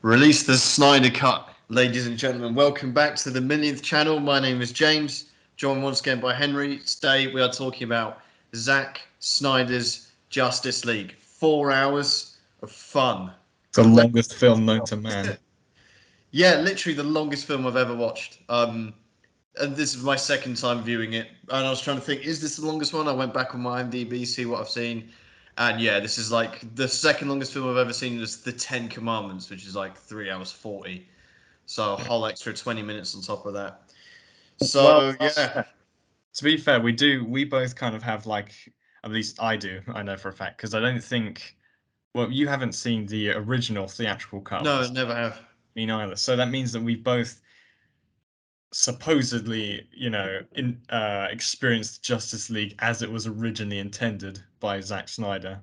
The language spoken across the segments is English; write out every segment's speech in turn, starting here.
Release the Snyder Cut. Ladies and gentlemen, welcome back to the Millionth channel. My name is James, joined once again by Henry. Today we are talking about Zack Snyder's Justice League. 4 hours of fun. The longest film known to man. Yeah, literally the longest film I've ever watched. And this is my second time viewing it. And I was trying to think, is this the longest one? I went back on my IMDb, see what I've seen. And yeah, this is like the second longest film I've ever seen is The Ten Commandments, which is like 3 hours 40. So a whole extra 20 minutes on top of that. So yeah. To be fair, we both kind of have like, at least I do, I know for a fact, because I don't think, well, you haven't seen the original theatrical cut. No, never have. Me neither. So that means that we've both supposedly, experienced Justice League as it was originally intended by Zack Snyder.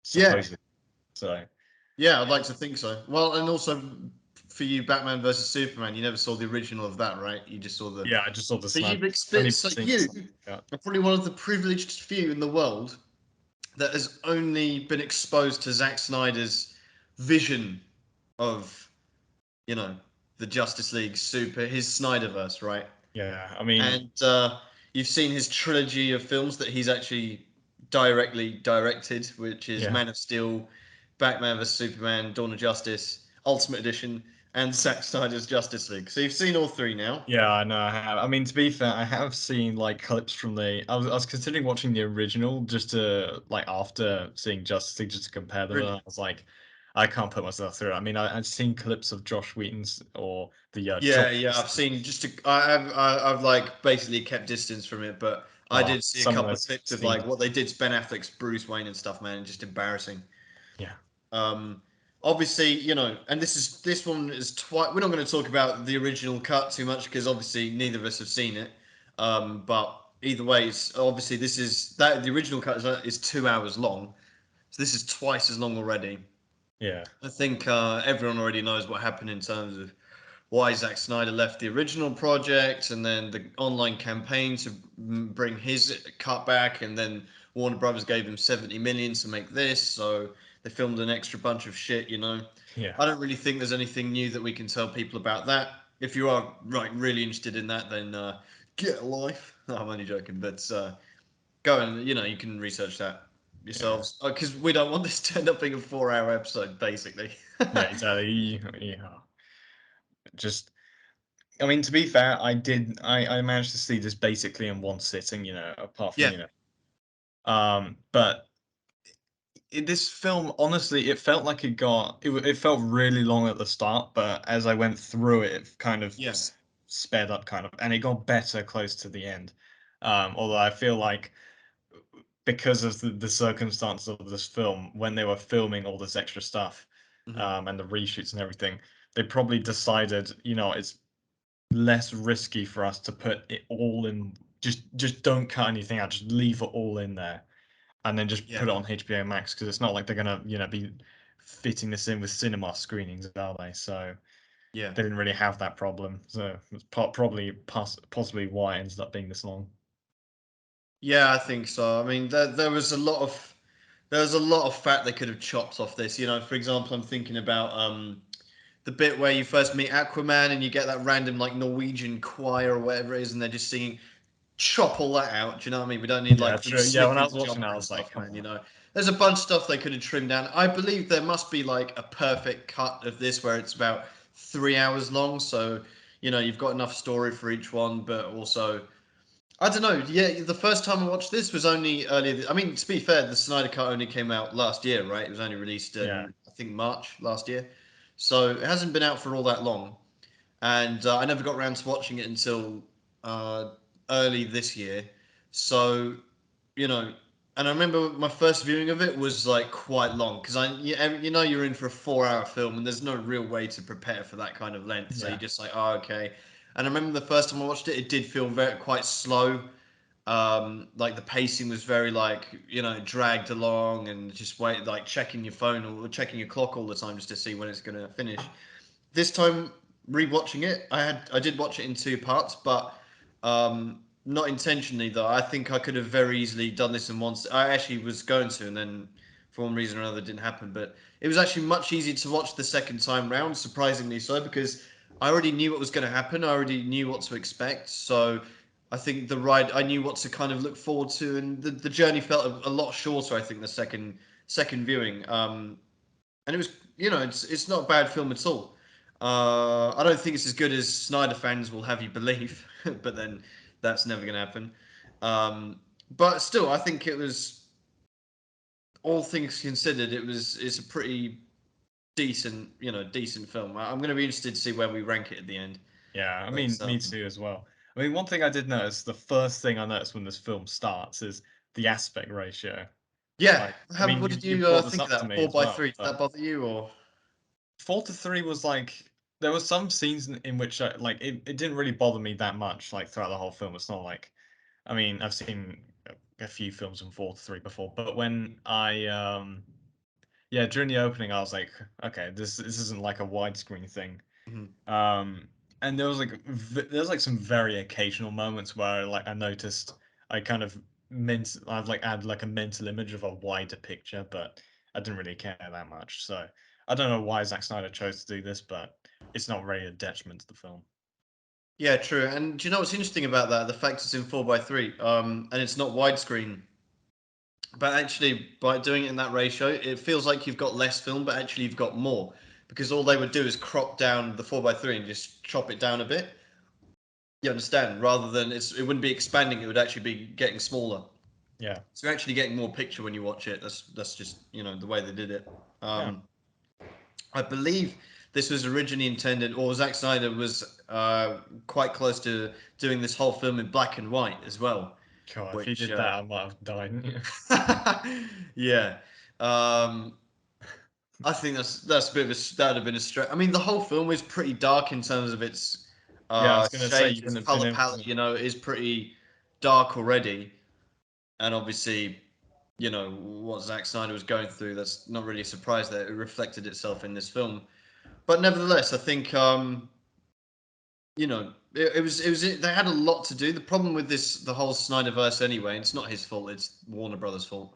Supposedly. Yeah. So. Yeah, I'd like to think so. Well, and also for you, Batman versus Superman, you never saw the original of that, right? You just saw the. Yeah, I just saw the So Snyder. you've experienced. So you are probably one of the privileged few in the world that has only been exposed to Zack Snyder's vision of, the Justice League his Snyderverse, right? Yeah, I mean, and you've seen his trilogy of films that he's actually directly directed, which is Man of Steel, Batman vs Superman, Dawn of Justice, Ultimate Edition, and Zack Snyder's Justice League. So you've seen all three now. Yeah, I know I have. I mean, to be fair, I have seen like clips from the. I was considering watching the original just to like after seeing Justice League just to compare them. And Really? I was like, I can't put myself through it. I mean, I've seen clips of Josh Whedon's or the Yeah, Josh. yeah. I've seen I've like basically kept distance from it, but I Oh, did see a some of couple of those clips of scenes. like what they did to Ben Affleck's Bruce Wayne and stuff, man, and just embarrassing. Yeah, Um, Obviously, and this one is twice. We're not going to talk about the original cut too much because obviously neither of us have seen it. But either way, obviously this is that the original cut is 2 hours long, so this is twice as long already. yeah, I think everyone already knows what happened in terms of why Zack Snyder left the original project, and then the online campaign to bring his cut back, and then Warner Brothers gave him 70 million to make this, so they filmed an extra bunch of shit. yeah. I don't really think there's anything new that we can tell people about that. If you are really interested in that, then get a life. No, I'm only joking, but go and you can research that Yeah. yourselves because we don't want this to end up being a 4 hour episode, basically. Yeah, exactly. Yeah. Just, I mean, to be fair, I managed to see this basically in one sitting, apart from, Yeah. But this film, honestly, it felt like it felt really long at the start, but as I went through it, it kind of Yeah. sped up, kind of, and it got better close to the end. Although I feel like because of the circumstances of this film, when they were filming all this extra stuff, Hmm. and the reshoots and everything, they probably decided, it's less risky for us to put it all in. Just don't cut anything out. Just leave it all in there, and then just Yeah. put it on HBO Max because it's not like they're gonna be fitting this in with cinema screenings, are they? So Yeah. they didn't really have that problem. So it's probably possibly why it ends up being this long. Yeah, I think so. I mean, there was a lot of fat they could have chopped off this. For example, I'm thinking about the bit where you first meet Aquaman and you get that random like Norwegian choir or whatever it is, and they're just singing. Chop all that out. Do you know what I mean? We don't need Yeah, like them true. Yeah, when I sniffing was the watching, jumper I and was like, stuff, come man. on. There's a bunch of stuff they could have trimmed down. I believe there must be like a perfect cut of this where it's about 3 hours long. So you've got enough story for each one, but also I don't know. Yeah, the first time I watched this was only earlier. I mean, to be fair, the Snyder Cut only came out last year, right? It was only released Yeah, in I think March last year, so it hasn't been out for all that long. And I never got around to watching it until uh, early this year. So you know, and I remember my first viewing of it was like quite long because you're in for a 4 hour film and there's no real way to prepare for that kind of length. So you're yeah, just like, oh, okay. And I remember the first time I watched it, it did feel very quite slow. Like the pacing was very like dragged along and just wait like checking your phone or checking your clock all the time just to see when it's gonna finish. This time rewatching it, I did watch it in two parts, but not intentionally though. I think I could have very easily done this in once. I actually was going to, and then for one reason or another didn't happen. But it was actually much easier to watch the second time round, surprisingly so, because I already knew what was going to happen. I already knew what to expect. So I think the ride, I knew what to kind of look forward to, and the journey felt a lot shorter. I think the second viewing, and it was, it's not a bad film at all. I don't think it's as good as Snyder fans will have you believe, but then that's never going to happen. But still, I think it was, all things considered, it's a pretty decent, decent film. I'm going to be interested to see where we rank it at the end. Yeah, I But mean, me too as well. I mean, one thing I did notice, the first thing I noticed when this film starts is the aspect ratio. yeah, Like, I mean, what you did you you brought this think of up to that? me Four as by well, three? Did but that bother you or? 4:3 was like there were some scenes in which like it didn't really bother me that much like throughout the whole film. It's not like I mean I've seen a few films from 4:3 before, but when I yeah, during the opening I was like, okay, this isn't like a widescreen thing. Mhm. Um, and there's like some very occasional moments where like I noticed I kind of I've like had like a mental image of a wider picture, but I didn't really care that much. So I don't know why Zack Snyder chose to do this, but it's not really a detriment to the film. Yeah, true. And do you know what's interesting about that? The fact it's in 4:3, and it's not widescreen. But actually, by doing it in that ratio, it feels like you've got less film, but actually you've got more, because all they would do is crop down the 4:3 and just chop it down a bit. You understand? Rather than it wouldn't be expanding; it would actually be getting smaller. Yeah, So you're actually getting more picture when you watch it. That's just the way they did it. yeah. I believe this was originally intended, or Zack Snyder was quite close to doing this whole film in black and white as well, God, if he which did that, I might have died. yeah. Um, I think that's a bit of a that'd have been a stretch. I mean, the whole film is pretty dark in terms of its Yeah, I was gonna say shades, you its wouldn't have been color able palette. to. Is pretty dark already, and obviously, what Zack Snyder was going through. That's not really a surprise that it reflected itself in this film. But nevertheless, I think it was they had a lot to do. The problem with the whole Snyderverse anyway, and it's not his fault, it's Warner Brothers' fault.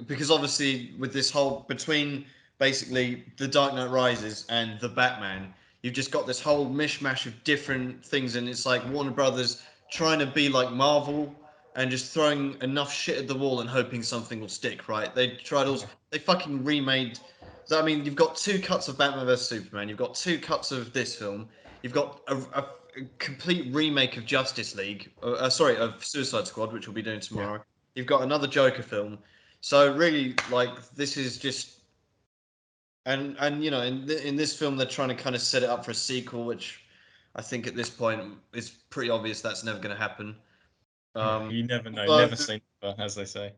Because obviously with this whole between basically The Dark Knight Rises and The Batman, you've just got this whole mishmash of different things, and it's like Warner Brothers trying to be like Marvel and just throwing enough shit at the wall and hoping something will stick, right? They fucking remade. I mean, you've got two cuts of Batman vs Superman. You've got two cuts of this film. You've got a complete remake of Justice League. Sorry, of Suicide Squad, which we'll be doing Yeah. tomorrow. You've got another Joker film. So really, like, this is just, and in this film they're trying to kind of set it up for a sequel, which I think at this point is pretty obvious that's never going to happen. Yeah, Um, you never know. although, Never say never, as they say.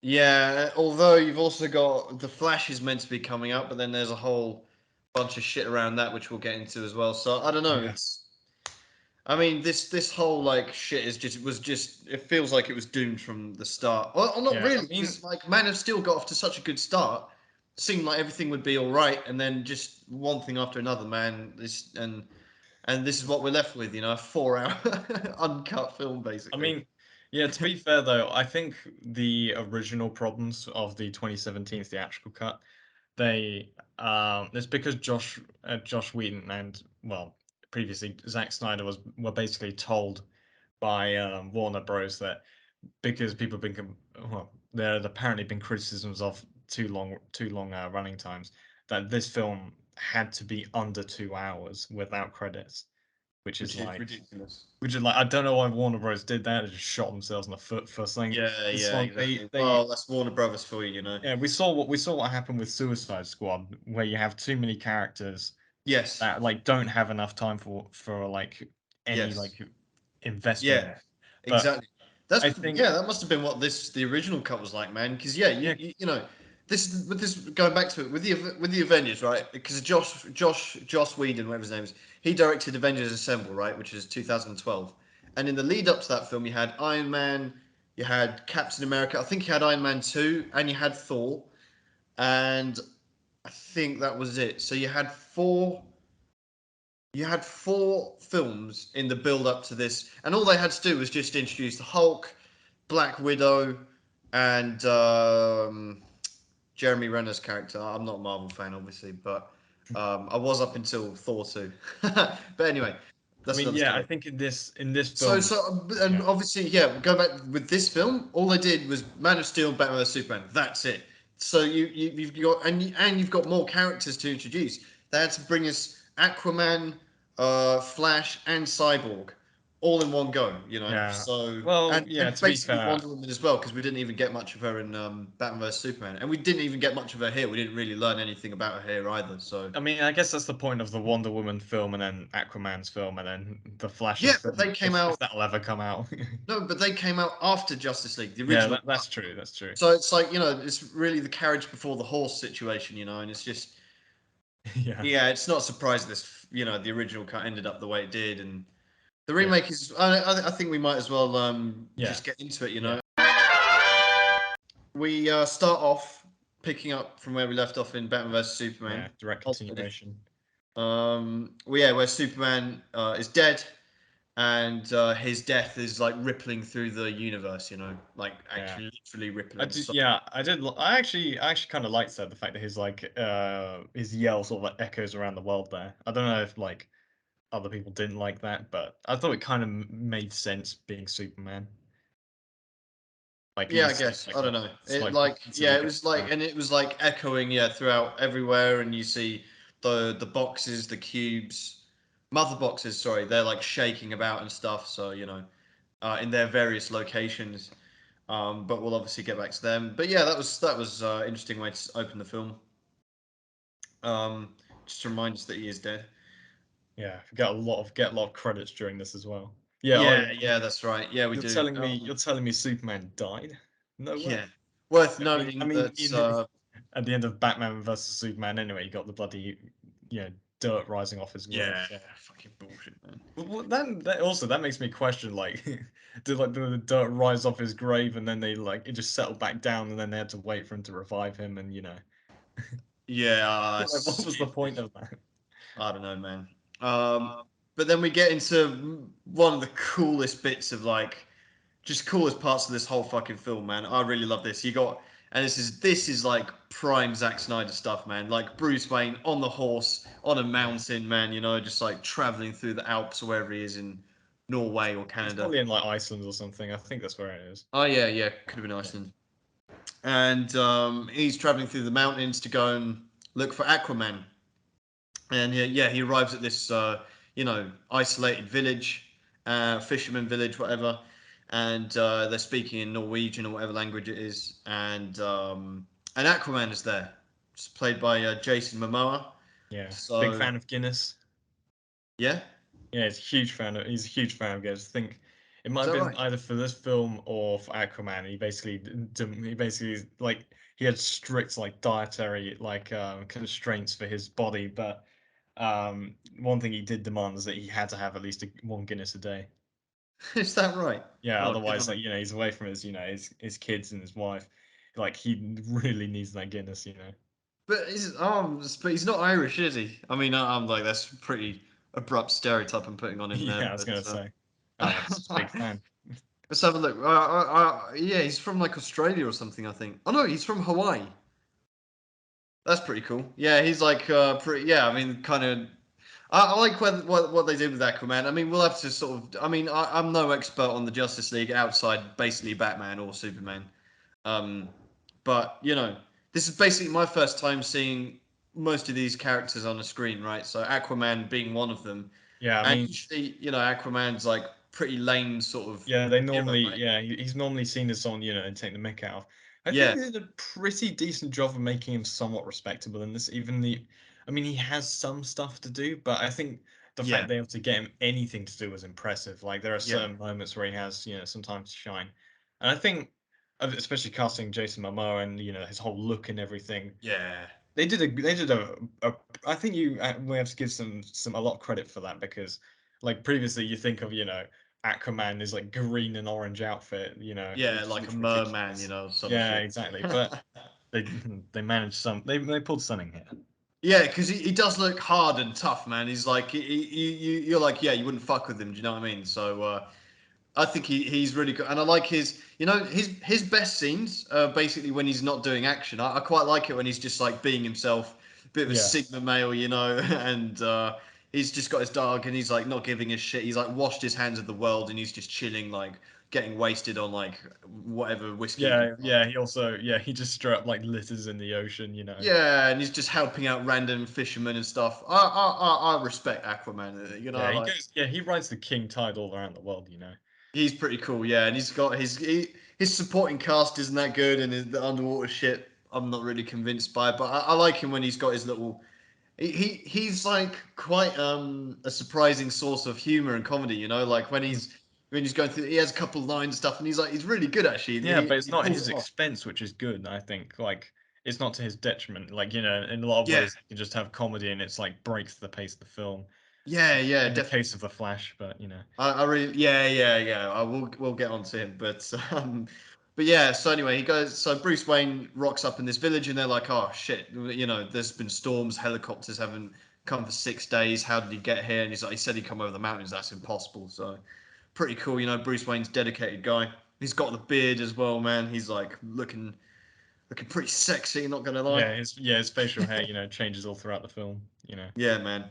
yeah, although you've also got the Flash is meant to be coming out, but then there's a whole bunch of shit around that which we'll get into as well. So I don't know. Yeah. I mean, this whole like shit was just it feels like it was doomed from the start. Well, not Yeah, I really, mean, because like Man of Steel got off to such a good start, seemed like everything would be all right, and then just one thing after another, man. And this is what we're left with, a 4 hour uncut film I basically. mean, yeah, to be fair though, I think the original problems of the 2017 theatrical cut, they it's because Josh Whedon and well, previously Zack Snyder were basically told by Warner Bros that because people have been well, there had apparently been criticisms of too long running times that this film had to be under 2 hours without credits, which is Which is like ridiculous. I don't know why Warner Bros did that. They just shot themselves in the foot for saying Yeah, this yeah, one. exactly. They Well, that's Warner Brothers for you, yeah, we saw what happened with Suicide Squad, where you have too many characters Yes, that like don't have enough time for like any yes, like investment in yeah, it. But exactly. That's I think yeah. That must have been what the original cut was like, man. Because yeah, yeah, this going back to it with the Avengers, right? Because Josh Whedon, whatever his name is, he directed Avengers Assemble, right, which is 2012. And in the lead up to that film, you had Iron Man, you had Captain America. I think you had Iron Man 2, and you had Thor, and I think that was it. So you had four films in the build up to this, and all they had to do was just introduce the Hulk, Black Widow, and Jeremy Renner's character. I'm not a Marvel fan, obviously, but I was up until Thor 2. But anyway, I that's mean, another yeah, I story. think in this So, film, so, and yeah, obviously, yeah, go back with this film. All they did was Man of Steel, Batman vs Superman. That's it. So you've got and you've got more characters to introduce. They had to bring us Aquaman, Flash, and Cyborg, all in one go. yeah. So Well, and yeah. and To be basically fair, Wonder Woman as well, because we didn't even get much of her in Batman vs Superman, and we didn't even get much of her here. We didn't really learn anything about her here either. So I mean, I guess that's the point of the Wonder Woman film, and then Aquaman's film, and then the yeah, Flash's but film, they came if out. that'll ever come out. No, but they came out after Justice League, the Yeah, original. that's true. That's true. So it's like, it's really the carriage before the horse situation, and it's just, Yeah, yeah, it's not surprising this, the original cut ended up the way it did, and the yeah, remake is. I think we might as well yeah, just get into it. yeah, We start off picking up from where we left off in Batman vs Superman. yeah. Direct continuation. Where Superman is dead, and his death is like rippling through the universe. Like Yeah. actually literally I rippling. did, So yeah, I did. I actually kind of liked that the fact that his yell sort of like echoes around the world there. I don't know if like other people didn't like that, but I thought it kind of made sense being Superman. Like yeah, you I see, guess. like I don't know. it's It like like until yeah, he it gets was like, and it was like echoing, yeah, throughout everywhere, and you see the boxes, the cubes, mother boxes. Sorry, they're like shaking about and stuff. So in their various locations. But we'll obviously get back to them. But yeah, that was interesting way to open the film. Um, just to remind us that he is dead. yeah, get a lot of credits during this as well. Yeah, Yeah, yeah, that's right. Yeah, we you're do. telling me you're telling me Superman died? No way. Yeah, worth I mean, I noting mean, that. in at the end of Batman versus Superman, anyway, you got the bloody, dirt rising off his grave. Yeah, So. fucking bullshit, man. Well, that makes me question, like, did the dirt rise off his grave, and then it just settled back down, and then they had to wait for him to revive him, and Yeah, like, what was the point of that? I don't know, man. But then we get into one of the coolest bits of like, just coolest parts of this whole fucking film, man. I really love this. And this is like prime Zack Snyder stuff, man. Like Bruce Wayne on the horse on a Yeah, mountain, man. Just like traveling through the Alps or wherever he is in Norway or he's Canada. probably in like Iceland or something. I think that's where it is. Oh yeah, yeah, could have been Yeah, Iceland. And he's traveling through the mountains to go and look for Aquaman. And yeah, he arrives at this isolated village, fisherman village, whatever, and they're speaking in Norwegian or whatever language it is, and Aquaman is there. It's played by Jason Momoa. yeah. Big So fan of Guinness. yeah, Yeah, he's a huge fan of Guinness. I think it might is have that been right? either for this film or for Aquaman. He basically like he had strict like dietary constraints for his body, but one thing he did demand is that he had to have at least one Guinness a day. Is that right? Yeah, Oh, good otherwise, on him. like, he's away from his kids and his wife. Like, he really needs that Guinness. But he's not Irish, is he? I mean, I'm like that's a pretty abrupt stereotype I'm putting on him there, Yeah, I was gonna but. say. Oh, it's just a big fan. Let's have a look. Yeah, he's from like Australia or something, I think. Oh no, he's from Hawaii. That's pretty cool. Yeah, he's like pretty. Yeah, I mean, kind of. I like what they did with Aquaman. I mean, we'll have to sort of. I mean, I'm no expert on the Justice League outside basically Batman or Superman. Um, but this is basically my first time seeing most of these characters on the screen, right? So Aquaman being one of them, Yeah, I and mean, usually, Aquaman's like pretty lame sort of yeah, they hero, normally, right? yeah, he's normally seen as someone, and take the mick out of. I think Yeah, they did a pretty decent job of making him somewhat respectable in this. I mean, he has some stuff to do, but I think the fact yeah, they able to get him anything to do was impressive. Like, there are yeah. certain moments where he has, some time to shine. And I think, especially casting Jason Momoa and, his whole look and everything, Yeah. they did a I think we have to give a lot of credit for that because like previously you think of Aquaman is like green and orange outfit, Yeah, which like a looks merman, ridiculous. some Yeah, shit. exactly. But they they managed they pulled something here. Yeah, because he does look hard and tough, man. He's like, you're like, yeah, you wouldn't fuck with him. Do you know what I mean? So, I think he's really good, and I like his best scenes basically when he's not doing action. I quite like it when he's just like being himself, a bit of a Yeah. sigma male, and he's just got his dog and he's like not giving a shit. He's like washed his hands of the world and he's just chilling, like getting wasted on like whatever whiskey he can Yeah, find. yeah. He also, yeah, he just straight up like litters in the ocean, you know. Yeah, and he's just helping out random fishermen and stuff. I respect Aquaman. Yeah, he Like goes. Yeah, he rides the king tide all around the world, you know. he's pretty cool, yeah, and he's got his supporting cast isn't that good, and the underwater shit I'm not really convinced by, but I like him when he's got his little. He's like quite a surprising source of humor and comedy, like when he's going through, he has a couple of lines and stuff, and he's really good actually. Yeah, but it's He not at pulls his it off. expense, which is good. I think like it's not to his detriment. Like, you know, in a lot of Yeah, ways, you can just have comedy and it's like breaks the pace of the film. yeah, In the definitely. case of the Flash, but you know. I really, yeah. I will, we'll get onto him, but yeah. So anyway, he goes. So Bruce Wayne rocks up in this village, and they're like, "Oh shit, there's been storms. Helicopters haven't come for 6 days. How did he get here?" And he's like, "He said he'd come over the mountains. That's impossible." So pretty cool, Bruce Wayne's dedicated guy. He's got the beard as well, man. He's like looking pretty sexy. Not gonna lie. His facial hair, you know, changes all throughout the film, you know. Yeah, man.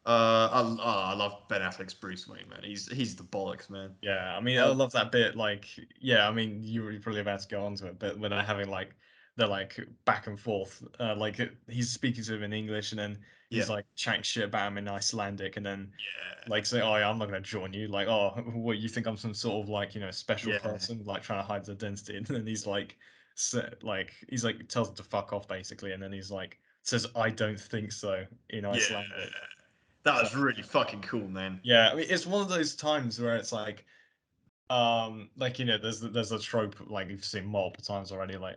I love Ben Affleck's Bruce Wayne, man. He's the bollocks, man. Yeah, I mean, I Uh, love that bit. Like, yeah, I mean, you're probably about to go on to it, but when they're having like they're like back and forth, he's speaking to him in English, and then yeah, he's like chatting shit about him in Icelandic, and then yeah, like say, "Oh, yeah, I'm not gonna join you." Like, "Oh, what you think I'm some sort of like special yeah. person, like trying to hide his identity?" And then he's like, he's like tells him to fuck off basically, and then he's like says, "I don't think so" in Yeah, Icelandic. that So was really fucking cool, man. yeah, I mean, it's one of those times where it's like there's a trope like you've seen multiple times already, like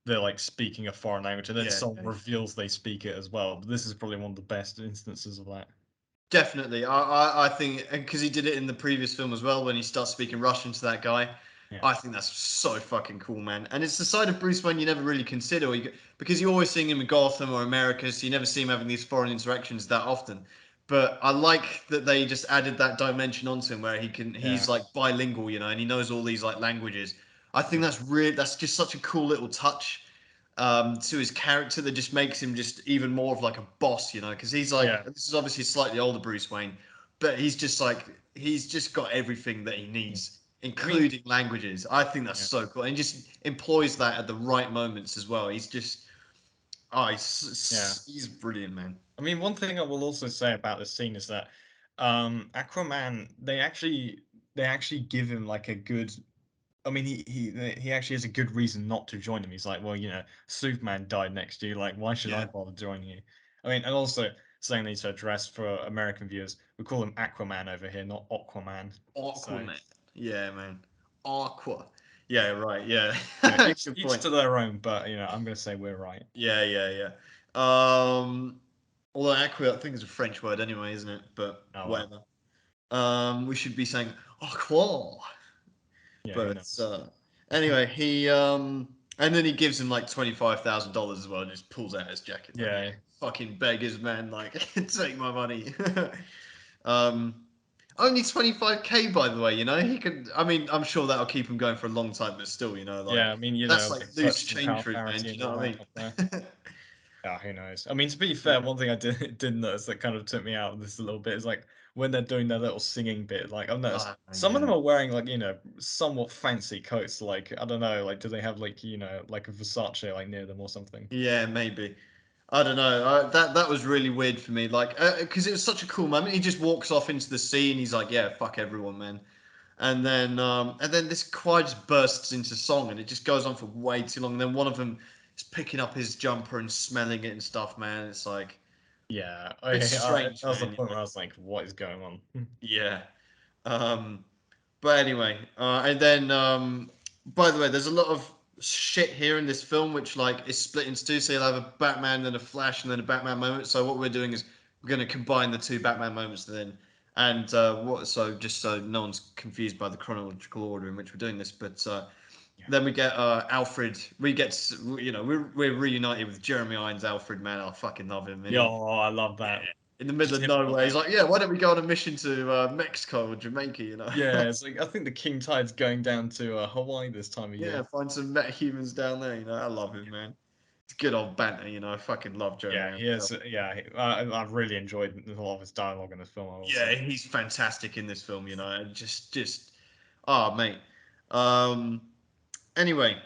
they're like speaking a foreign language and then Yeah, someone reveals they speak it as well, but this is probably one of the best instances of that. definitely. I think because he did it in the previous film as well when he starts speaking Russian to that guy. Yeah, I think that's so fucking cool, man. And it's the side of Bruce Wayne you never really consider, because you always see him in Gotham or America, so you never see him having these foreign interactions that often. But I like that they just added that dimension onto him where yeah, he's like bilingual, and he knows all these like languages. I think that's just such a cool little touch to his character that just makes him just even more of like a boss, because he's yeah, like, this is obviously slightly older Bruce Wayne, but he's just got everything that he yeah. needs, I mean, including languages. I think that's yeah, so cool, and he just employs that at the right moments as well. Oh, yeah. he's brilliant, man. I mean, one thing I will also say about this scene is that Aquaman, they actually give him like a good. I mean, he actually has a good reason not to join him. He's like, well, Superman died next to you. Like, why should I Yeah, bother joining you? I mean, and also something I need to address for American viewers, we call him Aquaman over here, not Aquaman. So, Aquaman. Yeah, man. Aqua. Yeah, right. Yeah, each good each point. to their own, but I'm gonna say we're right. Yeah. Um, although aqua, I think is a French word anyway, isn't it? But Oh well, whatever. We should be saying aqua. yeah, who But knows? anyway, and then he gives him like $25,000 as well, and just pulls out his jacket like, yeah, Yeah, fucking beggars, man, like take my money. um, Only 25K, by the way. He could. I mean, I'm sure that'll keep him going for a long time, but still, yeah. like I mean, that's like like loose purchasing change power for him, man. parity Do you and know all what I that mean? up there. Yeah, who knows? I mean, to be fair, one thing I did notice that kind of took me out of this a little bit is like when they're doing their little singing bit. Like I've noticed some of them Yeah. are wearing like somewhat fancy coats. Like I don't know, like do they have like like a Versace like near them or something? Yeah, maybe. I don't know. That was really weird for me. Like, because it was such a cool moment. He just walks off into the sea and he's like, "Yeah, fuck everyone, man." And then this choir just bursts into song and it just goes on for way too long. And then one of them is picking up his jumper and smelling it and stuff, man. It's like Yeah, a bit that strange, was the man. point where I was like, what is going on? Yeah. Um, but anyway, and then by the way, there's a lot of shit here in this film which like is split into two. So you'll have a Batman, then a Flash, and then a Batman moment. So what we're doing is we're going to combine the two Batman moments then. And what? So just so no one's confused by the chronological order in which we're doing this, but Yeah, then we get Alfred. We get we're reunited with Jeremy Irons. Alfred, man, I fucking love him. yeah, oh, I love that. in the middle Just of him on a nowhere. He's boat. like, yeah, why don't we go on a mission to Mexico or Jamaica? Yeah, it's like I think the king tide's going down to Hawaii this time of Yeah, year. find some metahumans down there. I love him, man. It's good old banter. I fucking love Joe Yeah, he is. Manganiello. Yeah, I've really enjoyed a lot of his dialogue in this film. I will Yeah, say. he's fantastic in this film. And just, oh mate. Um. Anyway,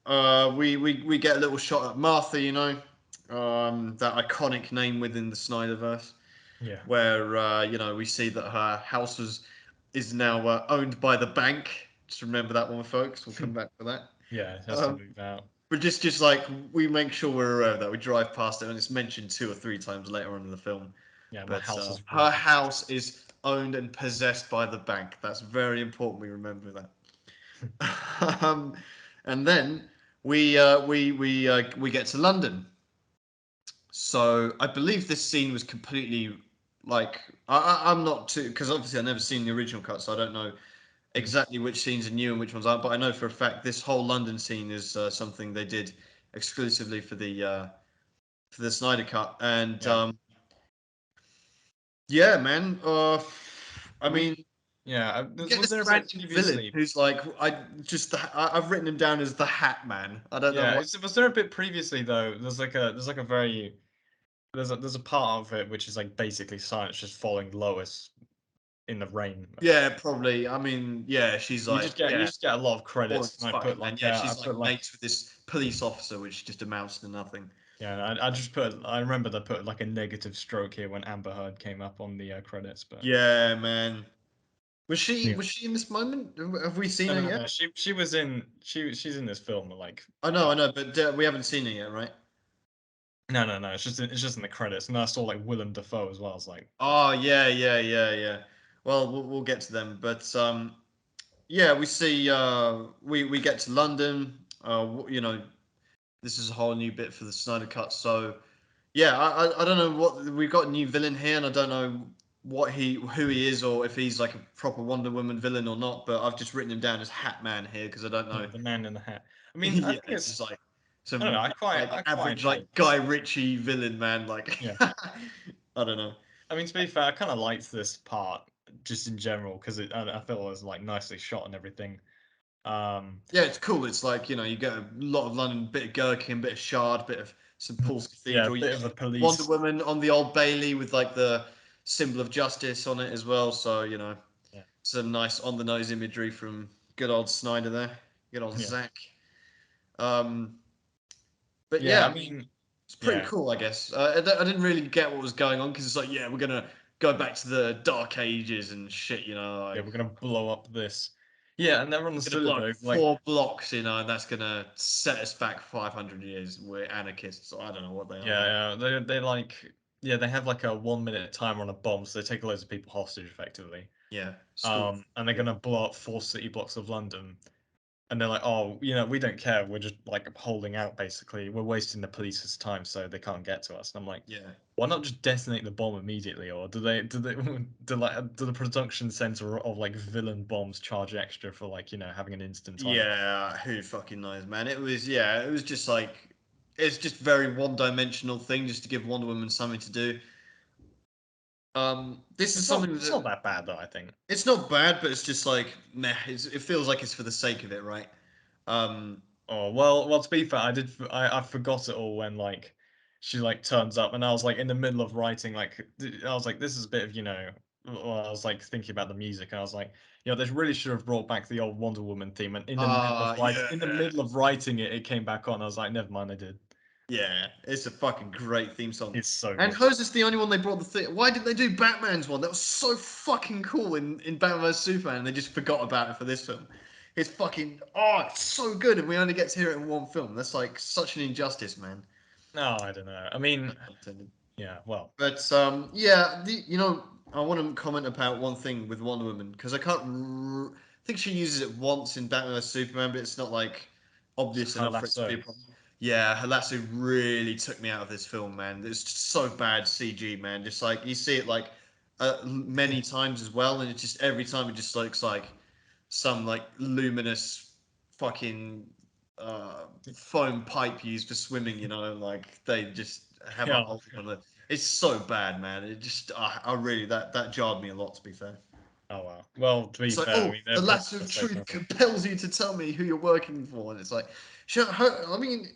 we get a little shot at Martha. That iconic name within the Snyderverse, Yeah, where we see that her house is now owned by the bank. Just remember that one, folks. We'll come back to that. yeah, it has to Um, move out. but just like we make sure we're aware of that, we drive past it, and it's mentioned 2 or 3 times later on in the film. Yeah, my But house is her worth. house is owned and possessed by the bank. That's very important. We remember that. And then we get to London. So I believe this scene was completely like I'm not too, because obviously I've never seen the original cut, so I don't know Mm. exactly which scenes are new and which ones aren't. But I know for a fact this whole London scene is something they did exclusively for the Snyder cut. And Yeah, yeah, man. I we. mean, Yeah, you get was this there a bit random villain previously? who's like, I've written him down as the Hat Man. I don't know Yeah, what. was there a bit previously though? There's like a very there's a part of it which is like basically science just following Lois in the rain. Yeah, probably. I mean, yeah, she's like, You yeah, just get a lot of boring credits, as and fuck, man. Yeah, I she's like put like mates with this police officer, which just amounts to nothing. yeah, I just put I remember they put like a negative stroke here when Amber Heard came up on the credits, but Yeah, man. Was she yeah. was she in this moment? Have we seen No, her no, yet? no. She was in she's in this film like I know, but we haven't seen her yet, right? no, no, no. It's just in the credits, and I saw like Willem Dafoe as well. I was like, Oh, yeah, yeah, yeah, yeah. Well, we'll get to them, but yeah, we see we get to London. This is a whole new bit for the Snyder Cut. So yeah, I don't know what we've got a new villain here, and I don't know who he is or if he's like a proper Wonder Woman villain or not. But I've just written him down as Hat Man here because I don't yeah, know. the Man in the Hat. I mean, I Yeah, think it's just it's like I don't know. some like I quite average like liked. Guy Ritchie villain man. Like Yeah, I don't know. I mean to be fair, I kind of liked this part just in general because I felt it was like nicely shot and everything. Um, Yeah, it's cool. It's like you get a lot of London, bit of Gherkin, bit of Shard, bit of St Paul's yeah, a Cathedral. You bit of get the Wonder police. Woman on the Old Bailey with like the symbol of justice on it as well. So Yeah, some nice on the nose imagery from good old Snyder there, good old yeah, Zack. Um, but yeah. yeah, I I mean, mean, it's pretty yeah, cool, I guess. I didn't really get what was going on because it's like, yeah, we're gonna go back to the Dark Ages and shit, yeah. like We're gonna blow up this. Yeah, I never we're gonna understood blow it up though. Like, 4 blocks, and that's gonna set us back 500 years. We're anarchists, so I don't know what they are, man. yeah, yeah, they like yeah, they have like a 1 minute timer on a bomb, so they take loads of people hostage effectively. Yeah, school. And they're Yeah, gonna blow up 4 city blocks of London. And they're like, oh, you know, we don't care. We're just like holding out basically. We're wasting the police's time so they can't get to us. And I'm like, yeah, why not just detonate the bomb immediately? Or do the production center of like villain bombs charge extra for like, you know, having an instant timer? yeah. Who fucking knows, man? It was just like it's just very one-dimensional thing, just to give Wonder Woman something to do. This is something It's that not that bad though, I think. it's not bad, but it's just like meh. It feels like it's for the sake of it, right? Um, Oh well. To be fair, I forgot it all when like she like turns up, and I was like in the middle of writing. Like I was like, this is a bit of you know. Well, I was like thinking about the music, and I was like, you know, they really should have brought back the old Wonder Woman theme. And yeah, in the middle of writing it, it came back on. I was like, never mind, I did. yeah. It's a fucking great theme song. It's so And good. hers is the only one they brought the thing. Why did they do Batman's one? That was so fucking cool in Batman vs Superman. And they just forgot about it for this film. It's fucking it's so good, and we only get to hear it in one film. That's like such an injustice, man. No, I don't know. I mean, No pun intended. yeah, well, But yeah, I want to comment about one thing with Wonder Woman because I think she uses it once in Batman vs Superman, but it's not like obvious her enough for it to be a lasso. problem. Yeah, her lasso really took me out of this film, man. It's just so bad CG, man. Just like you see it like many times as well, and it's just every time it just looks like some like luminous fucking foam pipe used for swimming. Like they just have a Yeah, hole on it. It's so bad, man. It just, I really that jarred me a lot. To be fair. Oh wow. Well, to be It's like, fair, I oh, mean the they're probably lasso of just like truth compels you to tell me who you're working for, and it's like, I mean,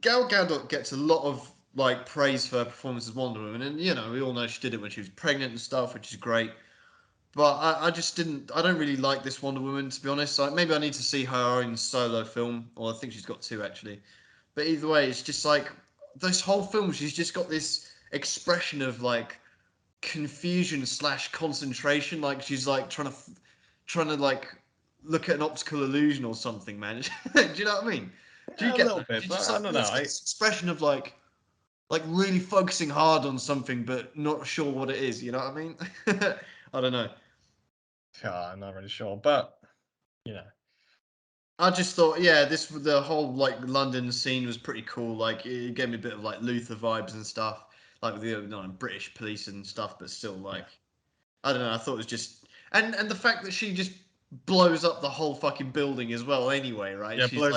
Gal Gadot gets a lot of like praise for her performance as Wonder Woman, and you know we all know she did it when she was pregnant and stuff, which is great. But I just didn't. I don't really like this Wonder Woman, to be honest. Like maybe I need to see her own solo film, or I think she's got two actually. But either way, it's just like this whole film. She's just got this expression of like confusion slash concentration. Like she's like trying to like look at an optical illusion or something, man. Do you know what I mean? Do you yeah, a get little that? bit, She but just I like don't know. always got this expression of like really focusing hard on something but not sure what it is. You know what I mean? I don't know. I'm not really sure, but you know. I just thought, yeah, the whole like London scene was pretty cool. Like it gave me a bit of like Luther vibes and stuff, like with the British police and stuff. But still, Yeah. like I don't know. I thought it was just and the fact that she just blows up the whole fucking building as well. Anyway, right? Yeah, She's like,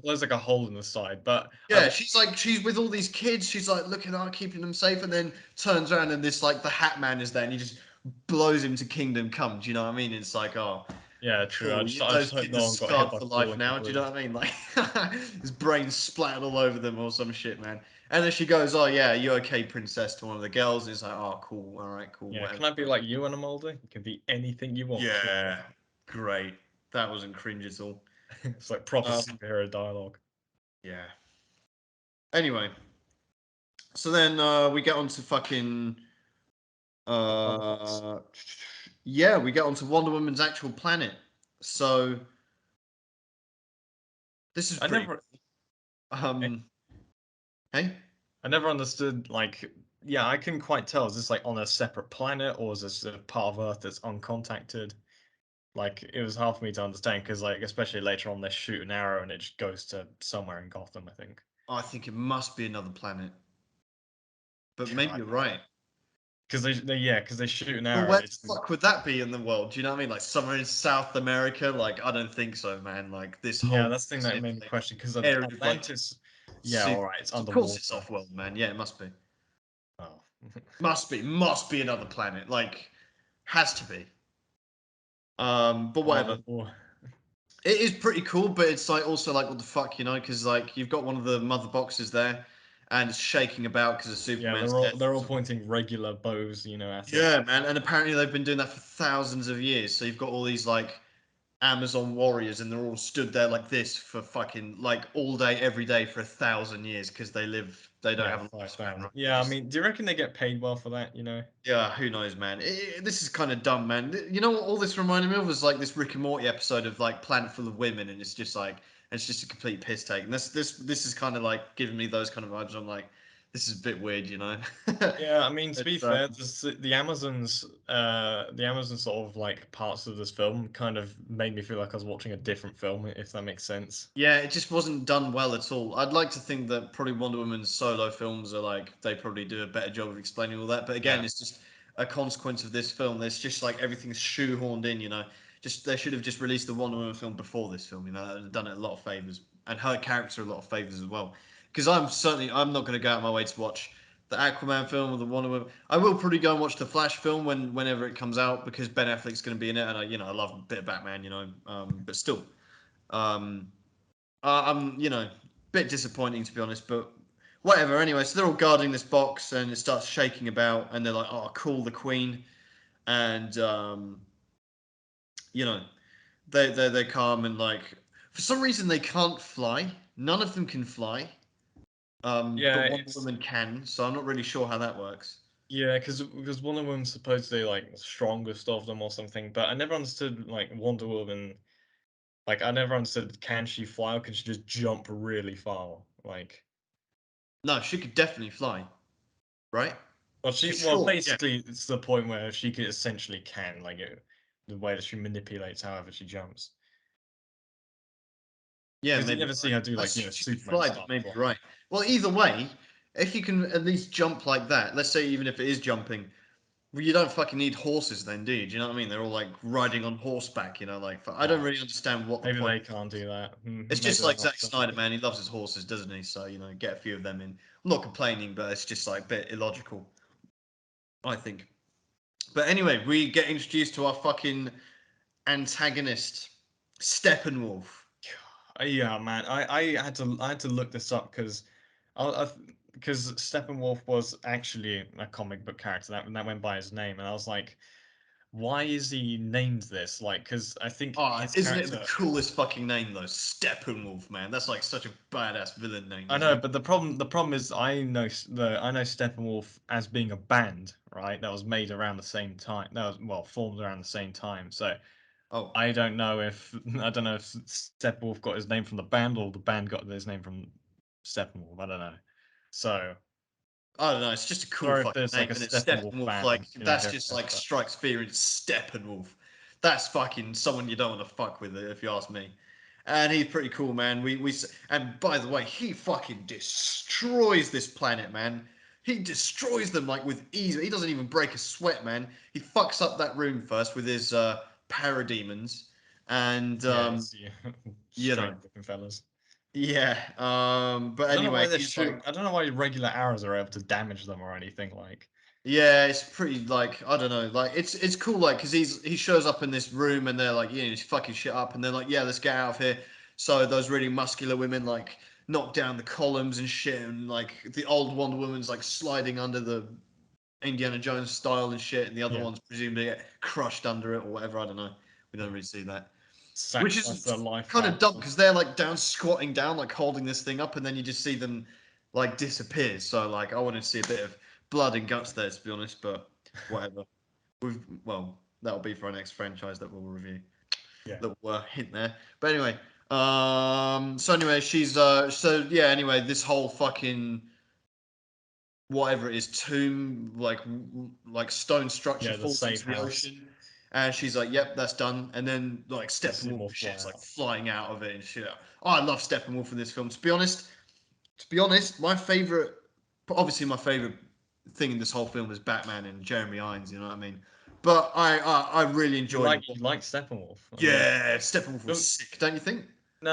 blows like a hole in the side, but yeah, she's with all these kids. She's like looking out, keeping them safe, and then turns around and this like the Hat Man is there, and he just blows him to kingdom come. Do you know what I mean? It's like, oh, yeah, true. cool. I Those just hope kids are no one got hit scarred by for life falling now. Do you know debris. what I mean? Like his brain splattered all over them or some shit, man. And then she goes, "Oh yeah, you okay, princess?" to one of the girls. And it's like, "Oh, cool. All right, cool. Yeah, Whatever." can I be like you, Animaldi? You can be anything you want. Yeah, great. That wasn't cringe at all. It's like proper Um, superhero dialogue. yeah. Anyway, so then we get on to fucking Thunderbolts. uh, yeah, we get on to Wonder Woman's actual planet. So this is I pretty. never, eh, Um, hey. I never understood. Like, yeah, I couldn't quite tell. Is this like on a separate planet, or is this a part of Earth that's uncontacted? Like, it was hard for me to understand because, like, especially later on, they shoot an arrow and it just goes to somewhere in Gotham. I think. I think it must be another planet, but maybe God, you're right. because they shoot an But arrow where and the it doesn't. fuck would that be in the world? Do you know what I mean? Like somewhere in South America? Like I don't think so, man. Like this Yeah, whole that's the thing that massive made me like question because area of like Atlantis. Yeah, all super. right, it's Of course, it's underwater. off-world, man. Yeah, it must be. Oh, Must be another planet. Like has to be. But whatever. oh, It is pretty cool, but it's like also like what the fuck, you know? Because like you've got one of the mother boxes there, and it's shaking about because of yeah, Superman's death. they're all pointing regular bows, at it. Yeah, man. And apparently they've been doing that for thousands of years. So you've got all these like Amazon warriors, and they're all stood there like this for fucking like all day, every day for 1,000 years because they don't Yeah, have a lifespan, 5,000. right? They Yeah, I just mean, do you reckon they get paid well for that? yeah, who knows, man. This is kind of dumb, man. You know what all this reminded me of was like this Rick and Morty episode of like Planet Full of Women, and it's just like it's just a complete piss take. And this is kind of like giving me those kind of vibes. I'm like, this is a bit weird, you know. Yeah, I mean, to be It's fair, the Amazon sort of like parts of this film kind of made me feel like I was watching a different film, if that makes sense. yeah, it just wasn't done well at all. I'd like to think that probably Wonder Woman's solo films are like they probably do a better job of explaining all that. But again, Yeah. it's just a consequence of this film. There's just like everything's shoehorned in, you know. Just they should have just released the Wonder Woman film before this film, you know. That would have done it a lot of favors, and her character a lot of favors as well. Because I'm not going to go out my way to watch the Aquaman film or the Wonder Woman. I will probably go and watch the Flash film whenever it comes out because Ben Affleck's going to be in it, and I love a bit of Batman, you know. But still. Um, I'm, bit disappointing to be honest, but whatever. Anyway, so they're all guarding this box, and it starts shaking about, and they're like, "Oh, call the queen," and you know, they're calm and like, for some reason they can't fly. None of them can fly, Yeah, but Wonder it's Woman can. So I'm not really sure how that works. yeah, because one of them's supposedly like the strongest of them or something, but I never understood like Wonder Woman. Like I never understood can she fly or can she just jump really far? Like, No, she could definitely fly, right? For well sure. Yeah. basically it's the point where she could essentially can the way that she manipulates however she jumps. Yeah, Because you maybe never you're see right. her do I like assume she could Superman fly, but style maybe you're flying. right. Well, either way, if you can at least jump like that, let's say even if it is jumping, well, you don't fucking need horses then, do you? Do you know what I mean? They're all like riding on horseback, like I don't Oh, really understand what the maybe point they is. can't do that. It's Maybe just they're like not Zack strong Snyder, enough. man. He loves his horses, doesn't he? So, get a few of them in. I'm not complaining, but it's just like a bit illogical. I think. But anyway, we get introduced to our fucking antagonist, Steppenwolf. Yeah, man. I had to look this up because because Steppenwolf was actually a comic book character that went by his name, and I was like, why is he named this? Like, because I think Oh, his isn't it the character. coolest fucking name though? Steppenwolf, man. That's like such a badass villain name, I isn't know, it? but the problem is I know Steppenwolf as being a band, right? That was made around the same time. That was well formed around the same time. So Oh, I don't know if Steppenwolf got his name from the band or the band got his name from Steppenwolf. I don't know. So I don't know. It's just a cool or if fucking there's name, like a and it's Steppenwolf Steppenwolf. Like band, that's here just and like there, strikes fear in Steppenwolf. That's fucking someone you don't want to fuck with, if you ask me. And he's pretty cool, man. And by the way, he fucking destroys this planet, man. He destroys them like with ease. He doesn't even break a sweat, man. He fucks up that room first with his parademons, and but yes, yeah, you know, strange looking fellas. yeah. But I don't know anyway, why they're he's like, shooting. I don't know why regular arrows are able to damage them or anything. Like, yeah, it's pretty like I don't know, like it's cool, like because he shows up in this room and they're like, he's fucking shit up, and they're like, yeah, let's get out of here. So those really muscular women like knock down the columns and shit, and like the old Wonder Woman's like sliding under the Indiana Jones style and shit, and the other yeah, ones presumably get crushed under it or whatever. I don't know. We don't really see that, which sacrifice their is life kind value. of dumb because they're like down squatting down, like holding this thing up, and then you just see them like disappear. So like I wanted to see a bit of blood and guts there, to be honest, but whatever. Well, that'll be for our next franchise that we'll review. Yeah, Little hint there. But anyway, so anyway, she's so yeah. Anyway, this whole fucking whatever it is, tomb, like stone structure yeah, the falls safe into the house. ocean, and she's like, "Yep, that's done." And then like You see Steppenwolf more and fly shit's like out. flying out of it and shit. Oh, I love Steppenwolf in this film. To be honest, my favorite, obviously my favorite thing in this whole film is Batman and Jeremy Irons. You know what I mean? But I really You enjoyed. like you like Steppenwolf? I mean, Yeah, Steppenwolf was don't- sick, don't you think? no,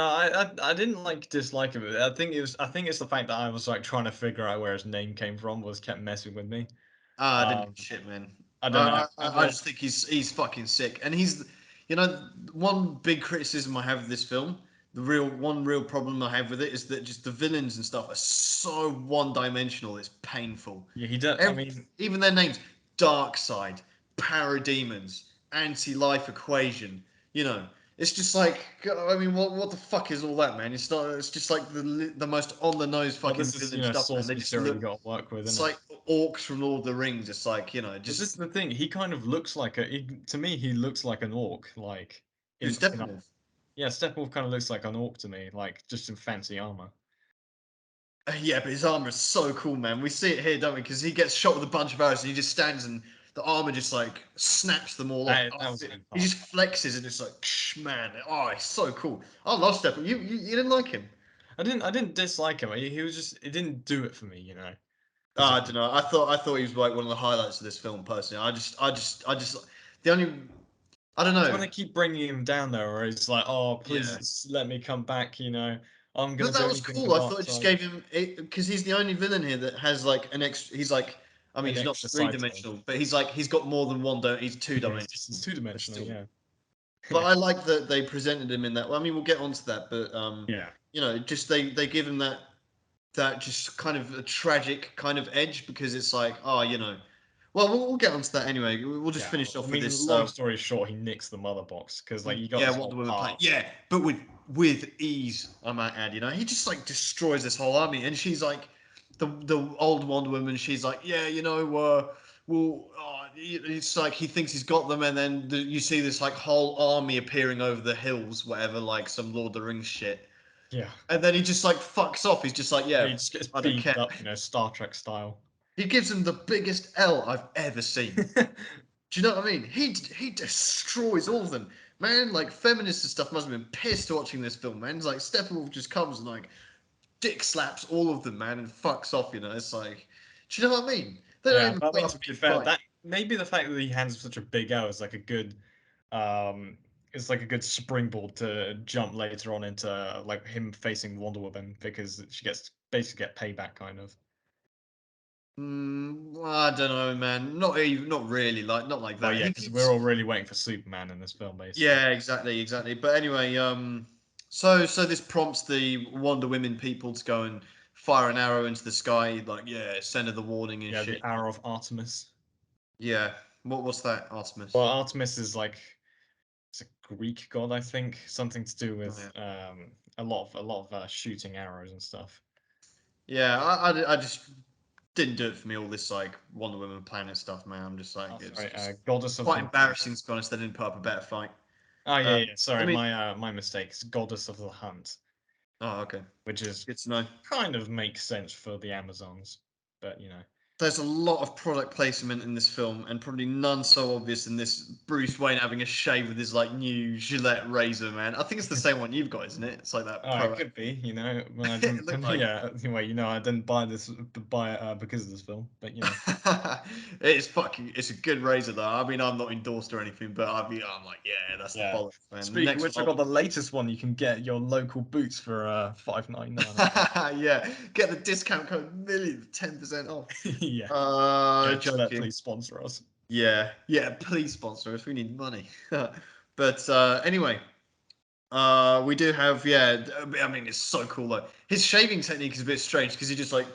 I didn't like dislike him. I think it's the fact that I was like trying to figure out where his name came from was kept messing with me. I didn't give Um, a shit, man. I don't know. I just think he's fucking sick, and one big criticism I have of this film, the real problem I have with it is that just the villains and stuff are so one-dimensional. It's painful. Yeah, he does. I Every, mean, even their names, Darkseid, Parademons, Anti-Life Equation. You know, it's just like I mean, what the fuck is all that, man? It's not. It's just like the most on the nose well, fucking this is villain stuff, man. source They just material you look. got to work with, It's isn't it? like orcs from Lord of the Rings. It's like But this is just the thing. He kind of looks like to me, he looks like an orc. Like who's in Steppenwolf. yeah, Steppenwolf kind of looks like an orc to me. Like just in fancy armor. Yeah, but his armor is so cool, man. We see it here, don't we? Because he gets shot with a bunch of arrows and he just stands and the armor just like snaps them all off. That was He just fantastic. flexes and it's like, man. Oh, it's so cool. I love Steppenwolf. You didn't like him? I didn't dislike him. He was just it didn't do it for me. As a I don't know. I thought he was like one of the highlights of this film. Personally, I just the only I don't It's know. when they keep bringing him down there, where it's like, oh, please Yeah. let me come back. I'm gonna But that do was anything for cool. I thought it just Darkseid. gave him because he's the only villain here that has like an extra. He's like, I mean, An he's not extra three side to him. dimensional, but he's got more than one. Don't he's two Yeah, it's dimensional, two but dimensional. still. Yeah, But I like that they presented him in that. Well, I mean, we'll get onto that, but yeah, just they give him that just kind of a tragic kind of edge because it's like, oh, well, we'll get onto that anyway. We'll just yeah. finish I off with mean, this. long story short, he nicks the mother box because like you got Yeah, this Wonder whole Woman playing. part. Yeah, but with ease, I might add. He just like destroys this whole army, and she's like, the old Wonder Woman. She's like, yeah, well, it's like he thinks he's got them, and then you see this like whole army appearing over the hills, whatever, like some Lord of the Rings shit, Yeah, and then he just like fucks off. He's just like, yeah. yeah, He just gets I don't beamed care. up, Star Trek style. He gives him the biggest L I've ever seen. Do you know what I mean? He destroys all of them, man. Like feminists and stuff must have been pissed watching this film, man. It's like Steppenwolf just comes and like dick slaps all of them, man, and fucks off. It's like, do you know what I mean? They don't Yeah, even but I put mean, up to a be good fair, fight. that maybe the fact that he hands such a big L is like a good, um, it's like a good springboard to jump later on into like him facing Wonder Woman because she gets basically get payback kind of. I don't know, man. Not even, not really. Like, not like Well, that. yeah, He because we're keeps. all really waiting for Superman in this film, basically. Yeah, exactly, exactly. But anyway, so this prompts the Wonder Women people to go and fire an arrow into the sky, like, yeah, send her the warning and Yeah, the shit. Arrow of Artemis. Yeah. What's that, Artemis? Well, Artemis is like it's a Greek god, I think, something to do Oh, with yeah. a lot of shooting arrows and stuff. Yeah, I just didn't do it for me. All this like Wonder Woman planet stuff, man. I'm just like, Oh, it's sorry, just goddess of quite the embarrassing hunt. to be honest. They didn't put up a better fight. Oh yeah, Uh, yeah. I Sorry, mean, my mistake. It's goddess of the hunt, oh, okay, which is good to know. kind of makes sense for the Amazons, but you know. There's a lot of product placement in this film, and probably none so obvious than this Bruce Wayne having a shave with his like new Gillette razor, man. I think it's the same one you've got, isn't it? It's like that Oh, it pro. could be, you know, when I It didn't, looked like yeah, anyway, you know, I didn't buy it because of this film, but you know, it's a good razor though. I mean, I'm not endorsed or anything, but I'm like, yeah, that's the yeah. bollocks, man. The Speaking of next which, I one, got the latest one. You can get your local Boots for $5.99. yeah, get the discount code million 10% off. Yeah, yeah. Gillette, Joking. please sponsor us. Yeah, yeah. Please sponsor us. We need money. But anyway, we do have I mean, it's so cool though. His shaving technique is a bit strange because he just like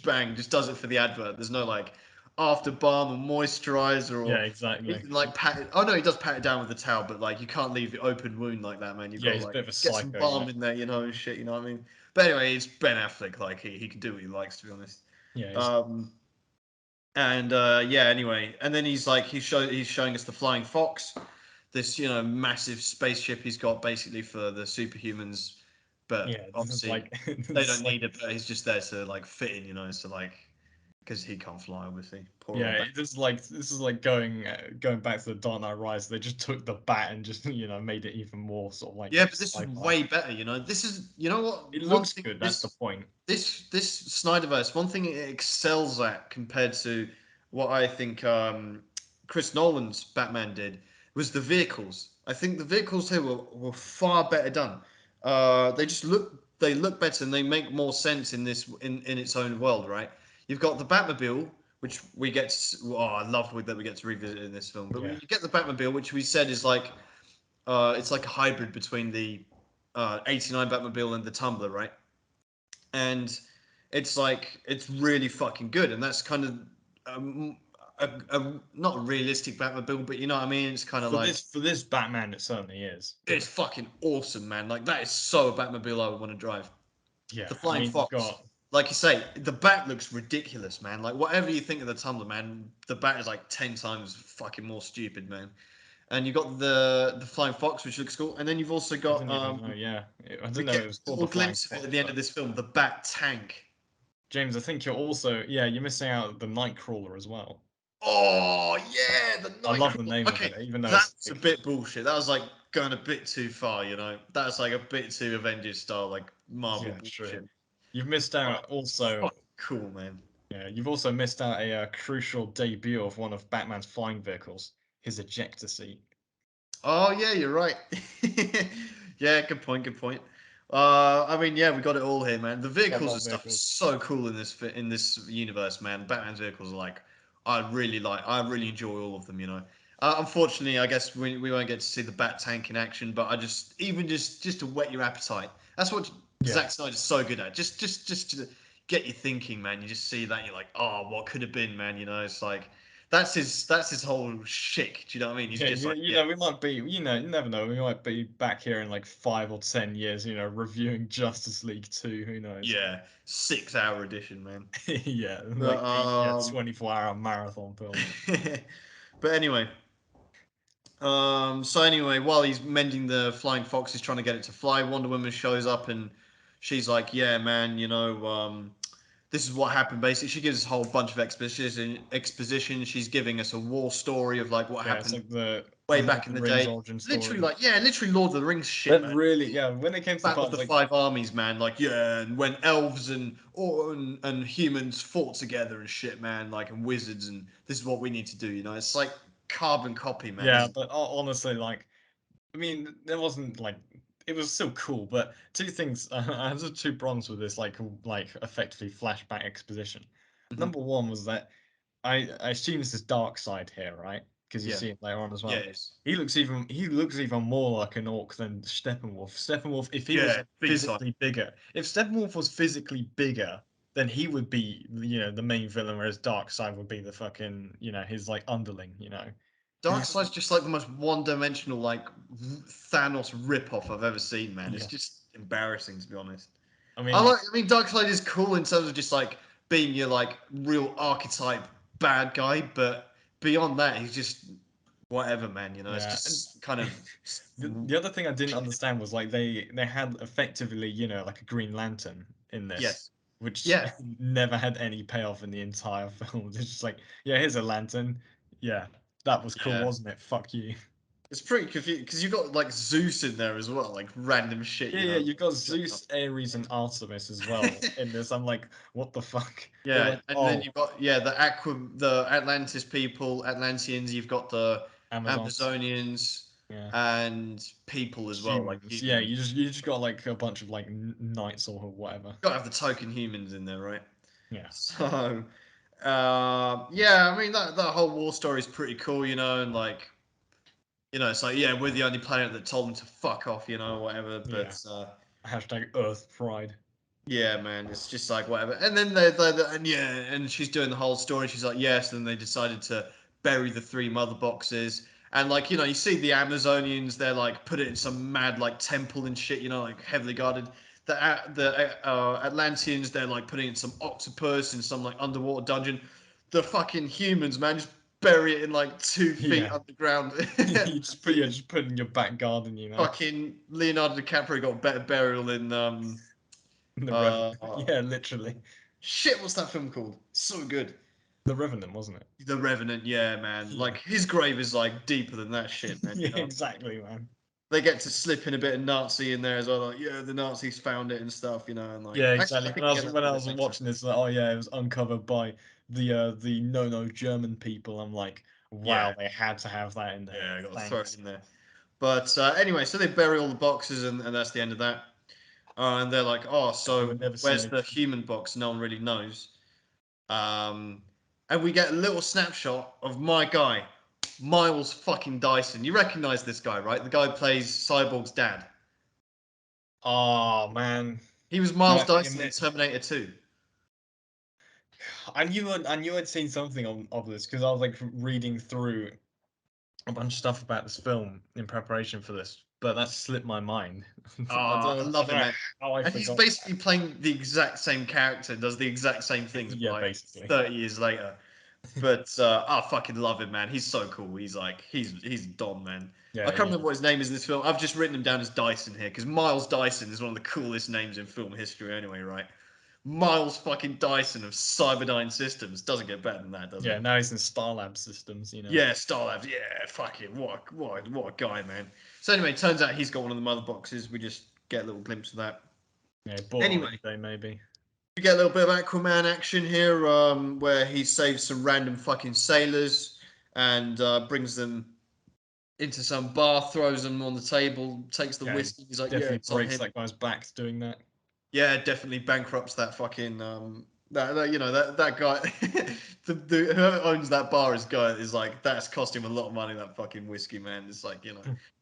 bang, just does it for the advert. There's no like after balm or moisturizer Yeah, or exactly. even like pat it. Oh no, he does pat it down with a towel, but like you can't leave the open wound like that, man. You've Yeah, got to he's a like bit of a get some psycho, you know. balm in there, you know, and shit. You know what I mean? But anyway, it's Ben Affleck. Like he can do what he likes, to be honest. Yeah, he's Um, and yeah, anyway, and then he's showing us the flying fox, this massive spaceship he's got basically for the superhumans, but yeah. This is obviously like they this is don't like need it. But he's just there to like fit in, so like because he can't fly, obviously. Poor yeah. old. This is like going back to the Dark Knight Rise. They just took the bat and just made it even more sort of like Yeah, but this is sci-fi. way better. This is what It one looks thing good. That's the point. this Snyderverse, one thing it excels at compared to what I think Chris Nolan's Batman did was the vehicles. I think the vehicles here were far better done. They look better and they make more sense in in its own world, right? You've got the Batmobile, which we get. I love that we get to revisit in this film. But Yeah, you get the Batmobile, which we said is like it's like a hybrid between the '89 Batmobile and the Tumbler, right? And it's really fucking good, and that's kind of not a realistic Batmobile, but you know what I mean. It's kind of for like this Batman, it certainly is. it's fucking awesome, man. Like that is so a Batmobile I would want to drive. Yeah, The I Flying mean you've Fox, got like you say, the Bat looks ridiculous, man. Like whatever you think of the Tumbler, man, the Bat is like 10 times fucking more stupid, man. And you got the Flying Fox, which looks cool, and then you've also I got didn't even know. Yeah, I we didn't know get it was a called little the Flying glimpse of it at Fox. the end of But this film, the Bat Tank. James, I think you're also you're missing out the Nightcrawler as well. Oh yeah, the I love the Nightcrawler. name of Okay, it, even though it's that's a like bit bullshit. That was like going a bit too far, you know. That's like a bit too Avengers style, like Marvel yeah, true. bullshit. You've missed Oh, out also. fuck, cool, man. Yeah, you've also missed out a crucial debut of one of Batman's flying vehicles, his ejector seat. Oh yeah, you're right. Yeah, good point. Good point. I mean, yeah, we got it all here, man. The I vehicles and love stuff are vehicles. so cool in this universe, man. Batman's vehicles are like, I really enjoy all of them. Unfortunately, I guess we won't get to see the Bat Tank in action, but I just even just to whet your appetite. That's what Yeah, Zack Snyder's so good at. Just to get you thinking, man. You just see that you're like, oh, what could have been, man. It's like that's his whole shtick. Do you know what I mean? He's yeah. just like, You yeah. know, we might be. You never know. We might be back here in like 5 or 10 years. Reviewing Justice League 2. Who knows? Yeah, 6 hour edition, man. Yeah, But like 24-hour marathon film. but anyway, so anyway, while he's mending the flying fox, he's trying to get it to fly. Wonder Woman shows up and she's like, "Yeah, man, this is what happened." Basically, she gives us a whole bunch of exposition. Exposition. She's giving us a war story of like what Yeah, it's happened like the way Lord of back in the the Rings day. origin Literally, story. like literally Lord of the Rings shit, But man. really, yeah, when it came to the Battle of part, the like, Five Armies, man. Like, yeah, and when elves and humans fought together and shit, man. Like, and wizards, and this is what we need to do. It's like carbon copy, man. yeah, but honestly, like, I mean, there wasn't like, it was still cool. But two things, I have two problems with this, like effectively flashback exposition. Mhm. Number one was that I assume this is Dark Side here, right? Because you Yeah. see it later on as Yeah, well. it is. He looks even more like an orc than Steppenwolf. Steppenwolf, if he was Yeah, like big time. physically bigger, if Steppenwolf was physically bigger, then he would be, the main villain, whereas Darkseid would be the fucking, his like underling, because he's Darkseid's just like the most one-dimensional, like Thanos rip-off I've ever seen, man. It's yeah. just embarrassing, to be honest. I mean, I mean, Darkseid is cool in terms of just like being your like real archetype bad guy, but beyond that, he's just whatever, man. You know, it's yeah, and just kind of the other thing I didn't understand was like they had effectively, like a Green Lantern in this, yes, which yeah. never had any payoff in the entire film. It's just like, yeah, here's a lantern. Yeah, that was cool, Yeah, wasn't it? Fuck you. it's pretty confusing because you got like Zeus in there as well, like random shit, Yeah, you yeah, know. you got Zeus, Ares, and Artemis as well in this. I'm like, what the fuck? They're Yeah, like, and then oh, you've got the Atlantis people, Atlanteans. You've got the Amazons. Amazonians Yeah. and people as well, like Humans. Yeah, humans. you just got like a bunch of like knights or whatever. Got to have the token humans in there, right? Yeah. So, yeah, I mean that whole war story is pretty cool, you know, and like it's like yeah, we're the only planet that told them to fuck off, you know, whatever. Yeah. But Hashtag Earth Pride. yeah, man, it's just like whatever. And then and yeah, and she's doing the whole story. She's like, yes. Then they decided to bury the three mother boxes. And like, you see the Amazonians, they're like put it in some mad like temple and shit, like heavily guarded. The Atlanteans, they're like putting in some octopus in some like underwater dungeon. The fucking humans, man, just bury it in like 2 feet Yeah. underground. You just put it in your back garden. Fucking Leonardo DiCaprio got better burial in The uh, Revenant. Yeah, literally. shit, what's that film called? So good. The Revenant, wasn't it? The Revenant, yeah, man. Yeah. Like his grave is like deeper than that shit, man. Yeah, exactly, man. They get to slip in a bit of Nazi in there as well. Like, yeah, the Nazis found it and stuff, and like Yeah, actually, I exactly. think When I we was get that when a I bit was later. watching this, like, oh yeah, it was uncovered by the no German people. I'm like, Yeah, wow, they had to have that in there. yeah, I got to throw it Thanks. in there. But anyway, so they bury all the boxes, and that's the end of that. And they're like, oh, You so would never see where's me. the human box? No one really knows. And we get a little snapshot of my guy, Miles fucking Dyson. You recognize this guy, right? The guy who plays Cyborg's dad. Oh man, He was Miles no, Dyson in Terminator 2. I knew I'd seen something of this because I was like reading through a bunch of stuff about this film in preparation for this, but that slipped my mind. I Ah, I don't I love don't him, know man. how I And he's forgot basically playing the exact same character, does the exact same things, that. Yeah, like basically. 30 years later. But I fucking love him, man. He's so cool. He's like he's Don, man. I Yeah, can't remember what his name is in this film. I've just written him down as Dyson here because Miles Dyson is one of the coolest names in film history, anyway, right? Miles fucking Dyson of Cyberdyne Systems doesn't get better than that, does it? yeah. Now he's in Starlab Systems. Yeah, Starlabs. Yeah, fucking what a guy, man. So anyway, turns out he's got one of the mother boxes. We just get a little glimpse of that. Yeah, bought on Anyway, eBay maybe. we get a little bit of Aquaman action here, where he saves some random fucking sailors and brings them into some bar, throws them on the table, takes the Yeah, he whiskey. He's like, yeah, definitely it's on breaks him. that guy's back doing that. Yeah, definitely bankrupts that fucking that guy. Whoever owns that bar is like that's cost him a lot of money. That fucking whiskey, man. It's like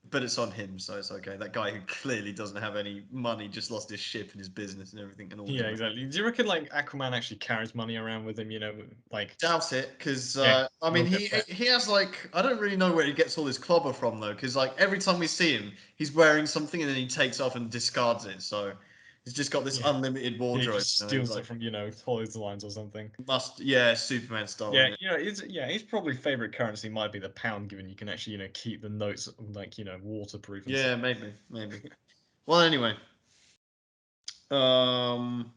but it's on him, so it's okay. That guy who clearly doesn't have any money just lost his ship and his business and everything and all his Yeah, exactly. Do you reckon like Aquaman actually carries money around with him? Like doubt it, because yeah, I mean we'll get he that. he has like I don't really know where he gets all his clobber from though, because like every time we see him, he's wearing something and then he takes off and discards it. So he's just got this Yeah, unlimited he wardrobe. just He's steals it like from clotheslines or something. must yeah Superman style, Yeah, isn't it? his probably favorite currency might be the pound, given you can actually keep the notes like waterproof and stuff. Yeah, maybe. Well, anyway, um,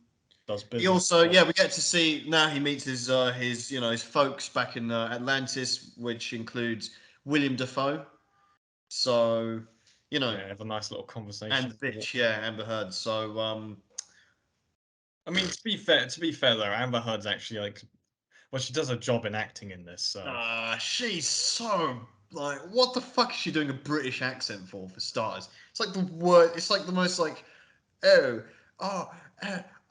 Does he business. also yeah we get to see now he meets his his folks back in Atlantis, which includes William Dafoe. So you know Yeah, have a nice little and conversation. the bitch, yeah, Amber Heard. So I mean, to be fair though, Amber Heard's actually like, well, she does a job in acting in this, so she's so like, what the fuck is she doing a British accent for starters? It's like the word. It's like the most like, oh, oh,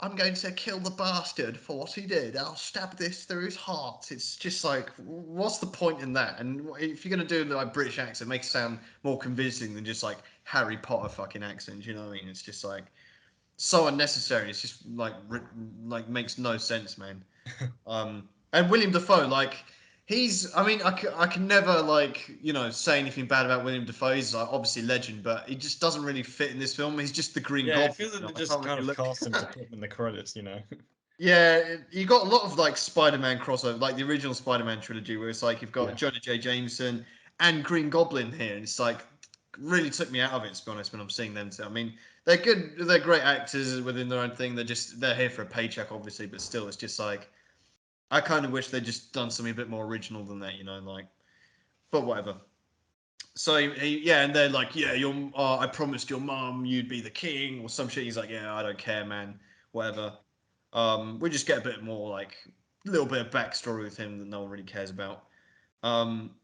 I'm going to kill the bastard for what he did. I'll stab this through his heart. It's just like, what's the point in that? And if you're going to do like British accent, make it sound more convincing than just like Harry Potter fucking accent. You know what I mean? It's just like so unnecessary. It's just like makes no sense, man. And William Dafoe, like he's, I mean, I can never like say anything bad about William Dafoe. He's like obviously legend, but he just doesn't really fit in this film. He's just the Green Yeah, it Goblin. feels like they I just can't kind really of look. cast him to put him in the credits, you know. Yeah, you got a lot of like Spider-Man crossover, like the original Spider-Man trilogy, where it's like you've got Yeah. Jonah J. Jameson and Green Goblin here, and it's like really took me out of it, to be honest, when I'm seeing them. I mean, they're good, they're great actors within their own thing. They're here for a paycheck, obviously, but still, it's just like I kind of wish they'd just done something a bit more original than that, like. But whatever. So yeah, and they're like, yeah, I promised your mom you'd be the king or some shit. He's like, yeah, I don't care, man. Whatever. We just get a bit more like a little bit of backstory with him that no one really cares about. Um,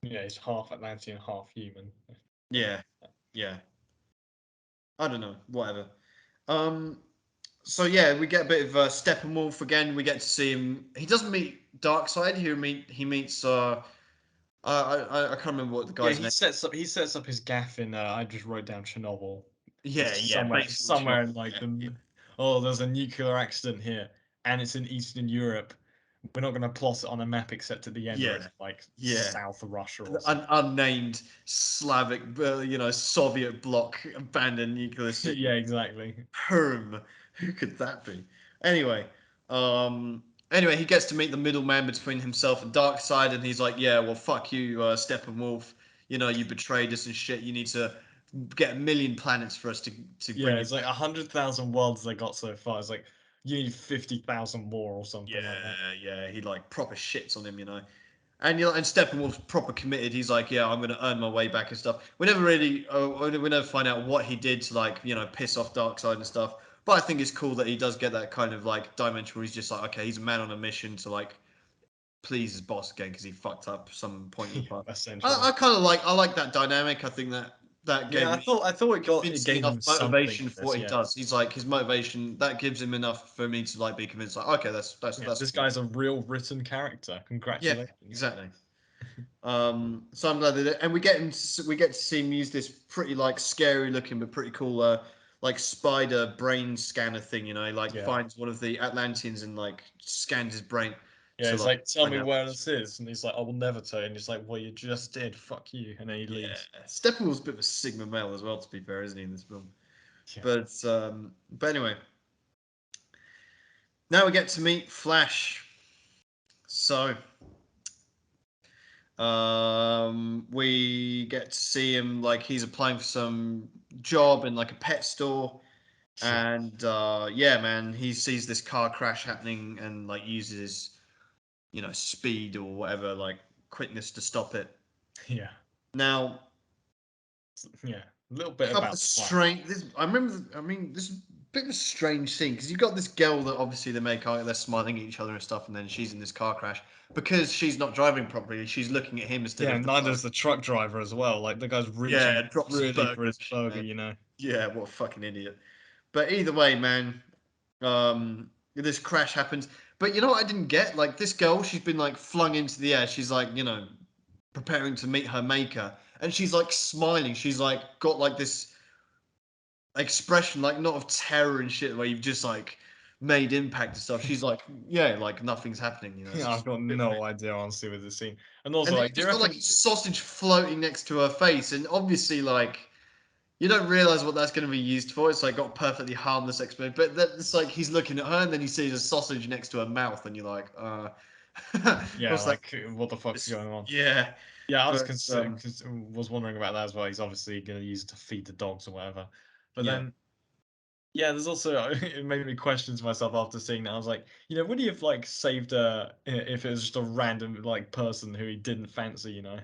Yeah, he's half Atlantean, half human. yeah, yeah. I don't know, whatever. Um, so yeah, we get a bit of Steppenwolf again. We get to see him. He doesn't meet Darkseid. He meets. I can't remember what the Yeah, guy's name. he sets up his gaff in I just wrote down Chernobyl. Yeah, It's yeah, basically somewhere in Chernobyl. like Yeah, the oh, there's a nuclear accident here and it's in Eastern Europe. We're not gonna plot it on a map except at the end where yeah, it's like yeah. South Russia or something. Unnamed Slavic, Soviet bloc abandoned nuclear city. Yeah, exactly. Herm. Who could that be? Anyway, anyway, he gets to meet the middleman between himself and Darkseid, and he's like, "Yeah, well, fuck you, Steppenwolf. You betrayed us and shit. You need to get a million planets for us to Yeah, bring you it's like back." 100,000 worlds they got so far. It's like you need 50,000 more or something like that. Yeah, yeah. He like proper shits on him. And Steppenwolf's proper committed. He's like, yeah, I'm gonna earn my way back and stuff. We never really, we never find out what he did to like, piss off Darkseid and stuff. But I think it's cool that he does get that kind of like dimension where he's just like, okay, he's a man on a mission to like please his boss again because he fucked up some point in the Yeah, past. essentially. I like that dynamic. I think that Yeah, gave me I thought it convincing gave enough him something motivation for for this. what he Yeah, does. He's like his motivation that gives him enough for me to like be convinced. Like, okay, yeah. that's This cool. guy's a real written character. Yeah, Congratulations. exactly. So I'm glad they did, and we get to see him use this pretty like scary looking but pretty cool like spider brain scanner thing. He like Yeah, finds one of the Atlanteans and like scans his brain yeah. to He's like like, tell find me out. where this is, and he's like, I will never tell you. And he's like, well, you just did. Fuck you. And then he Yeah, leaves. Steppenwolf's a bit of a sigma male as well, to be fair, isn't he, in this film? Yeah, But anyway, now we get to meet Flash. So we get to see him like he's applying for some job in like a pet store. yeah, And yeah, man, he sees this car crash happening and like uses his, speed or whatever, like quickness to stop it. yeah, Now, yeah. A little bit couple about of the Flash. strange. This I remember. I mean, this is a bit of a strange scene because you've got this girl that obviously they make out they're smiling at each other and stuff, and then she's in this car crash because she's not driving properly. She's looking at him instead Yeah, of and the phone. neither's the truck driver as well. Like the guy's reaching Yeah, drops his really burger for and his shit, burger, man. you know. Yeah, what a fucking idiot. But either way, man, this crash happens. But you know what I didn't get? Like this girl, she's been like flung into the air. She's like, preparing to meet her maker, and she's like smiling. She's like got like this expression, like not of terror and shit, where you've just like made impact and stuff. She's like, yeah, like nothing's happening. It's Yeah, I've just got a bit weird. no idea honestly with this scene. And also, And then like, you've do you just got like reckon? a sausage floating next to her face, and obviously like you don't realize what that's going to be used for. It's like got perfectly harmless explanation, but it's like he's looking at her, and then he sees a sausage next to her mouth, and you're like, Yeah, what's that? like what the fuck's going on? Yeah, Yeah, I was but was wondering about that as well. He's obviously going to use it to feed the dogs or whatever. But yeah. then, yeah, there's also it made me question to myself after seeing that. I was like, would he have like saved her if it was just a random like person who he didn't fancy? Would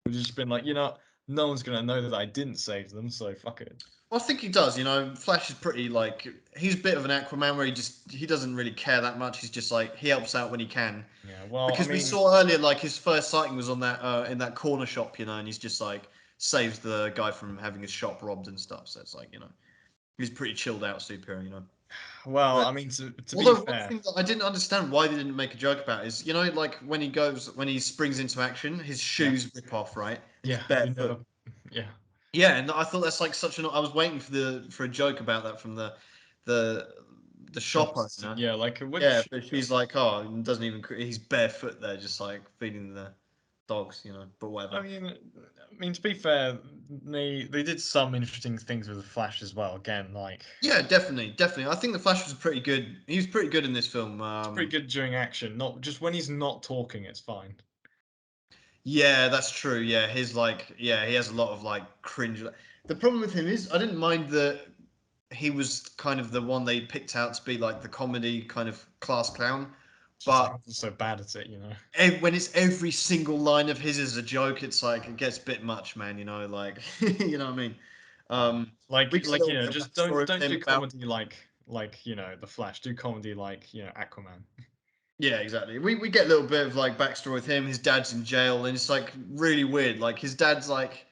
have just been like, no one's going to know that I didn't save them, so fuck it. Well, I think he does. Flash is pretty like he's a bit of an Aquaman where he doesn't really care that much. He's just like he helps out when he can. Yeah, well, I Because we mean, saw earlier, like his first sighting was on that in that corner shop, and he's just like saves the guy from having his shop robbed and stuff. So it's like he's a pretty chilled out superhero. Well, But I mean, to be although one fair, thing that I didn't understand why they didn't make a joke about is, like when he springs into action, his yeah, shoes rip off, right, and he's yeah, you barefoot. never, yeah, Yeah, and I thought that's like such an. I was waiting for a joke about that from the the shop shops, owner. yeah, like Yeah, which, but she's like, oh, he doesn't even. He's barefoot there, just like feeding the dogs, But I whatever. mean, to be fair, they did some interesting things with the Flash as well. Again, like Yeah, definitely, definitely. I think the Flash was pretty good. He was pretty good in this film. it's pretty good during action. Not just when he's not talking, it's fine. Yeah, that's true. Yeah, he has a lot of like cringe. The problem with him is I didn't mind that he was kind of the one they picked out to be like the comedy kind of class clown, Just but like I'm so bad at it, you know. when it's every single line of his is a joke, it's like it gets a bit much, man. Like you know what I mean. We get a Like little bit of just backstory with don't him do about. comedy like the Flash. Do comedy like Aquaman. Yeah, exactly. We get a little bit of like backstory with him. His dad's in jail, and it's like really weird. Like his dad's like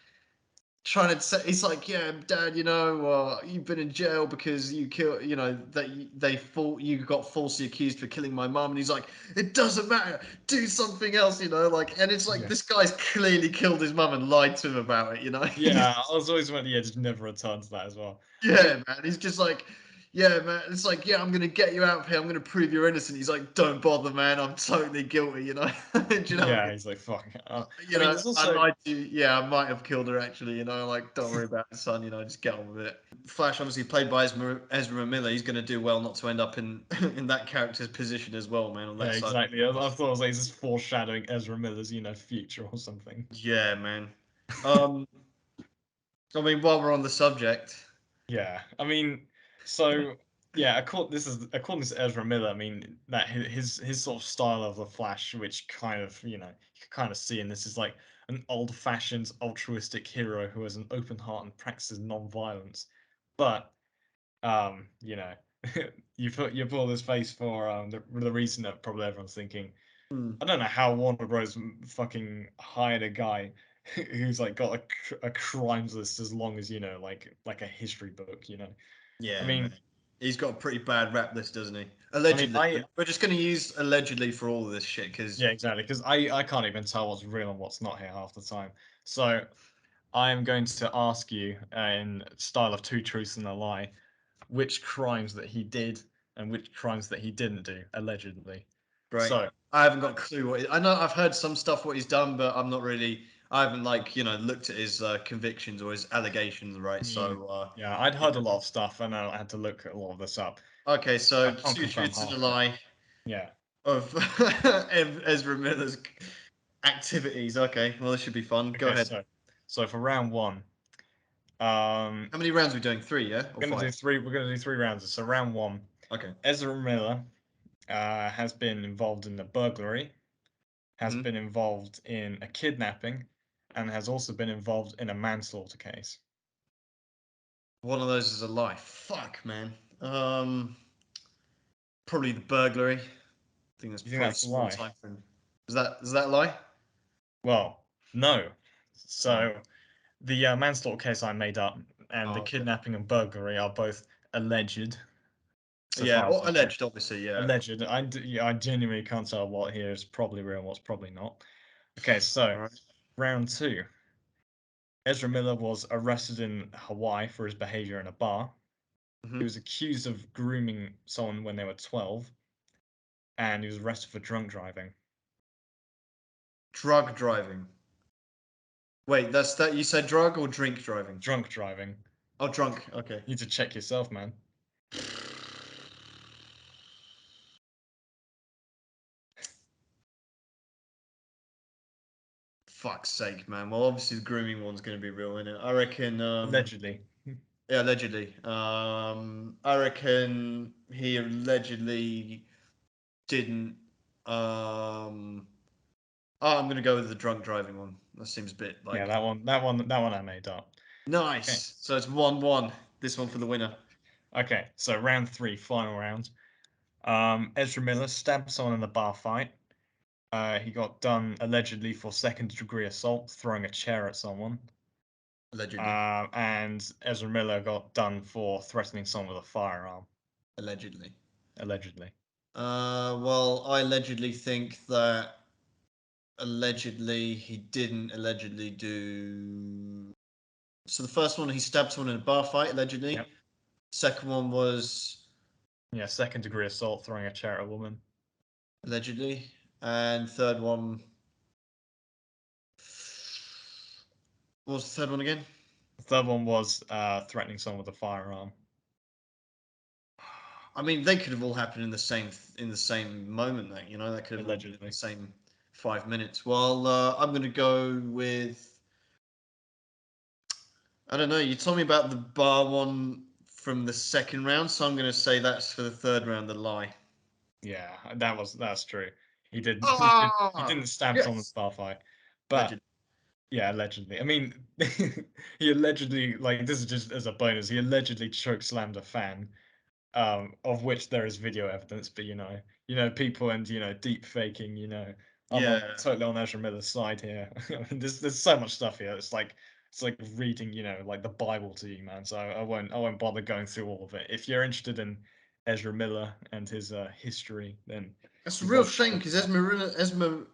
trying to say, he's like, yeah, dad, you've been in jail because you killed, they thought you got falsely accused for killing my mom. And he's like, it doesn't matter, do something else, like, and it's like Yeah. this guy's clearly killed his mum and lied to him about it. Yeah, I was always wondering, yeah, just never return to that as well. I mean, Yeah, man. He's just like, yeah, man. It's like, yeah, I'm gonna get you out of here. I'm gonna prove you're innocent. He's like, don't bother, man. I'm totally guilty. Do you know what I yeah, mean? he's like, fuck. I mean, there's I also lied to you. Yeah, I might have killed her actually. Like don't worry about it, son. Just get on with it. Flash, obviously played by Ezra Miller. He's gonna do well not to end up in in that character's position as well, man. On yeah, that side. exactly. I thought it was like this foreshadowing Ezra Miller's future or something. Yeah, man. Um, I mean, while we're on the subject, Yeah, I mean, so yeah, according to Ezra Miller. I mean that his sort of style of the Flash, which kind of you can kind of see in this is like an old-fashioned altruistic hero who has an open heart and practices non-violence. But you know, you pull this face for the reason that probably everyone's thinking. hmm, I don't know how Warner Bros. Fucking hired a guy who's like got a crimes list as long as like a history book. I yeah, man. mean, He's got a pretty bad rap list, doesn't he? I mean, Allegedly. I We're just gonna use allegedly for all of this shit because yeah, exactly, because I can't even tell what's real and what's not here half the time. So I am going to ask you in style of two truths and a lie, which crimes that he did and which crimes that he didn't do allegedly. right. So I haven't got a clue I know I've heard some stuff what he's done, but I'm not really. I haven't like looked at his convictions or his allegations, right? mm, So yeah, I'd yeah. heard a lot of stuff and I had to look a lot of this up. Okay, I so can't two confirm truths and a half of it. lie Yeah. of Ezra Miller's activities. Okay, well this should be fun. Go Okay, ahead. so for round one, How many rounds are we doing? Three, yeah, or we're gonna do five? three. We're gonna do three rounds. So round one, Okay. Ezra Miller has been involved in a burglary, has Hmm. been involved in a kidnapping, and has also been involved in a manslaughter case. One of those is a lie. Fuck, man. Probably the burglary. I think that's You think probably that's a small lie? time for him. Is that a lie? Well, no. Oh, So the manslaughter case I made up, and the oh, okay. kidnapping and burglary are both alleged, so Yeah, far as or I know. alleged, obviously. Yeah. Alleged. Yeah, I genuinely can't tell what here is probably real and what's probably not. Okay, so All right. round two. Ezra Miller was arrested in Hawaii for his behavior in a bar. He Hmm. was accused of grooming someone when they were 12, and he was arrested for drunk driving. Drug driving. Wait, that's that. You said drug or drink driving? Drunk driving. Oh, drunk. Okay. You need to check yourself, man. Fuck's sake, man. Well, obviously the grooming one's going to be real, innit? I reckon. Allegedly. Yeah, allegedly. I reckon he allegedly didn't. Oh, I'm gonna go with the drunk driving one. That seems a bit Yeah, like that one I made up. Okay. nice. So it's 1-1. This one for the winner. Okay, so round three, final round. Ezra Miller stabbed someone in a bar fight. He got done allegedly for second degree assault, throwing a chair at someone. Allegedly. And Ezra Miller got done for threatening someone with a firearm. Allegedly. Allegedly. Well, I allegedly think that allegedly he didn't allegedly do. So the first one, he stabbed someone in a bar fight, allegedly. Yep. Second one was Yeah, second degree assault, throwing a chair at a woman. allegedly, and third one. What was the third one again? The third one was threatening someone with a firearm. I mean, they could have all happened in the same moment. That that could have all been in the Allegedly. same 5 minutes. Well, I'm gonna go with. I don't know. You told me about the bar one from the second round, so I'm gonna say that's for the third round. The lie. Yeah, that's true. He did he Ah, didn't stab someone with yes. a bar fight. But Legend. yeah, allegedly. I mean, he allegedly, like, this is just as a bonus, he allegedly choke slammed a fan, of which there is video evidence. But people and deep faking. I'm Yeah. totally on Ezra Miller's side here. I mean, there's so much stuff here. It's like reading, like the Bible to you, man. So I won't bother going through all of it. If you're interested in Ezra Miller and his history, then That's a you're real welcome to shame look because it up.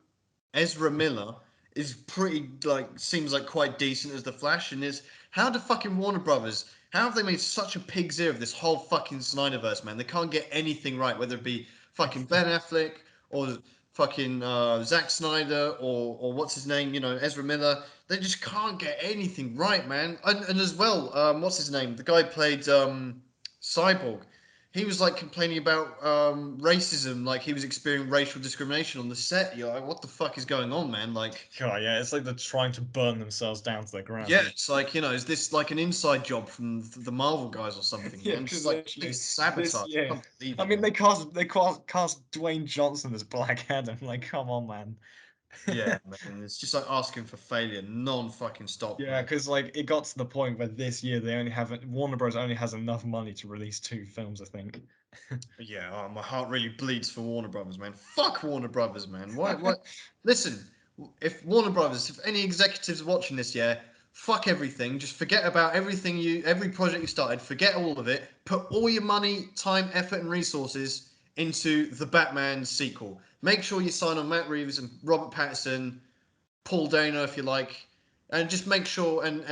Ezra Miller is pretty seems like quite decent as the Flash, and is how do fucking Warner Brothers, how have they made such a pig's ear of this whole fucking Snyderverse, man? They can't get anything right, whether it be fucking Ben Affleck or fucking Zack Snyder or what's his name, Ezra Miller. They just can't get anything right, man. And as well, what's his name? The guy played Cyborg. He was like complaining about racism, like he was experiencing racial discrimination on the set. You're like, what the fuck is going on, man? Like, God, yeah, it's like they're trying to burn themselves down to the ground. yeah, it's like, is this like an inside job from the Marvel guys or something, Yeah, man? because Just like literally biggest this sabotage. I year, can't believe I it, mean, man. they cast Dwayne Johnson as Black Adam. Like, come on, man. Yeah, man. It's just like asking for failure, non-fucking stop, Yeah, man. because like it got to the point where this year they only have Warner Bros. Only has enough money to release two films, I think. Yeah, my heart really bleeds for Warner Brothers, man. Fuck Warner Brothers, man. Why? What? Listen, if Warner Brothers, if any executives are watching this, yeah, fuck everything. Just forget about every project you started. Forget all of it. Put all your money, time, effort, and resources into the Batman sequel. Make sure you sign on Matt Reeves and Robert Pattinson, Paul Dano if you like, and just make sure and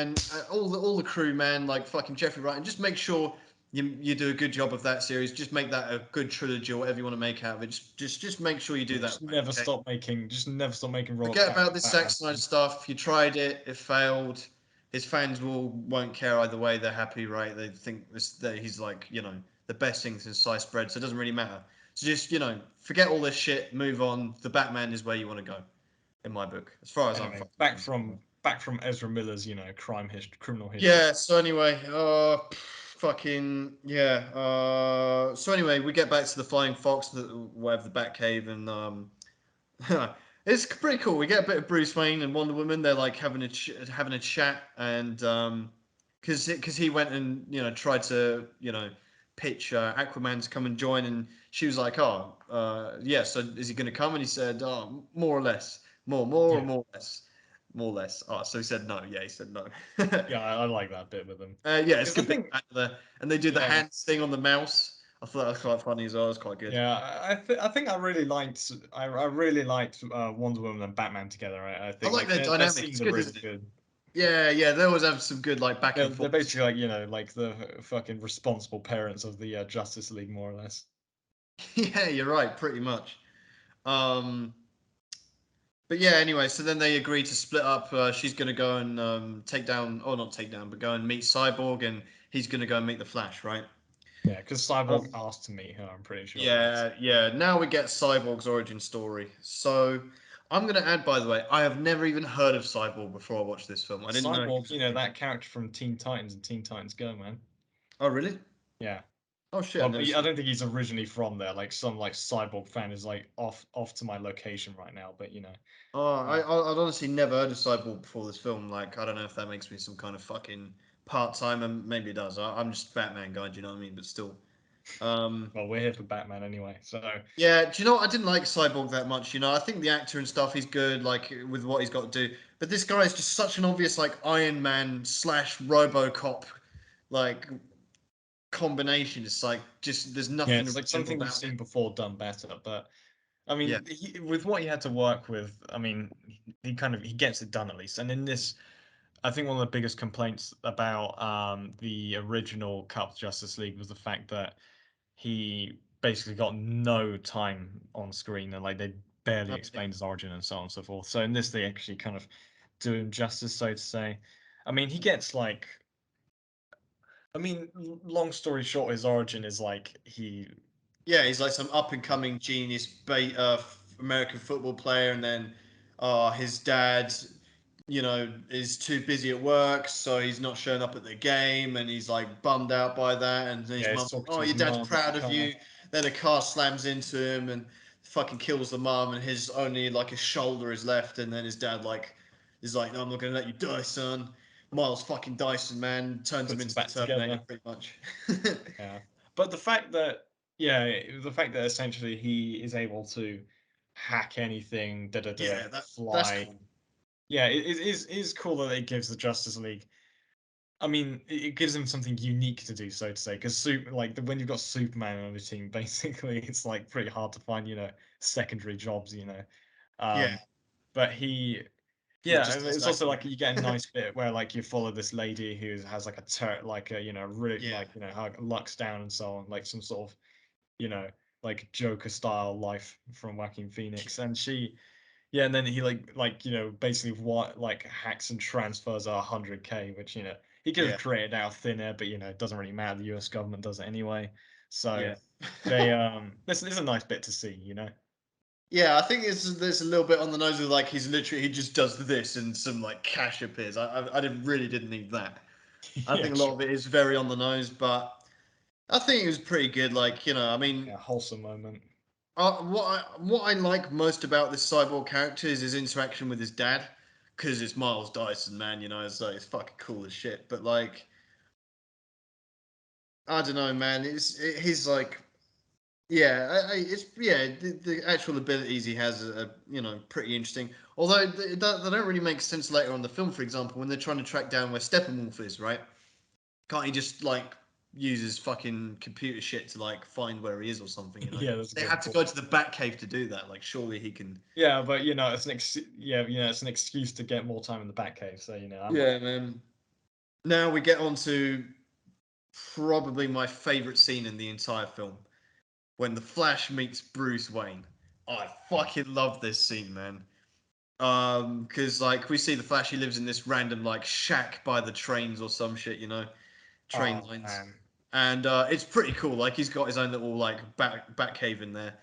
all the crew, man, like fucking Jeffrey Wright, and just make sure you do a good job of that series. Just make that a good trilogy or whatever you want to make out of it. Just make sure you do Yeah, that right. Okay. just never stop making Robert Forget about Pattinson this Zack Batman Snyder films. stuff. You tried it, it failed. His fans won't care either way. They're happy, right? They think that he's like the best thing since sliced bread, so it doesn't really matter. So just forget all this shit. Move on. The Batman is where you want to go, in my book, as far as I'm Anyway, fucking concerned. back from Ezra Miller's criminal history. Yeah, so anyway, fucking yeah. So anyway, we get back to the Flying Fox, whatever, the Batcave, and it's pretty cool. We get a bit of Bruce Wayne and Wonder Woman. They're like having a chat, and because he went and tried to pitch Aquaman to come and join, and she was like, oh, yeah. So is he going to come? And he said, oh, more or less, more or Yeah, more or less, more or less. Oh, so he said no. Yeah, he said no. yeah, I like that bit with them Yeah, it's a because I good bit think back there. And they do the yeah. hands thing on the mouse. I thought that was quite funny as well. It's quite good. Yeah, I think I really liked Wonder Woman and Batman together. I I think like like their their dynamic. It's scenes are good, really isn't it? good. Yeah, yeah. They always have some good like back and They're forth. basically like like the fucking responsible parents of the Justice League, more or less. Yeah, you're right, pretty much. Um, but yeah, anyway, so then they agree to split up. She's gonna go and take down, or not take down, but go and meet Cyborg, and he's gonna go and meet the Flash, right? Yeah, because Cyborg Um, asked to meet her. I'm pretty sure. yeah, yeah. Now we get Cyborg's origin story. So I'm gonna add, by the way, I have never even heard of Cyborg before I watched this film. I didn't know he Cyborg, was a thing. that character from Teen Titans and Teen Titans Go, man. Oh, really? Yeah. Oh shit, I've Well, never I seen. don't think he's originally from there. Like some like Cyborg fan is like off to my location right now, but Oh, uh, I'd honestly never heard of Cyborg before this film. Like, I don't know if that makes me some kind of fucking part timer. Maybe it does. I'm just a Batman guy. Do you know what I mean? But still. Um, well, we're here for Batman anyway. So yeah. Do you know what? I didn't like Cyborg that much. I think the actor and stuff, he's good. Like with what he's got to do. But this guy is just such an obvious like Iron Man slash RoboCop, like combination. It's like just there's Yeah, nothing it's like original something we've about seen it. before done better. But I Yeah, mean, with what he had to work with, I mean, he gets it done at least. And in this, I think one of the biggest complaints about the original cut of Justice League was the fact that he basically got no time on screen, and like they barely oh, yeah, explained his origin and so on and so forth. So in this, they actually kind of do him justice, so to say. I mean, he gets like, I mean, long story short, his origin is like yeah. He's like some up and coming genius, American football player, and then his dad, is too busy at work, so he's not showing up at the game, and he's like bummed out by that. And then his yeah, he's mum's like, talking to "Oh, his your dad's mum in the proud of car. you." Then a car slams into him and fucking kills the mum, and his only like his shoulder is left. And then his dad like is like, "No, I'm not gonna let you die, son." Miles fucking Dyson, man, turns him Puts him into the back Terminator, together. pretty much. Yeah, but the fact that the fact that essentially he is able to hack anything, Yeah, that's fly. cool. Yeah, it is cool that it gives the Justice League. I mean, it gives them something unique to do, so to say, because when you've got Superman on the team, basically, it's like pretty hard to find, secondary jobs, Yeah, Um, but that yeah, just and does it's also like Aquaman. you get a nice bit where like you follow this lady who has like a like a really Yeah, like how looks down and so on, like some sort of you know like Joker style life from Joaquin Phoenix, and and then he basically what like hacks and transfers 100K, which he could have yeah, created out of thin air, but it doesn't really matter. The U.S. government does it anyway, so yeah. they this is a nice bit to see. Yeah, I think there's a little bit on the nose of like he just does this and some like cash appears. I didn't need that. I Yeah, think a lot sure. of it is very on the nose, but I think it was pretty good. Like I mean, Yeah, wholesome moment. what I like most about this cyborg character is his interaction with his dad, because it's Miles Dyson, man. It's like it's fucking cool as shit. But like, I don't know, man. He's like yeah, it's the actual abilities he has are pretty interesting. Although they don't really make sense later on in the film. For example, when they're trying to track down where Steppenwolf is, right? Can't he just like use his fucking computer shit to like find where he is or something? Yeah, that's a They good have to point. go to the Batcave to do that. Like, surely he can. Yeah, but it's an excuse to get more time in the Batcave. So I'm with Yeah, man. Now we get on to probably my favorite scene in the entire film, when the Flash meets Bruce Wayne. I you. fucking love this scene, man. Because like we see the Flash, he lives in this random like shack by the trains or some shit, train Oh lines, man. and it's pretty cool. Like he's got his own little like back cave in there,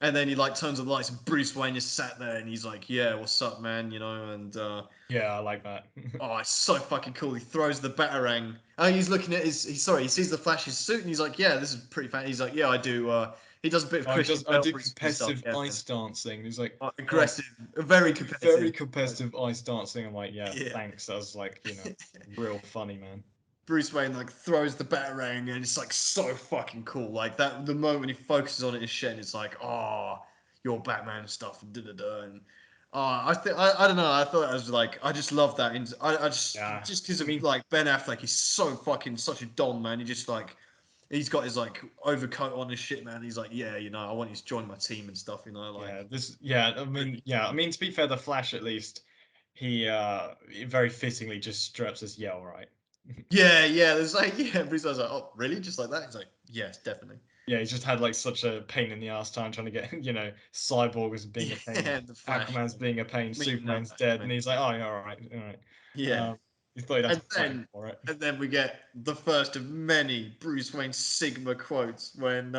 and then he like turns on the lights, and Bruce Wayne is sat there, and he's like, "Yeah, what's up, man?" And Yeah, I like that. oh, it's so fucking cool. He throws the batarang. Oh, he's looking at he sees the Flash's suit, and he's like, "Yeah, this is pretty fancy." He's like, "Yeah, I do." He does a bit of Christian I Bale do routine stuff. competitive Yeah, man. ice dancing. He's like, oh, Aggressive, very I do very competitive. competitive ice dancing. I'm like, yeah, Yeah. thanks. That was like, real funny, man. Bruce Wayne like throws the batarang, and it's like so fucking cool. Like that, the moment he focuses on it is shit, and it's like, oh, you're Batman and stuff, and da da da. And I don't know. I thought I was like, I just love that. And I Yeah. just because I of mean, like Ben Affleck, he's so fucking such a don, man. He just like he's got his like overcoat on his shit, man. He's like, yeah, I want you to join my team and stuff, yeah, like. Really I mean, to be fair, the Flash at least, he very fittingly just strips his yell, right? Yeah, yeah. There's like, yeah. Bruce was like, oh, really? Just like that? He's like, yes, definitely. Yeah, he's just had like such a pain in the ass time trying to get, Cyborg as being a pain, Yeah, the Flash. Aquaman's being a pain, Meeting that Superman's Flash, dead, and man. he's like, oh, yeah, all right. Yeah. He thought he'd have to And fight him then for it. and then we get the first of many Bruce Wayne Sigma quotes when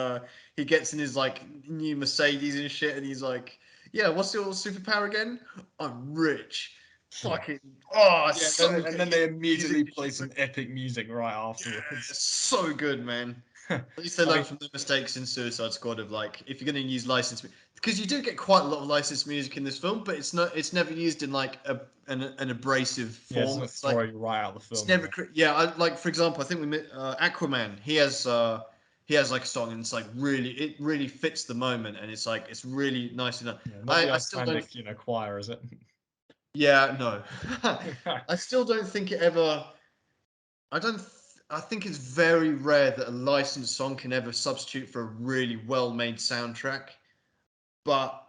he gets in his like new Mercedes and shit, and he's like, "Yeah, what's your superpower again? I'm rich." Yeah. Fucking oh, Yeah, so and good. then Yeah, they the music immediately is play just so some epic music right yeah, afterwards. so good, man. At least they I learn mean, from the mistakes in Suicide Squad of like if you're going to use licensed because you do get quite a lot of licensed music in this film, but it's never used in like an abrasive yeah, it's form. gonna It's like throw you right out of the it's film, never yeah. Like for example, I think Aquaman. He has like a song and it's like it really fits the moment and it's like it's really nice enough. Yeah, not the I still don't. Icelandic, choir, is it? Yeah, no. I still don't think it ever. I don't. I think it's very rare that a licensed song can ever substitute for a really well-made soundtrack. But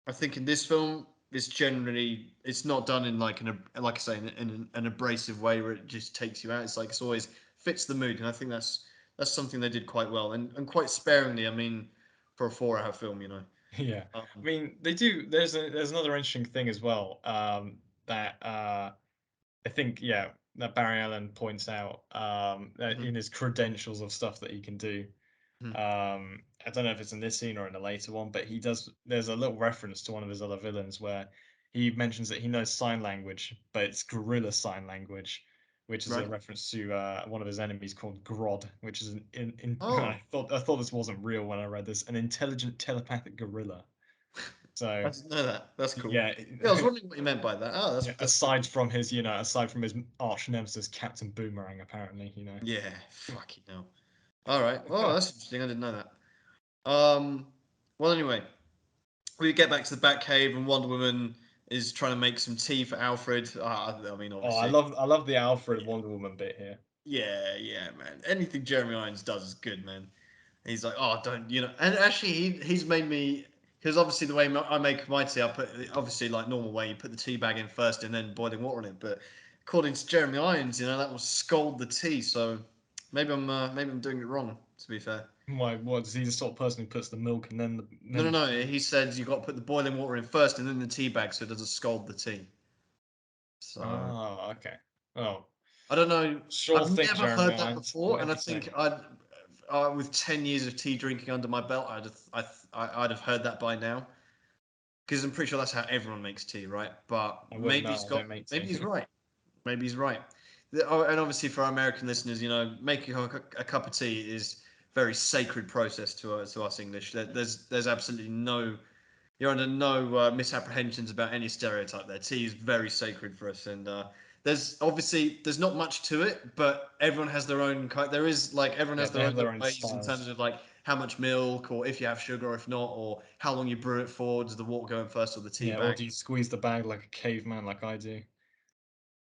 I think in this film, it's not done in like like I say in an abrasive way where it just takes you out. It's like it's always fits the mood, and I think that's something they did quite well and quite sparingly. I mean, for a 4-hour film, you know. Yeah, I Um, mean they do. There's another interesting thing as well. That I think, yeah, that Barry Allen points out, that mhm, in his credentials of stuff that he can do. mhm. I don't know if it's in this scene or in a later one, but he does. There's a little reference to one of his other villains where he mentions that he knows sign language, but it's gorilla sign language, which is a Right. reference to one of his enemies called Grodd, which is Oh, I thought this wasn't real when I read this, an intelligent telepathic gorilla. I So didn't know that. That's cool. yeah, Yeah, I was wondering what you meant by that. Oh, yeah. that's pretty. Aside from his arch nemesis Captain Boomerang, apparently, you know. Yeah, fucking hell. All right. Oh, that's interesting. I didn't know that. Well, anyway, we get back to the Batcave, and Wonder Woman is trying to make some tea for Alfred. I mean, Oh, obviously, I love the Alfred yeah, Wonder Woman bit here. yeah, man. Anything Jeremy Irons does is good, man. He's like, oh, don't you know? And actually, he's made me because obviously the way I make my tea, I put obviously like normal way, you put the tea bag in first and then boiling water in it. But according to Jeremy Irons, you know that will scald the tea. So maybe I'm doing it wrong. To be fair. Why? What is he the sort of person who puts the milk and No, no, then? no. He said you got to put the boiling water in first and then the tea bag so it doesn't scald the tea. So Oh, okay. Oh, I don't know. sure I've thing, never Jeremy heard that Irons. before, and Whatever I you say. think with 10 years of tea drinking under my belt, I'd have heard that by now. Because I'm pretty sure that's how everyone makes tea, right? But I wouldn't maybe know. I don't make maybe tea. he's right. Maybe he's right. And obviously for our American listeners, you know, making a cup of tea is a very sacred process to us English. There's absolutely no you're under no misapprehensions about any stereotype there. Tea is very sacred for us, and there's not much to it, but everyone has their own kind. There is like everyone Yeah, has they their have own their little own ways in terms styles. of like how much milk, or if you have sugar, or if not, or how long you brew it for. Does the water go in first or the tea Yeah, or bag? do you squeeze the bag like a caveman, like I do?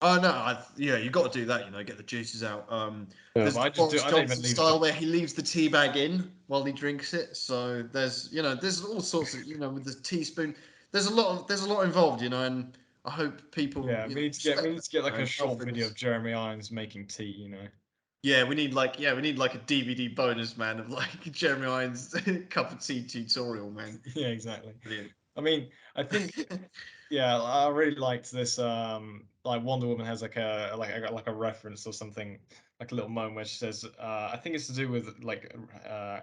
Oh no, yeah, you got to do that. You know, get the juices out. Yeah, but There's I the just do. Boris I don't even Johnson leave it to. style where he leaves the tea bag in while he drinks it. So there's all sorts of with the teaspoon. There's a lot involved, and I hope people Yeah, we respect need that. to get like a And short Alfred video of is. Jeremy Irons making tea. Yeah, we need like a DVD bonus, man, of like Jeremy Irons cup of tea tutorial, man. Yeah, exactly. Brilliant. I mean, I think yeah, I really liked this. Like Wonder Woman has like a reference or something, like a little moment where she says, I think it's to do with like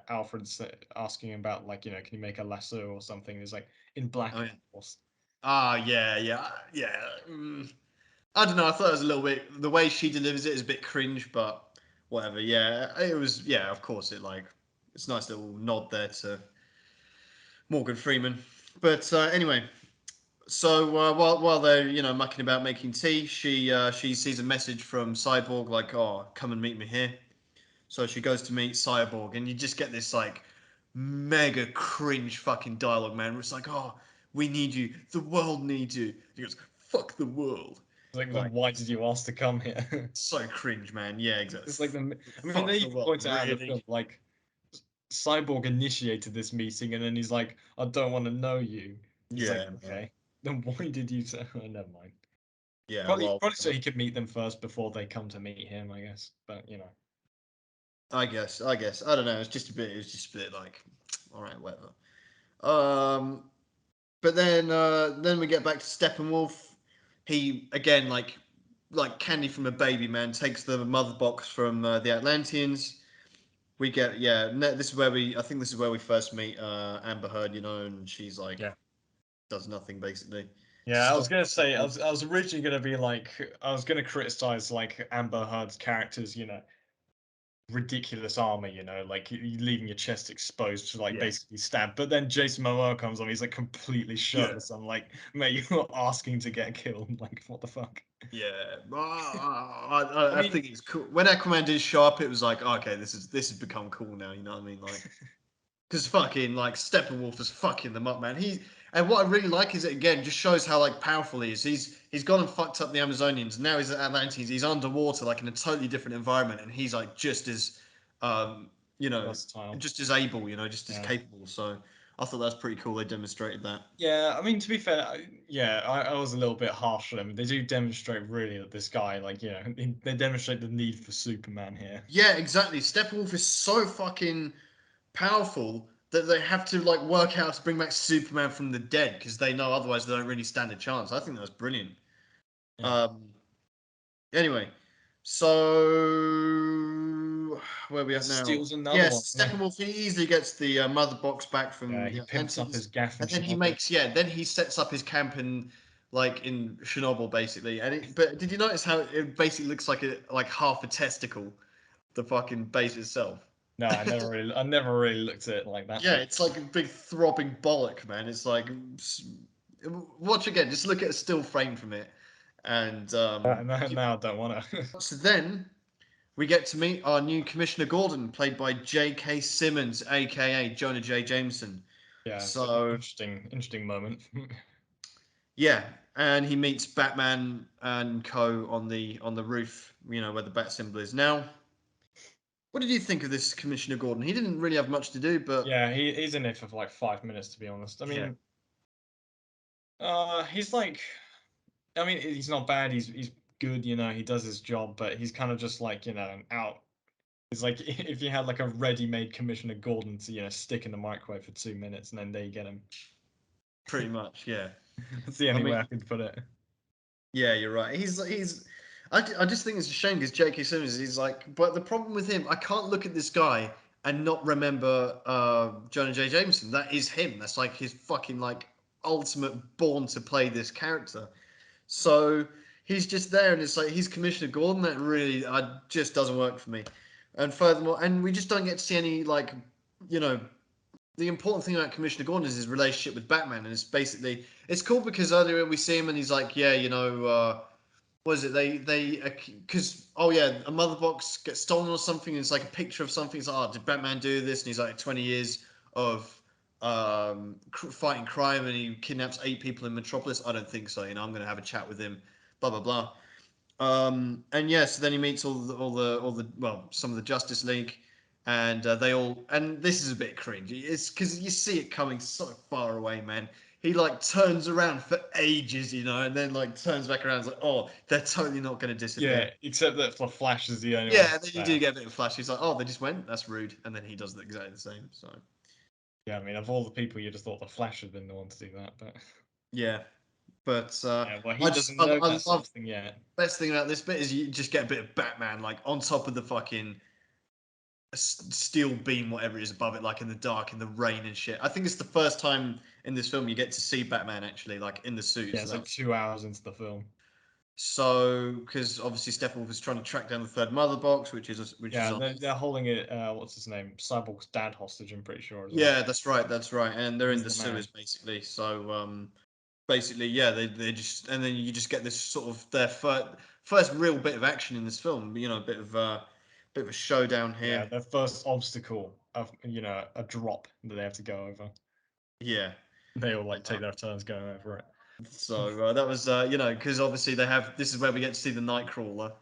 Alfred's asking about like can you make a lasso or something? It's like in black, Oh of yeah. course. Ah, yeah. I don't know. I thought it was a little bit the way she delivers it is a bit cringe, but whatever. Yeah, it was. Yeah, of course. It's a nice little nod there to Morgan Freeman. But anyway, so while they're mucking about making tea, she sees a message from Cyborg like, "Oh, come and meet me here." So she goes to meet Cyborg, and you just get this like mega cringe fucking dialogue, man. Where it's like, "Oh, we need you. The world needs you." He goes, "Fuck the world." It's like, then Like why did you ask to come here? so cringe, man. Yeah, exactly. It's like I mean, Fuck they the even world, point it out in the film, really. like Cyborg initiated this meeting, and then he's like, "I don't want to know you." It's like, Yeah, man. okay, then why did you say? Oh, never mind. Yeah, well, Probably so he could meet them first before they come to meet him, I guess. But I guess. I don't know. It was just a bit like, all right, whatever. Um, but then we get back to Steppenwolf. He again, like candy from a baby, man, takes the mother box from the Atlanteans. We get this is where I think this is where we first meet Amber Heard, and she's like yeah. does nothing basically. Yeah, I was Stop. gonna say I was originally gonna be like I was gonna criticize like Amber Heard's characters, ridiculous armor, like leaving your chest exposed to like Yeah. basically stab. But then Jason Momoa comes on, he's like completely Yeah. shirtless. I'm like, mate, you're asking to get killed. Like, what the fuck? Yeah, I I mean, think it's cool. When Aquaman did show up, it was like, okay, this has become cool now. You know what I mean? Like, because fucking like Steppenwolf is fucking them up, man. And what I really like is it again just shows how like powerful he is. he's gone and fucked up the Amazonians. Now he's at Atlantis. He's underwater, like in a totally different environment, and he's like just as, you know, Versatile. just as able, just as Yeah. capable. So I thought that's pretty cool. They demonstrated that. Yeah, I mean, to be fair, I was a little bit harsh on them. They do demonstrate really that this guy, like, they demonstrate the need for Superman here. Yeah, exactly. Steppenwolf is so fucking powerful that they have to like work out to bring back Superman from the dead because they know otherwise they don't really stand a chance. I think that was brilliant. Yeah. Um, anyway, so where are we He at now? steals another one. Yes, Steppenwolf he easily gets the mother box back Yeah, from he the pimps up his Atlanteans, gaff in and then he Chernobyl. makes then he sets up his camp in Chernobyl basically. But did you notice how it basically looks like half a testicle, the fucking base itself? No, I never really looked at it like that. Yeah, it's like a big throbbing bollock, man. It's like watch again. Just look at a still frame from it, and Now I don't want to. so then we get to meet our new Commissioner Gordon, played by J.K. Simmons, aka Jonah J. Jameson. Yeah, it's an So interesting moment. yeah, and he meets Batman and Co. on the roof, where the bat symbol is now. What did you think of this Commissioner Gordon? He didn't really have much to do, but Yeah, he's in it for like 5 minutes, to be honest. I yeah, mean, he's like, I mean, he's not bad. He's good. He does his job, but he's kind of just like out. It's like if you had like a ready-made Commissioner Gordon to stick in the microwave for 2 minutes, and then there you get him. pretty much, yeah. That's the I only way mean, I could put it. yeah, you're right. I just think it's a shame because J.K. Simmons. He's like, but the problem with him, I can't look at this guy and not remember Jonah J. Jameson. That is him. That's like his fucking like ultimate born to play this character. So he's just there, and it's like he's Commissioner Gordon. That really just doesn't work for me. And furthermore, and we just don't get to see any like, you know, the important thing about Commissioner Gordon is his relationship with Batman, and it's cool because earlier we see him and he's like, yeah, what is it? They because oh yeah, a mother box gets stolen or something. And it's like a picture of something. It's like, oh, did Batman do this? And he's like 20 years of fighting crime, and he kidnaps 8 people in Metropolis. I don't think so. I'm gonna have a chat with him. Blah blah blah. And yeah, so then he meets all the well, some of the Justice League, and they all. And this is a bit cringy. It's because you see it coming so far away, man. He like turns around for ages, and then like turns back around. It's like, oh, they're totally not going to disappear. Yeah, except that the Flash is the only one Yeah, and then that's you do there. get a bit of flash. He's like, oh, they just went. That's rude. And then he does exactly the same. So Yeah, I mean, of all the people, you'd have thought the Flash had been the one to do that, but yeah, but yeah, well, he I just doesn't know I that sort love of thing yet. best thing about this bit is you just get a bit of Batman like on top of the fucking steel beam, whatever it is above it, like in the dark, in the rain and shit. I think it's the first time in this film you get to see Batman actually, like in the suit. Yeah, So it's like that's 2 hours into the film. because obviously Steppenwolf is trying to track down the third mother box, which is Yeah, on. they're holding it. What's his name? Cyborg's dad hostage. I'm pretty sure as well. Yeah, that's right, and they're in He's the the man. sewers basically. So basically, yeah, they just and then you just get this sort of their first real bit of action in this film. A bit of a showdown Yeah, here. their first obstacle of a drop that they have to go over. Yeah. They all like take their turns going over it. So that was, because obviously this is where we get to see the Nightcrawler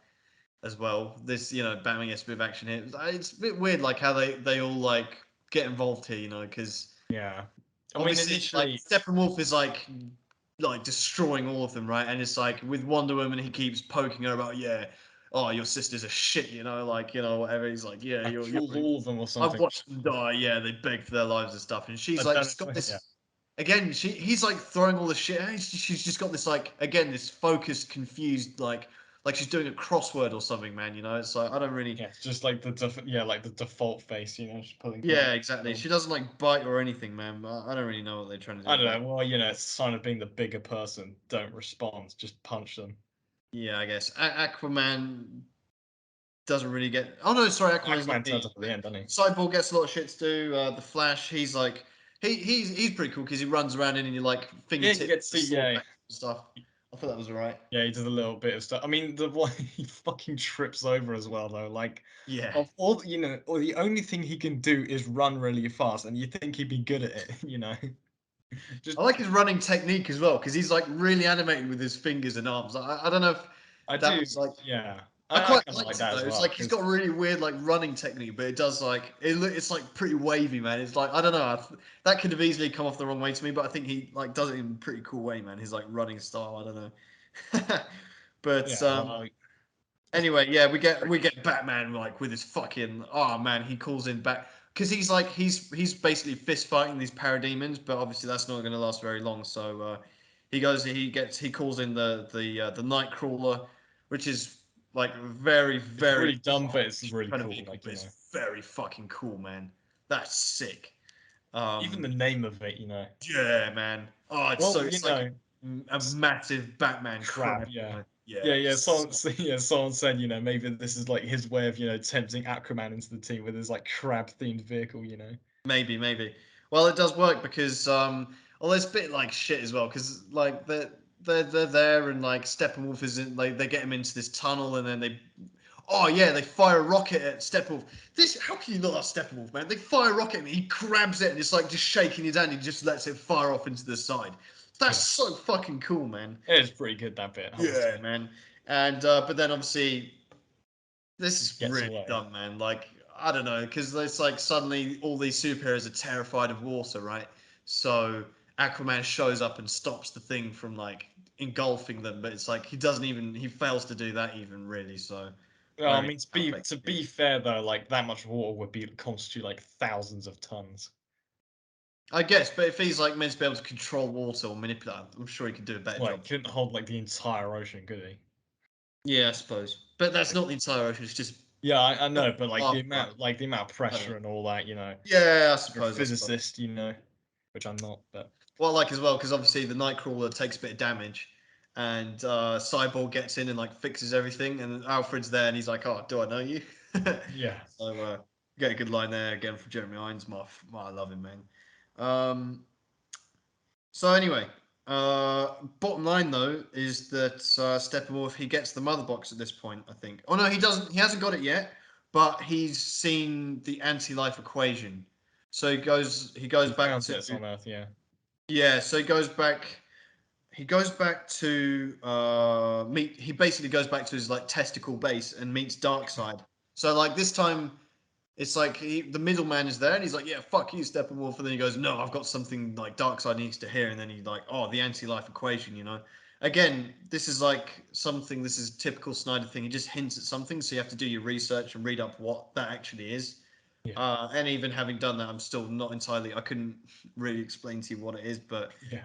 as well. This, Batman gets a bit of action here. It's a bit weird, like how they all like get involved here, because Yeah, I mean obviously like initially, Steppenwolf is like destroying all of them, right? And it's like with Wonder Woman, he keeps poking her about, yeah, oh, your sister's a shit, like whatever. He's like, yeah, I you're. killed all of them or I've something. watched them die. Yeah, they beg for their lives and stuff, and I she's like, don't she's got know. Yeah, this. Again, he's like throwing all the shit. She's just got this like again this focused, confused like she's doing a crossword or something, man. It's like I don't really. yeah, it's just like like the default face, just pulling Yeah, punches. exactly. She doesn't like bite or anything, man. But I don't really know what they're trying to I do. don't But know. Well, it's a sign of being the bigger person. Don't respond. Just punch them. yeah, I guess Aquaman doesn't really get. Oh no, sorry, Aquaman's not Aquaman here. turns up at the end, doesn't he? Cyborg gets a lot of shit to do. The Flash, he's like he's pretty cool because he runs around in your like Yeah, you fingertip get to see. sword Yeah, and stuff. I thought that was alright. yeah, he does a little bit of stuff. I mean, the one he fucking trips over as well, though. Like, Yeah. of all, or the only thing he can do is run really fast, and you think he'd be good at it, Just I like his running technique as well because he's like really animated with his fingers and arms. I don't know if I that do, was like yeah. I I quite kind of like liked it that though. as It's well like he's got because a really weird like running technique, but it does like it's like pretty wavy, man. It's like I don't know. That could have easily come off the wrong way to me, but I think he like does it in a pretty cool way, man. His like running style. I don't know. But yeah, like it's anyway, yeah, we get Batman like with his fucking oh man, he calls in back because he's like he's basically fist fighting these parademons, but obviously that's not going to last very long. So he calls in the Nightcrawler, which is like very it's very really dumb, but it's really kind of cool. vehicle, Like but it's very fucking cool, man. That's sick. even Um, the name of it, yeah, man. Oh, Well, it's like a s- massive Batman crab, crab. yeah. Yeah, Yeah, yeah. it's Someone said, maybe this is like his way of, tempting Aquaman into the team with his like crab-themed vehicle. maybe. Well, it does work because although it's a bit like shit as well because like they're there and like Steppenwolf is in like they get him into this tunnel and then they fire a rocket at Steppenwolf. This how can you not love Steppenwolf, man? They fire a rocket at him, he grabs it and it's like just shaking his hand. He just lets it fire off into the side. That's Yeah. so fucking cool, man. It is pretty good that bit, I will Yeah, say. man. And but then obviously this is Gets really away. dumb, man. Like, I don't know, because it's like suddenly all these superheroes are terrified of water, right? So Aquaman shows up and stops the thing from like engulfing them, but it's like he fails to do that even really. So Well, I whatever mean, how effective to he be is. fair though, like that much water would be constitute like thousands of tons. I guess, but if he's like meant to be able to control water or manipulate, I'm sure he could do a better Like, job. couldn't hold like the entire ocean, could he? Yeah, I suppose. But that's not the entire ocean. It's just Yeah, I know, but like half, right? the amount of I don't know. pressure and all that, Yeah, I you're a suppose. I suppose. physicist, which I'm not, but Well, like as well, because obviously the Nightcrawler takes a bit of damage, and Cyborg gets in and like fixes everything, and Alfred's there, and he's like, "Oh, do I know you?" yeah. So get a good line there again from Jeremy Irons. I love him, man. Um, so anyway, bottom line though is that Steppenwolf he gets the mother box at this point. I think. Oh no, he doesn't. He hasn't got it yet, but he's seen the anti-life equation. So he goes He back found to bits on Earth, yeah. yeah. So he goes back to meet. He basically goes back to his like testicle base and meets Darkseid. So like this time, it's like the middleman is there, and he's like, "Yeah, fuck you, Steppenwolf." And then he goes, "No, I've got something like Darkseid needs to hear." And then he's like, "Oh, the anti-life equation." Again, this is like something. This is typical Snyder thing. He just hints at something, so you have to do your research and read up what that actually is. Yeah. And even having done that, I'm still not entirely. I couldn't really explain to you what it is, but Yeah.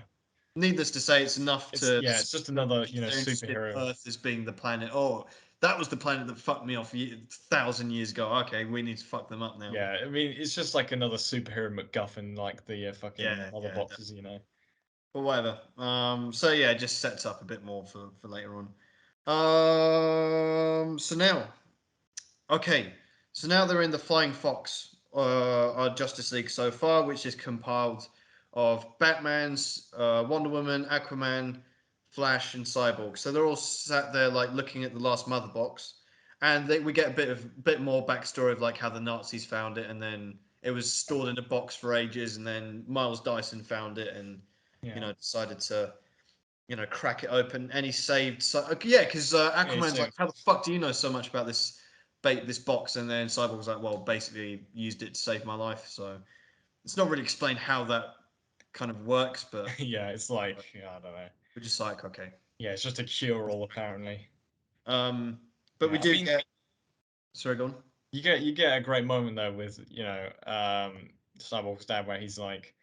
needless to say, it's enough to It's just another, they're interested in superhero. Earth as being the planet. Oh, that was the planet that fucked me off 1,000 years ago. Okay, we need to fuck them up now. Yeah, I mean, it's just like another superhero MacGuffin, like the fucking Yeah, other yeah, boxes. but whatever. So yeah, it just sets up a bit more for later on. So now, okay, so now they're in the Flying Fox, our Justice League so far, which is compiled of Batman's, Wonder Woman, Aquaman, Flash, and Cyborg. So they're all sat there like looking at the last Mother Box, and we get a bit more backstory of like how the Nazis found it, and then it was stored in a box for ages, and then Miles Dyson found it, and Yeah. decided to crack it open, and he saved. So yeah, because Yeah, Aquaman's so like, "How the fuck do you know so much about this box?" And then Cyborg was like, "Well, basically used it to save my life." So it's not really explained how that kind of works, but yeah, it's like, yeah, I don't know. we're just like, okay. Yeah, it's just a cure-all apparently. Um, but we Yeah, I do mean, get. Sorry, go on. you get a great moment though with Cyborg's dad where he's like,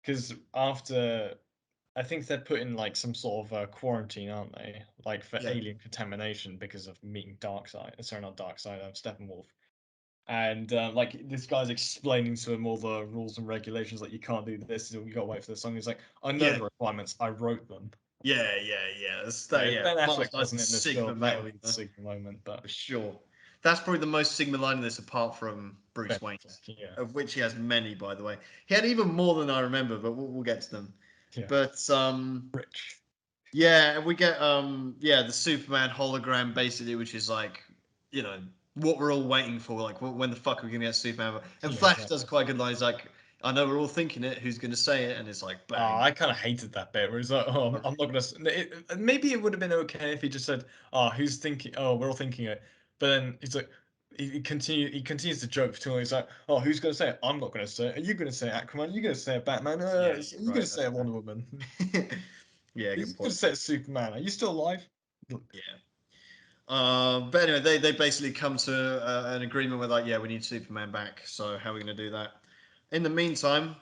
because after I think they're put in like some sort of quarantine, aren't they? Like for Yeah, alien contamination because of meeting Darkseid. Sorry, not Darkseid, Steppenwolf. And like this guy's explaining to him all the rules and regulations, like you can't do this, you got to wait for the song. He's like, I know yeah, the requirements, I wrote them. yeah. If Yeah. Ben Miles Affleck wasn't Dyson's in this Sigma film, that male, would be the Sigma moment. But for sure. That's probably the most Sigma line in this, apart from Ben Bruce Wayne's, Affleck, yeah, of which he has many, by the way. He had even more than I remember, but we'll get to them. yeah, But rich, yeah, and we get the Superman hologram basically, which is like what we're all waiting for. Like when the fuck are we gonna get Superman? And yeah, Flash does exactly. quite a good line. He's like I know we're all thinking it. Who's going to say it? And it's like, Oh, bang. I kind of hated that bit where he's like, "Oh, I'm not gonna." Maybe it would have been okay if he just said, "Oh, who's thinking? Oh, we're all thinking it." But then he's like, he continues to joke for too long. He's like, "Oh, who's gonna say it? I'm not gonna say it. Are you gonna say it, Aquaman? Are you gonna say it, Batman? Yeah, Are you're you gonna right. say That's it, Wonder Woman? true. Yeah, Are you good gonna point. say it, Superman? Are you still alive?" Yeah. But anyway, they basically come to an agreement with like, yeah, we need Superman back. So how are we going to do that? In the meantime,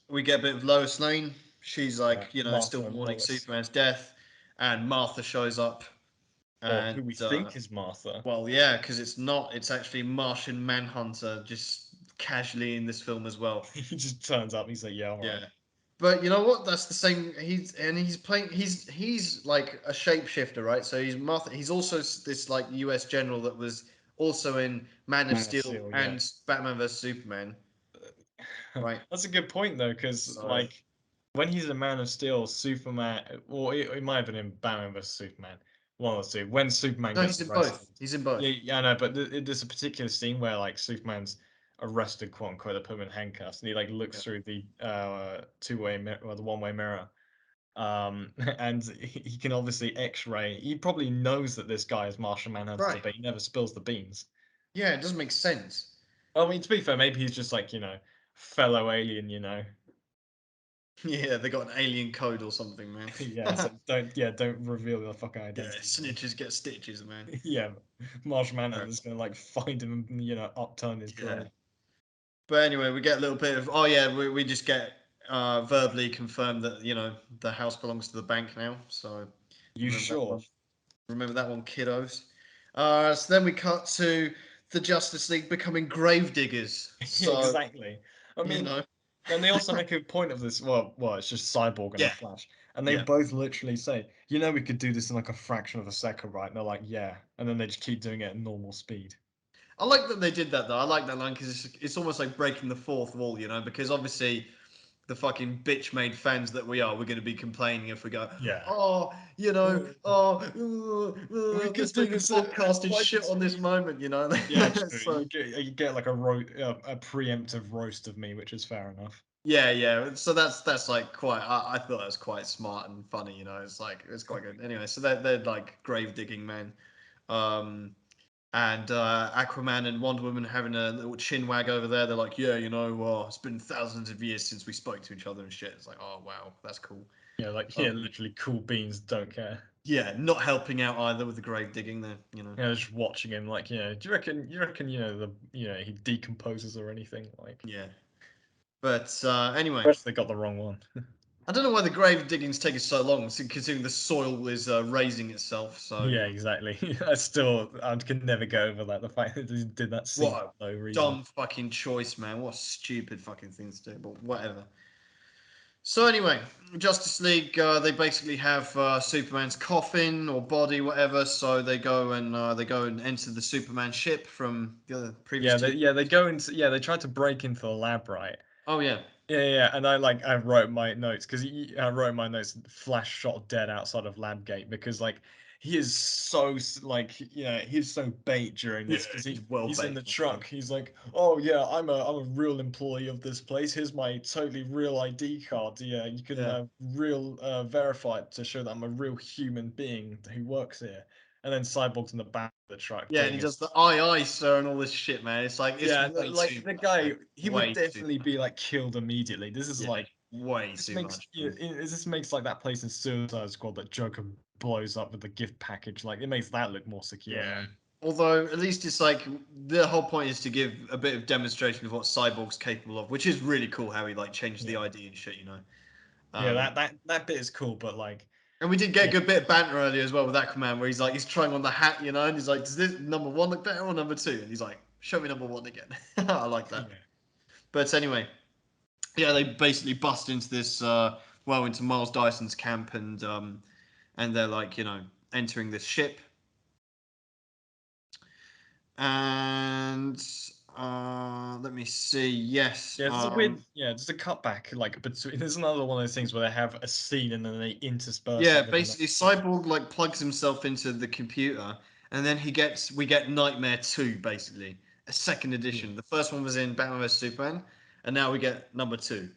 we get a bit of Lois Lane. She's Yeah, like, still Martha and mourning Lois, Superman's death, and Martha shows up, or and who we think is Martha. well, yeah, because it's not. It's actually Martian Manhunter, just casually in this film as well. He just turns up. He's like, "Yeah, all Yeah. right." But you know what? That's the same. He's playing. He's like a shapeshifter, right? So he's Martha. He's also this like U.S. general that was also in Man of Man of Steel Steel, yeah. and Batman vs Superman, right? That's a good point though, because So like when he's a Man of Steel, Superman, or it might have been in Batman vs Superman, one of the two. When Superman no, gets he's in both. arrested, He's in yeah, both. yeah, I know, but there's a particular scene where like Superman's arrested, quote unquote, they put him in handcuffs, and he like Yeah. looks through the two-way mirror, or the one-way mirror, and he can obviously X-ray. He probably knows that this guy is Martian Manhunter, Right. but he never spills the beans. Yeah, it doesn't make sense. I mean, to be fair, maybe he's just like fellow alien. Yeah, they got an alien code or something, man. Yeah, so don't reveal your fucking Yeah, identity, man. snitches get stitches, man. Yeah, Marsh Uh, Manhunter's gonna like find him and upturn his yeah. parole. But anyway, we get a little bit of oh yeah, we just get verbally confirmed that the house belongs to the bank now. So You remember that sure? one. Remember that one, kiddos. So then we cut to the Justice League becoming gravediggers. Yeah, So exactly. I you mean, know, and they also make a point of this. Well, it's just Cyborg and the yeah, Flash, and they yeah. both literally say, we could do this in like a fraction of a second, right? And they're like, yeah, and then they just keep doing it at normal speed. I like that they did that though. I like that line because it's almost like breaking the fourth wall, because obviously the fucking bitch made fans that we are, we're going to be complaining if we go, Yeah. oh, We could this do fucking this podcast is shit lightning on this speed. moment. Yeah, true. So You get like a preemptive roast of me, which is fair enough. yeah. So that's like quite. I thought that was quite smart and funny. It's like it's quite good. Anyway, so they're like grave digging men, um, and Aquaman and Wonder Woman having a little chin wag over there. They're like, yeah, it's been thousands of years since we spoke to each other and shit. It's like, oh wow, that's cool. Yeah, like Um, literally cool beans don't care. yeah, not helping out either with the grave digging there. Just watching him like, do you reckon, he decomposes or anything? Like Yeah. But anyway, perhaps they got the wrong one. I don't know why the grave digging's taking so long, considering the soil is raising itself. So Yeah, exactly. I can never get over that. The fact that he did that scene what for a no reason. dumb fucking choice, man. What a stupid fucking thing to do. But whatever. So anyway, Justice League, they basically have Superman's coffin or body, whatever. So they go and enter the Superman ship from the other previous Yeah, two. they go into they tried to break into the lab, right? Oh yeah, Yeah, and I wrote my notes because I wrote in my notes Flash shot dead outside of lab gate because like he is so he's so bait during yeah, this because he's well he's in baked. the truck. He's like, oh yeah, I'm a real employee of this place. Here's my totally real ID card. Yeah, you can Yeah. real verify it to show that I'm a real human being who works here. And then Cyborg's in the back of the truck Yeah, and he doing does his the aye sir and all this shit, man. It's like it's yeah, way too like the much, man. guy, he would Way too definitely much. be like killed immediately. This is Yeah, like way this too makes much, man. this makes like that place in Suicide Squad that Joker blows up with the gift package. Like it makes that look more secure, Yeah. man. Although at least it's like the whole point is to give a bit of demonstration of what Cyborg's capable of, which is really cool. How he like changed the Yeah, ID and shit. yeah, Um, that bit is cool, but like and we did get a yeah, good bit of banter earlier as well with Aquaman, where he's trying on the hat, and he's like, "Does this number one look better or number two?" And he's like, "Show me number one again." I like that. yeah, But anyway, yeah, they basically bust into this, into Miles Dyson's camp, and they're like, entering this ship, and let me see. Yes, yeah. There's a weird there's a cutback like between. There's another one of those things where they have a scene and then they intersperse yeah. it with another Basically, scene. Cyborg like plugs himself into the computer, and then we get Nightmare 2, basically a second Yeah, edition. The first one was in Batman vs Superman, and now we get number 2,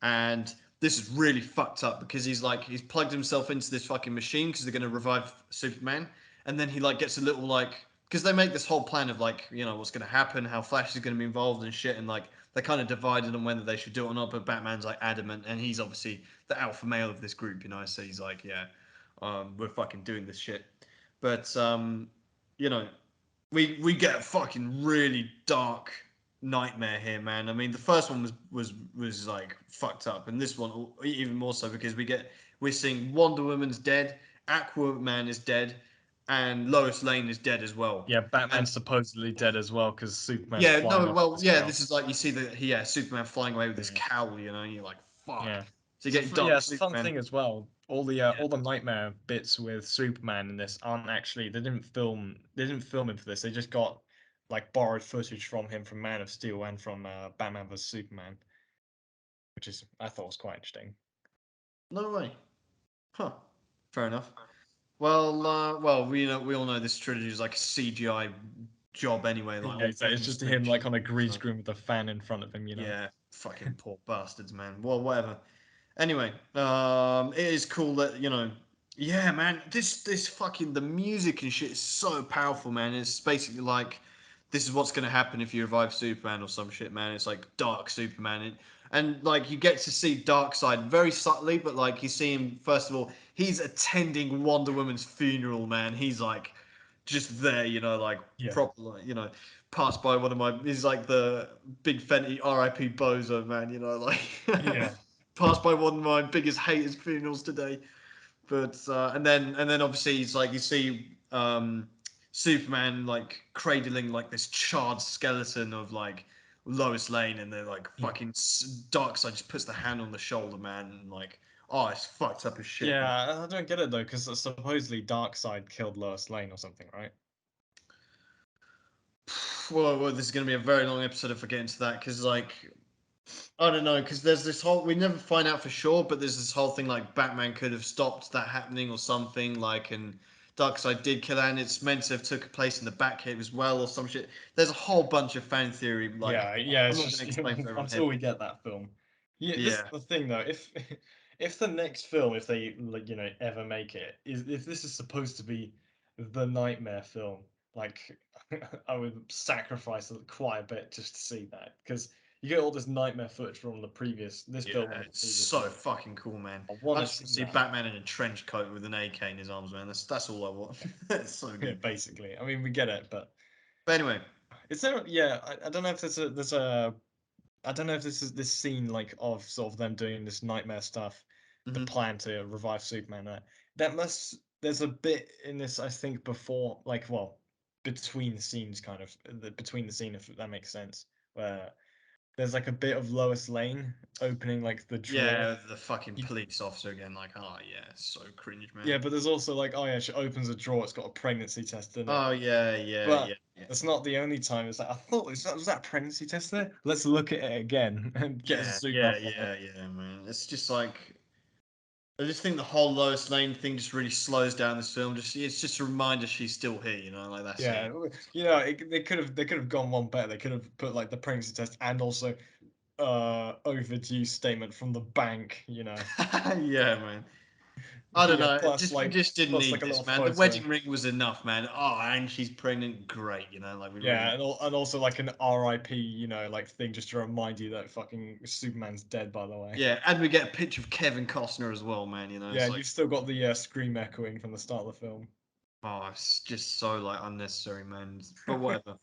and this is really fucked up because he's plugged himself into this fucking machine because they're going to revive Superman, and then he like gets a little like because they make this whole plan of like what's going to happen, how Flash is going to be involved and shit, and like they kind of divided on whether they should do it or not. But Batman's like adamant, and he's obviously the alpha male of this group, so he's like, yeah, we're fucking doing this shit. But you know, we get a fucking really dark nightmare here, man. I mean, the first one was like fucked up, and this one even more so because we're seeing Wonder Woman's dead, Aquaman is dead, and Lois Lane is dead as well. Yeah, And Batman's supposedly dead as well because Superman's yeah, flying no, off well, his yeah, cowl. this is like you see Superman flying away with his Yeah. cowl, and you're like, fuck. Yeah. So you get Yeah, Dark it's a fun Superman. thing as well. Yeah. All the nightmare bits with Superman in this aren't actually they didn't film him for this. They just got like borrowed footage from him from Man of Steel and from Batman vs Superman, which is I thought was quite interesting. No way. Huh. Fair enough. Well, we all know this trilogy is like a CGI job anyway, like Yeah, all so it's green just screen him like shit. on a green So screen with a fan in front of him, you know. yeah, fucking poor bastards, man. Well, whatever. Anyway, it is cool that yeah, man. This fucking the music and shit is so powerful, man. It's basically like this is what's gonna happen if you revive Superman or some shit, man. It's like dark Superman, and like you get to see Darkseid very subtly, but like you see him first of all, he's attending Wonder Woman's funeral, man. He's like just there, like Yeah. proper, like, passed by one of my. He's like the big Fenty R.I.P. Bozo, man. Like Yeah. passed by one of my biggest haters' funerals today. But and then obviously it's like you see Superman like cradling like this charred skeleton of like Lois Lane, and they're like Yeah. fucking Darkseid just puts the hand on the shoulder, man, and like oh, it's fucked up as shit, man. Yeah, I don't get it though, because supposedly Darkseid killed Lois Lane or something, right? Well, this is gonna be a very long episode if I get into that because like I don't know, because there's this whole we never find out for sure, but there's this whole thing like Batman could have stopped that happening or something, like, and Darkseid did kill her, and it's meant to have took place in the Batcave as well or some shit. There's a whole bunch of fan theory, like Yeah, I'm it's not going just to explain for everyone here. until we get that film. Yeah, this is Yeah, the thing though. If if the next film, if they like ever make it, is if this is supposed to be the nightmare film, like I would sacrifice quite a bit just to see that because you get all this nightmare footage from this film yeah, and the it's previous so one. fucking cool, man. I want I to just want see to see that. Batman in a trench coat with an AK in his arms, man. That's all I want. It's so Yeah, good. basically. I mean, we get it, but But anyway, is there? Yeah, I don't know if there's a I don't know if this is this scene like of sort of them doing this nightmare stuff, the hmm plan to revive Superman. That must there's a bit in this I think before like well between the scenes kind of between the scene if that makes sense where there's like a bit of Lois Lane opening like the drawer. yeah, the fucking You, police officer again, like oh yeah, so cringe, yeah, man. but there's also like oh yeah she opens a drawer it's got a pregnancy test in it. Oh yeah, yeah, yeah, But yeah. that's not the only time. It's like I thought was that a pregnancy test there? Let's look at it again and get a Yeah, zoom yeah, up on it. yeah, yeah, man. It's just like I just think the whole Lois Lane thing just really slows down this film. Just it's just a reminder she's still here, like that's Yeah, it. they could have gone one better. They could have put like the pregnancy test and also overdue statement from the bank. Yeah, man. I don't Yeah, know. We just didn't plus like need a little this, man. The photo. wedding ring was enough, man. Oh, and she's pregnant. Great, like we really. Yeah, and also like an RIP, like thing just to remind you that fucking Superman's dead. By the way. Yeah, and we get a picture of Kevin Costner as well, man. Yeah, It's and like you've still got the scream echoing from the start of the film. oh, it's just so like unnecessary, man. But whatever.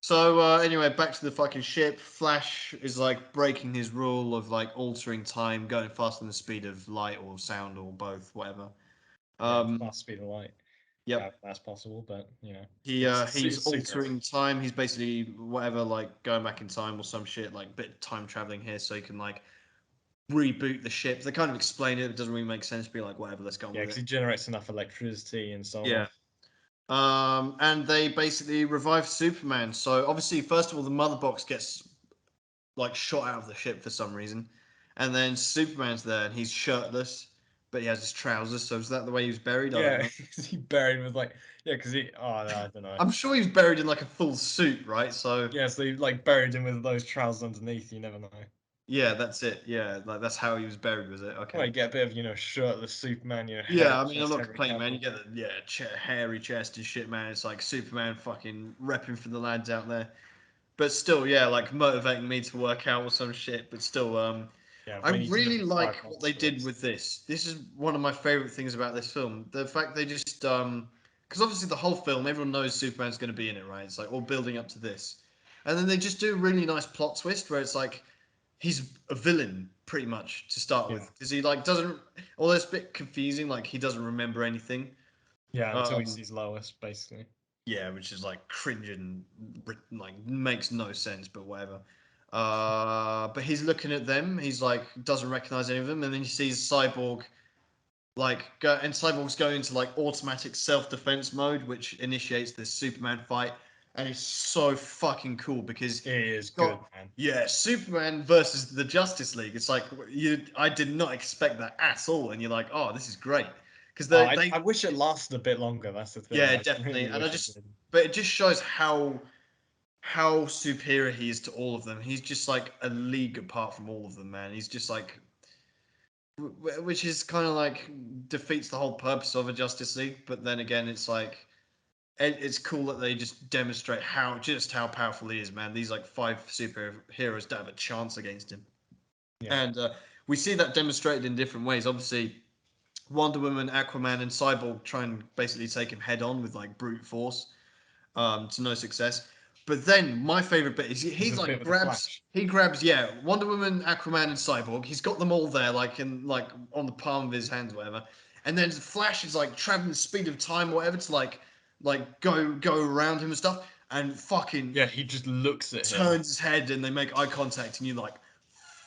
So anyway, back to the fucking ship. Flash is like breaking his rule of like altering time, going faster than the speed of light or sound or both, whatever. Yeah, Um, fast speed of light. yep. That's possible, but He's it's super. altering time. He's basically whatever, like going back in time or some shit, like bit of time traveling here, so he can like reboot the ship. They kind of explain it. It doesn't really make sense. Be like whatever, let's go on Yeah, with because it. he generates enough electricity and so Yeah. on. And they basically revive Superman. So obviously, first of all, the mother box gets like shot out of the ship for some reason, and then Superman's there and he's shirtless, but he has his trousers. So is that the way he was buried? I don't Yeah, know. is he buried with like because he I don't know. I'm sure he was buried in like a full suit, right? So Yeah, so he like buried him with those trousers underneath. You never know. yeah, that's it. Yeah, like that's how he was buried, was it? Well, Okay. you get a bit of shirtless Superman, hairy Yeah, I mean, I'm chest, not hairy complaining, man. You temple. get the hairy chest and shit, man. It's like Superman fucking repping for the lads out there. But still, yeah, like motivating me to work out or some shit. But still, Yeah, I we need to really do like 5 what months they for did this. with this. This is one of my favorite things about this film. The fact they just, because obviously the whole film, everyone knows Superman's going to be in it, right? It's like all building up to this, and then they just do a really nice plot twist where it's like he's a villain pretty much to start Yeah, with because he like doesn't. Although it's a bit confusing, like he doesn't remember anything. yeah, until he Um, sees Lois, basically. yeah, which is like cringe and like makes no sense, but whatever. But he's looking at them. He's like doesn't recognize any of them, and then he sees Cyborg like go, and Cyborg's going into like automatic self defense mode, which initiates this Superman fight, and it's so fucking cool because It is he's good, got man. yeah Superman versus the Justice League. It's like I did not expect that at all, and you're like, oh, this is great because they I wish it lasted a bit longer. That's the thing. yeah I definitely, really and I wish it just did. but it just shows how superior he is to all of them. He's just like a league apart from all of them, man. He's just like, which is kind of like defeats the whole purpose of a Justice League. But then again, it's like it's cool that they just demonstrate how powerful he is, man. These like 5 superheroes don't have a chance against him, Yeah, and we see that demonstrated in different ways. Obviously, Wonder Woman, Aquaman, and Cyborg try and basically take him head on with like brute force to no success. But then my favorite bit is this he's is a bit like with the Flash. he grabs yeah Wonder Woman, Aquaman, and Cyborg. He's got them all there like in like on the palm of his hands, whatever. And then Flash is like traveling the speed of time, whatever, to like go around him and stuff, and fucking Yeah, he just looks at him. turns his head, and they make eye contact, and you're like,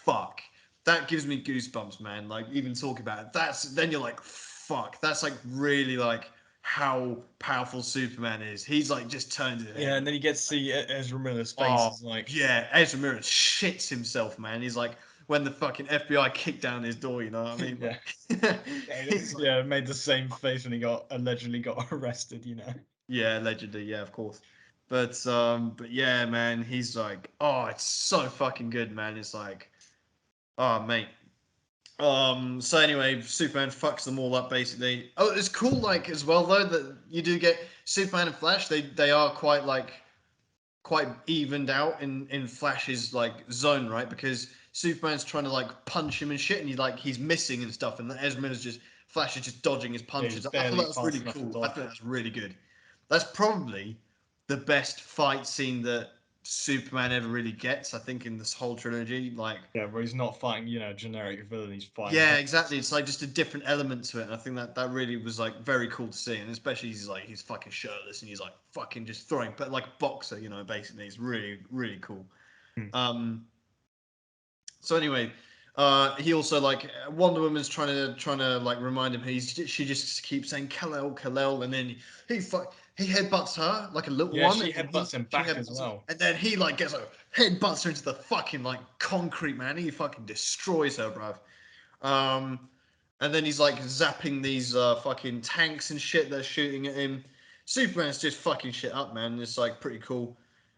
fuck. That gives me goosebumps, man. Like even talking about it, that's then you're like, fuck. That's like really like how powerful Superman is. He's like just turned his Yeah, head. and then you get to see Ezra Miller's face. Oh Is like, yeah, Ezra Miller shits himself, man. He's like when the fucking FBI kicked down his door. You know what I mean? yeah, Like, he's like, yeah, made the same face when he got allegedly got arrested. yeah, allegedly, yeah, of course. But yeah, man, he's like, oh, it's so fucking good, man. It's like, oh, mate. So anyway, Superman fucks them all up basically. Oh, it's cool, like as well though that you do get Superman and Flash. They are quite evened out in Flash's like zone, right? Because Superman's trying to like punch him and shit, and he's missing and stuff, and Esmer's just Flash is just dodging his Yeah, he's punches. I thought barely that was fast really enough to cool. I dodge. thought that was really good. That's probably the best fight scene that Superman ever really gets. I think in this whole trilogy, like. Yeah, where he's not fighting, generic villain. He's fighting Yeah, exactly. villains. It's like just a different element to it, and I think that really was like very cool to see, and especially he's fucking shirtless and he's like fucking just throwing, but like boxer, basically, it's really cool. Hmm. Um, so anyway, he also like Wonder Woman's trying to like remind him she just keeps saying Kal-El, and then he headbutts her like a little Yeah, one, she and then headbutts him she back as headbutts him, well. and then he like gets a headbutts her into the fucking like concrete, man. He fucking destroys her, bruv. Um, and then he's like zapping these fucking tanks and shit that are shooting at him. Superman's just fucking shit up, man. It's like pretty cool.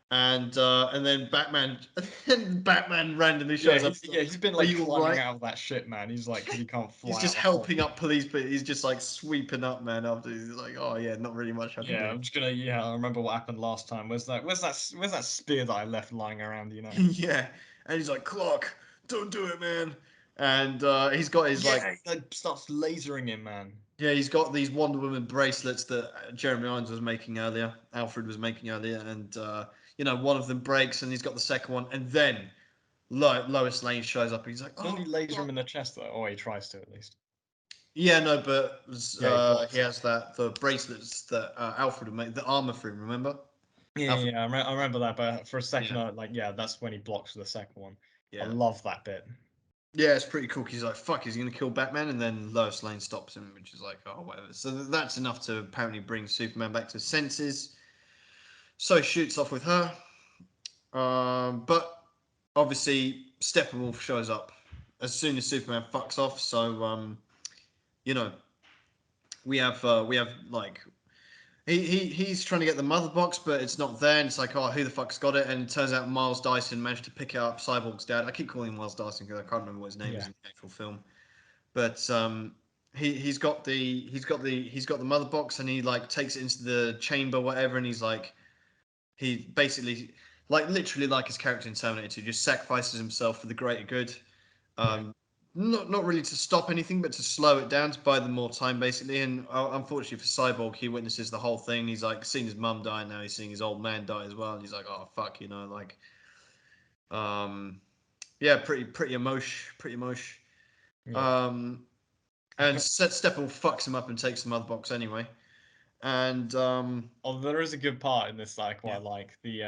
And then Batman randomly Yeah, shows up. he's been Are like you all climbing right? out of that shit, man. He's like, because he can't He's fly out just the hole. helping up police, but he's just like sweeping up, man. After he's like, oh yeah, not really much I can Yeah, do. I'm just gonna. Yeah, I remember what happened last time. Where's that spear that I left lying around? Yeah, and he's like, Clark, don't do it, man. And he's got his like Yeah, he like starts lasering him, man. yeah, he's got these Wonder Woman bracelets that Jeremy Irons was making earlier, Alfred was making earlier, and one of them breaks, and he's got the second one, and then Lois Lane shows up, and he's like, Doesn't he "Oh laser God!" him in the chest though? Or he tries to at least. Yeah, no, but Yeah, he he blocks it. has the bracelets that Alfred had made, the armor for him. Remember? Yeah, Alfred. yeah, I remember that, but for a second, Yeah, yeah, that's when he blocks the second one. I yeah, love that bit. yeah. It's pretty cool. 'Cause he's like, "Fuck, he's gonna kill Batman," and then Lois Lane stops him, which is like, "Oh, whatever." So that's enough to apparently bring Superman back to his senses. So he shoots off with her. But obviously, Steppenwolf shows up as soon as Superman fucks off. So you know, we have like he's trying to get the mother box, but it's not there. And it's like, oh, who the fuck's got it? And it turns out Miles Dyson managed to pick it up. Cyborg's dad. I keep calling him Miles Dyson because I can't remember what his name is Yeah. in the actual film. But he's got the mother box, and he like takes it into the chamber, whatever. And he's like, he basically, like, literally like his character in Terminator 2, just sacrifices himself for the greater good. Yeah. Um, not really to stop anything, but to slow it down, to buy them more time, basically. And unfortunately for Cyborg, he witnesses the whole thing. He's like seeing his mum die, and now he's seeing his old man die as well. And he's like, oh fuck, like, um, yeah, pretty emotion. Yeah. Um, and Steppenwolf fucks him up and takes the mother box anyway. And Oh, there is a good part in this that I yeah, quite like. The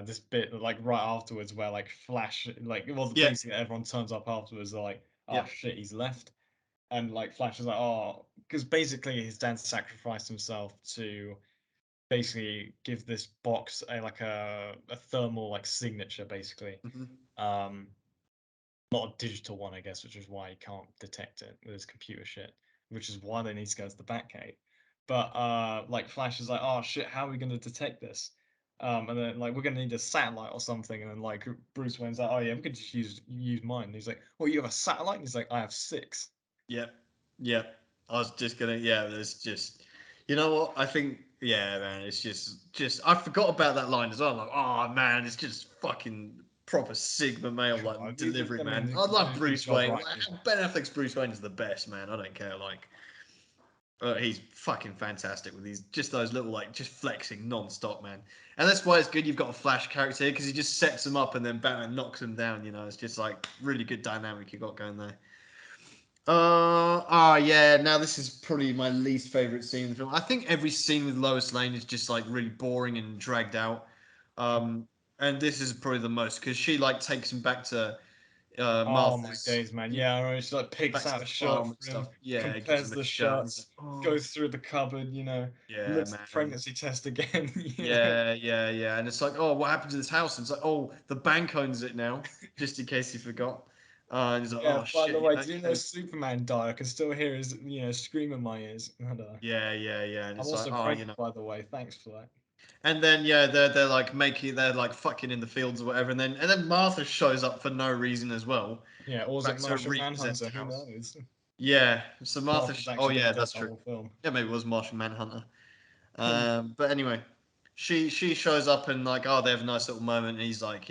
this bit like right afterwards where like Flash like well yeah, basically everyone turns up afterwards, they're like, oh yeah, shit, he's left. And like Flash is like, oh, because basically his dad sacrificed himself to basically give this box a like a thermal like signature basically. hmm, Um Not a digital one, I guess, which is why he can't detect it with his computer shit, which is why they need to go to the Batcave. But like Flash is like, oh shit, how are we gonna detect this? And then like we're gonna need a satellite or something, and then like Bruce Wayne's like, oh yeah, we could just use mine. And he's like, well, you have a satellite? And he's like, I have six. yeah, yeah. I was just gonna, yeah. There's just, you know what? I think, yeah, man. It's just. I forgot about that line as well. I'm like, oh man, it's just fucking proper Sigma male Sure, like delivery, I man. mean, I love do your Bruce job Wayne. right. Like, Ben Affleck's Bruce Wayne is the best, man. I don't care. Like, he's fucking fantastic with these, just those little like, just flexing non-stop, man. And that's why it's good you've got a Flash character because he just sets them up and then Batman knocks them down. It's just like really good dynamic you got going there. Yeah. Now this is probably my least favorite scene in the film. I think every scene with Lois Lane is just like really boring and dragged out. Um, and this is probably the most because she like takes him back to Oh my Martha's, days, man. Yeah, I know, she like picks back to out a the shirt farm and for him, stuff. Yeah, gives compares him a the shirt. And he's like, shirts, oh, goes through the cupboard, yeah, looks at the man. pregnancy test again. Yeah. And it's like, oh, what happened to this house? And it's like, oh, the bank owns it now, just in case you forgot. And he's like, Yeah, oh by the shit, way, do you know Superman died? I can still hear his, scream in my ears. And, yeah. And I'm it's like, also oh, pregnant, by the way. Thanks for that. And then yeah, they're like they're like fucking in the fields or whatever, and then Martha shows up for no reason as well, Yeah, or was it back to a Martian repossessed Manhunter? Who house. knows? Yeah, so Martha. Martian's Oh actually been yeah, dead that's the true. whole film. Yeah, maybe it was Martian Manhunter. But anyway, she shows up and like, oh, they have a nice little moment, and he's like,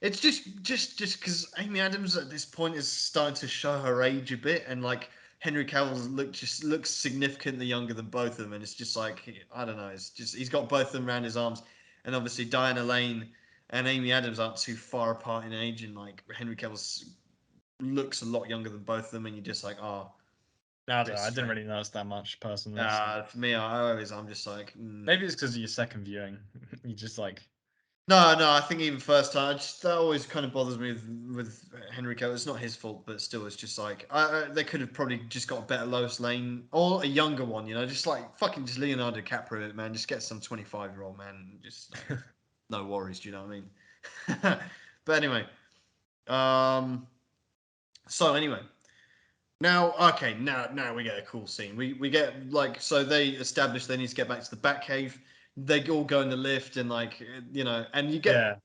it's just because Amy Adams at this point is starting to show her age a bit, and like Henry Cavill looks significantly younger than both of them, and it's just like, I don't know, it's just he's got both of them around his arms, and obviously Diana Lane and Amy Adams aren't too far apart in age, and like Henry Cavill looks a lot younger than both of them, and you're just like, oh, No, I don't know. bit I didn't strange. really notice that much personally. So. For me, I'm just like, Maybe it's because of your second viewing. You just like, No. I think even first time, that always kind of bothers me with Henry Cavill. It's not his fault, but still, it's just like they could have probably just got a better Lois Lane or a younger one. Just like fucking just Leonardo DiCaprio, man. Just get some 25-year-old man. Just like no worries. Do you know what I mean? But anyway, um, so anyway, now we get a cool scene. We get like, so they establish they need to get back to the Batcave. They all go in the lift and like, and you get, yeah,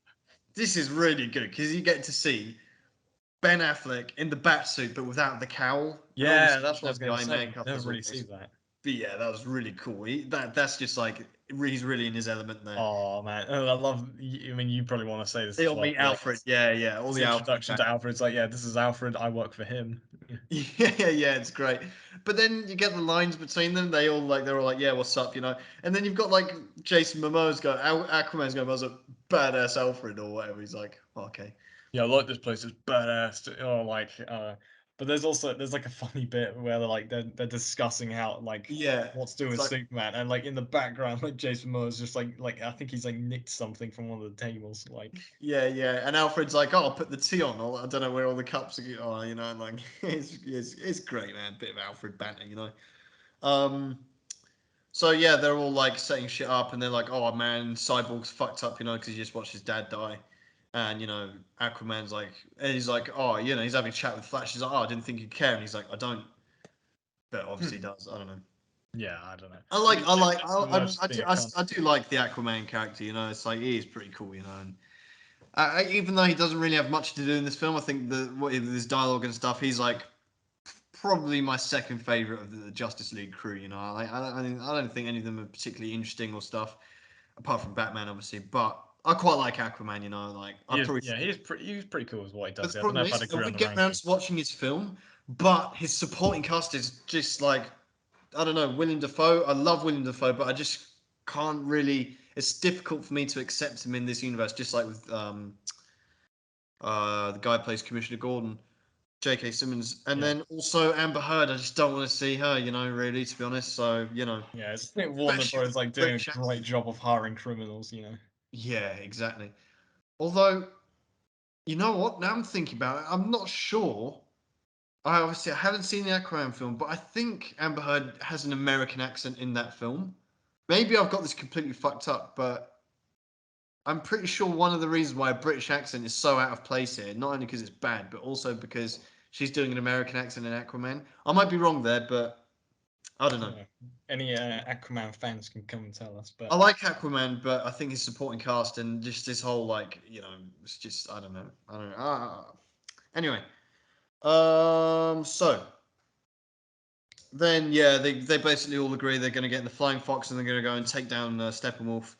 this is really good because you get to see Ben Affleck in the bat suit but without the cowl, and yeah. obviously he That's doesn't what I was have the gonna eye say. You makeup never as really see always. that. But yeah, that was really cool. That's just like, he's really in his element there. Oh man, oh, I love. I mean, you probably want to say this They as all well, meet but like Alfred. Yeah, all his the Alfred introduction back. to Alfred's like, yeah, this is Alfred. I work for him. Yeah, it's great. But then you get the lines between them. They're all like, yeah, what's up? And then you've got like Jason Momoa's go, Aquaman's going, I was a badass Alfred or whatever. He's like, oh, okay. Yeah, I like this place. It's badass. Or like, but there's like a funny bit where they're discussing how like Yeah, what's to do it's with like, Superman, and like in the background, like Jason Momoa's just like I think he's like nicked something from one of the tables. Like, yeah. And Alfred's like, oh, I'll put the tea on. I don't know where all the cups are. And like, it's great, man. Bit of Alfred banter. Um, so yeah, they're all like setting shit up, and they're like, oh man, Cyborg's fucked up, because he just watched his dad die. And Aquaman's like, and he's like, oh, he's having a chat with Flash. He's like, oh, I didn't think you'd care, and he's like, I don't, but obviously he does. I don't know. Yeah, I don't know. I like, I like, That's just being a cunt. I do like the Aquaman character. It's like he is pretty cool, and even though he doesn't really have much to do in this film, I think with his dialogue and stuff, he's like probably my second favorite of the Justice League crew. I don't think any of them are particularly interesting or stuff, apart from Batman, obviously. But I quite like Aquaman. Like I probably. Yeah, he's pretty cool with what he But does. the Yeah, I don't know problem if I'd is, agree on we the get around ranking. to watching his film, but his supporting cast is just like, I don't know, Willem Dafoe. I love Willem Dafoe, but I just can't really. It's difficult for me to accept him in this universe, just like with the guy who plays Commissioner Gordon, J.K. Simmons, and Yeah, then also Amber Heard. I just don't want to see her, really, to be honest. So, yeah. It's Warner especially Bros. with Like doing a British great accent. job of hiring criminals. Yeah, exactly. Although, you know what? Now I'm thinking about it. I'm not sure. I haven't seen the Aquaman film, but I think Amber Heard has an American accent in that film. Maybe I've got this completely fucked up, but I'm pretty sure one of the reasons why a British accent is so out of place here, not only because it's bad, but also because she's doing an American accent in Aquaman. I might be wrong there, but I don't know. Yeah. Any Aquaman fans can come and tell us. I But like Aquaman, but I think his supporting cast and just this whole it's just I don't know. I don't know. Anyway, so then yeah, they basically all agree they're going to get in the Flying Fox and they're going to go and take down Steppenwolf.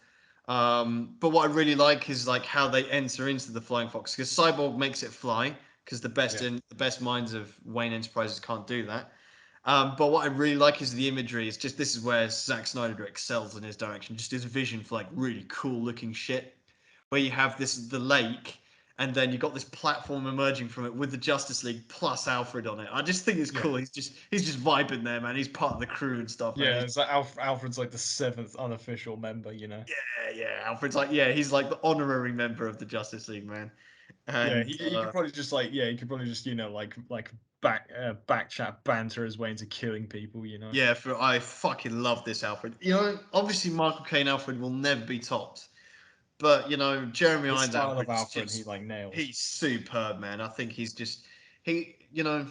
But what I really like is like how they enter into the Flying Fox because Cyborg makes it fly because yeah, the best minds of Wayne Enterprises can't do that. But what I really like is the imagery. It's just this is where Zack Snyder excels in his direction. Just his vision for like really cool looking shit, where you have the lake, and then you got this platform emerging from it with the Justice League plus Alfred on it. I just think it's yeah, cool. He's just vibing there, man. He's part of the crew and stuff, man. yeah. It's like Alfred's like the seventh unofficial member. Yeah. Alfred's like he's like the honorary member of the Justice League, man. Yeah, And he could probably just he could probably just like back chat banter his way into killing people. yeah, I fucking love this Alfred. Obviously Michael Caine Alfred will never be topped. But Jeremy His Irons style Alfred of is Alfred, he just like nails. he's superb, man. I think he's just he He in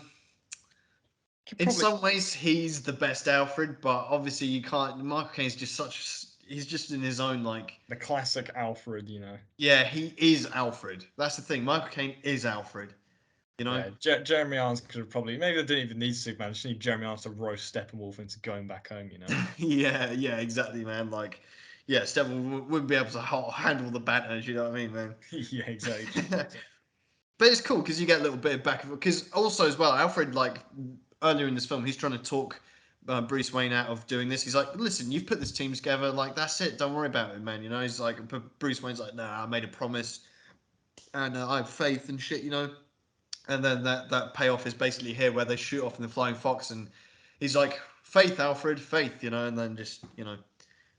probably some ways he's the best Alfred, but obviously you can't. Michael Caine's just he's just in his own like the classic Alfred. yeah, he is Alfred. That's the thing. Michael Caine is Alfred. You know. Yeah, Jeremy Irons could have probably maybe they didn't even need Superman. Just need Jeremy Irons to roast Steppenwolf into going back home. Yeah, exactly, man. Like, yeah, Stephen wouldn't be able to handle the banners. You know what I mean, man? Yeah, exactly. But it's cool because you get a little bit of back and forth. Because also as well, Alfred, like earlier in this film, he's trying to talk Bruce Wayne out of doing this. He's like, "Listen, you've put this team together. Like that's it. Don't worry about it, man." He's like, but Bruce Wayne's like, "Nah, I made a promise, and I have faith and shit." And then that payoff is basically here, where they shoot off in the Flying Fox, and he's like, "Faith, Alfred, faith," and then just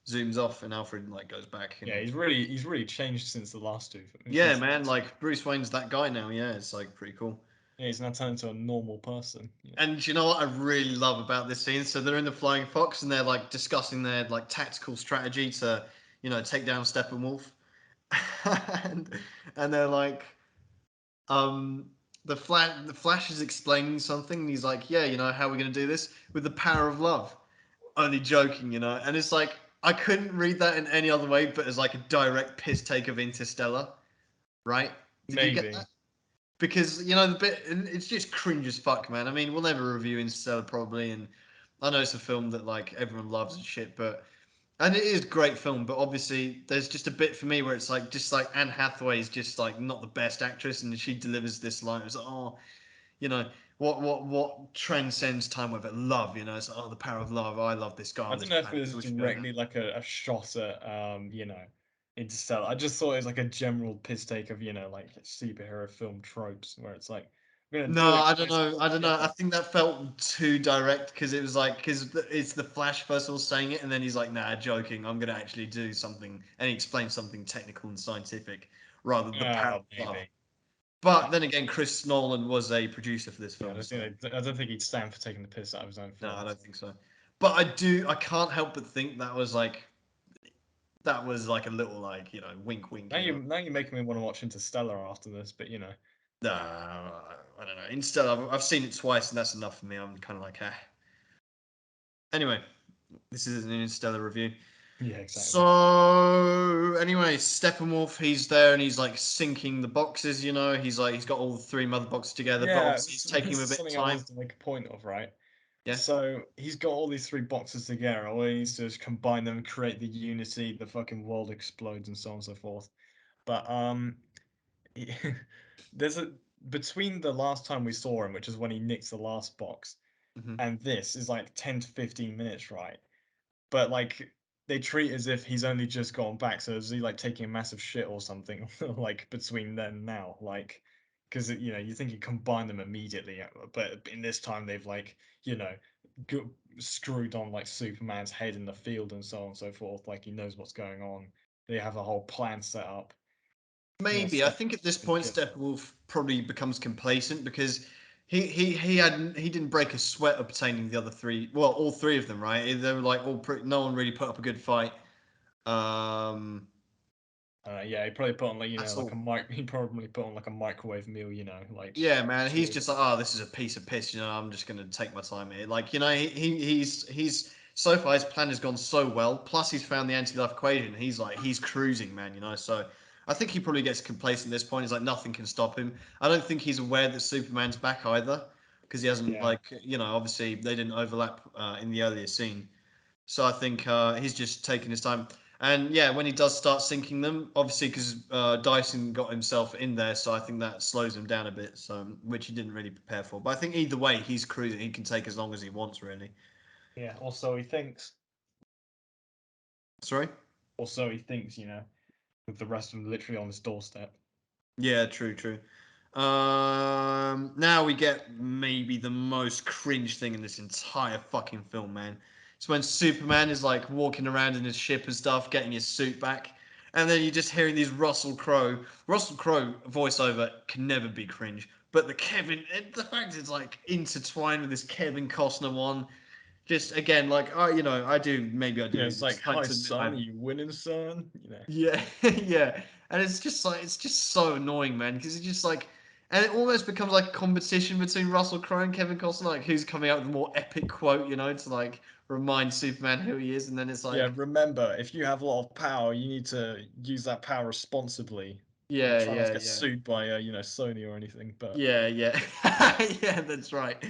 zooms off, and Alfred like goes back Yeah, and. he's really changed since the last two. Yeah, man. Like Bruce Wayne's that guy now. Yeah, it's like pretty cool. Yeah, he's now turned into a normal person. And you know what I really love about this scene? So they're in the Flying Fox and they're like discussing their like tactical strategy to, take down Steppenwolf. and and they're like, um, the Flash is explaining something, and he's like, yeah, how are we gonna do this with the power of love? Only joking. And it's like I couldn't read that in any other way, but as like a direct piss take of Interstellar, right? Did you get that? Maybe. Because the bit it's just cringe as fuck, man. I mean, we'll never review Interstellar probably, and I know it's a film that like everyone loves and shit, but and it is a great film, but obviously there's just a bit for me where it's like just like Anne Hathaway is just like not the best actress, and she delivers this line. It's like, oh, you know what transcends time with it, love. It's like, oh, the power of love. I love this guy I on don't this know if it planet, was so we should be like that. directly like a shot at Interstellar. I just thought it was like a general piss take of like superhero film tropes where it's like we're gonna No, do it, I don't guys. know. I don't know. I Together. think that felt too direct because it was like it's the Flash first of all saying it, and then he's like, "Nah, joking. I'm gonna actually do something," and he explains something technical and scientific rather than the power Oh, of love. maybe. But then again, Chris Nolan was a producer for this Yeah, film, so I don't think he'd stand for taking the piss out of his own no, I film. don't think so. But I do. I can't help but think that was like that was like a little like wink wink. Now you're making me want to watch Interstellar after this, but Nah, I don't know. Instead, I've seen it twice, and that's enough for me. I'm kind of like, ah. Anyway, this is an Interstellar review. yeah, exactly. So anyway, Steppenwolf, he's there and he's like syncing the boxes. He's got all the three mother boxes together, but Yeah, obviously it's taking this him a is bit of something I time. wanted to make a point of, right? Yeah. So he's got all these three boxes together. All he needs to do is combine them, create the unity, the fucking world explodes, and so on and so forth. But he- there's a between the last time we saw him, which is when he nicks the last box, Hmm. and this is like 10 to 15 minutes, right? But like they treat as if he's only just gone back. So is he like taking a massive shit or something like between then and now? Like, because you think you combine them immediately, but in this time they've like you know go, screwed on like Superman's head in the field and so on and so forth. Like he knows what's going on. They have a whole plan set up. Maybe I Step think at this just point kills it. Steppenwolf probably becomes complacent because he didn't break a sweat obtaining the other three. Well, all three of them, right? They were like no one really put up a good fight. Um, Yeah, he probably put on like that's like a all. mic. He probably put on like a microwave meal. Like Yeah, man. He's chilled. just like, oh, this is a piece of piss. I'm just gonna take my time here. Like, he's so far his plan has gone so well. Plus, he's found the anti-life equation. He's cruising, man. So I think he probably gets complacent at this point. He's like, nothing can stop him. I don't think he's aware that Superman's back either, because he hasn't Yeah. obviously they didn't overlap in the earlier scene. So I think he's just taking his time. And yeah, when he does start sinking them, obviously because Dyson got himself in there, so I think that slows him down a bit. So which he didn't really prepare for. But I think either way, he's cruising. He can take as long as he wants, really. Yeah. Also, he thinks. Sorry. Also, he thinks. With the rest of them literally on his doorstep. Yeah, true, true. Now we get maybe the most cringe thing in this entire fucking film, man. It's when Superman is like walking around in his ship and stuff, getting his suit back, and then you're just hearing these Russell Crowe voiceover can never be cringe, but the fact it's like intertwined with this Kevin Costner one, just again like maybe I Yeah, do it's like, just like hi to admit I son, are have. you winning, son? Yeah, yeah, and it's just so annoying, man, because it's just like, and it almost becomes like a competition between Russell Crowe and Kevin Costner, like who's coming out with the more epic quote, to like remind Superman who he is, and then it's Yeah, like, remember, if you have a lot of power, you need to use that power responsibly. yeah, Try not to yeah, get yeah, sued by Sony or anything. But yeah, yeah, yeah, that's right.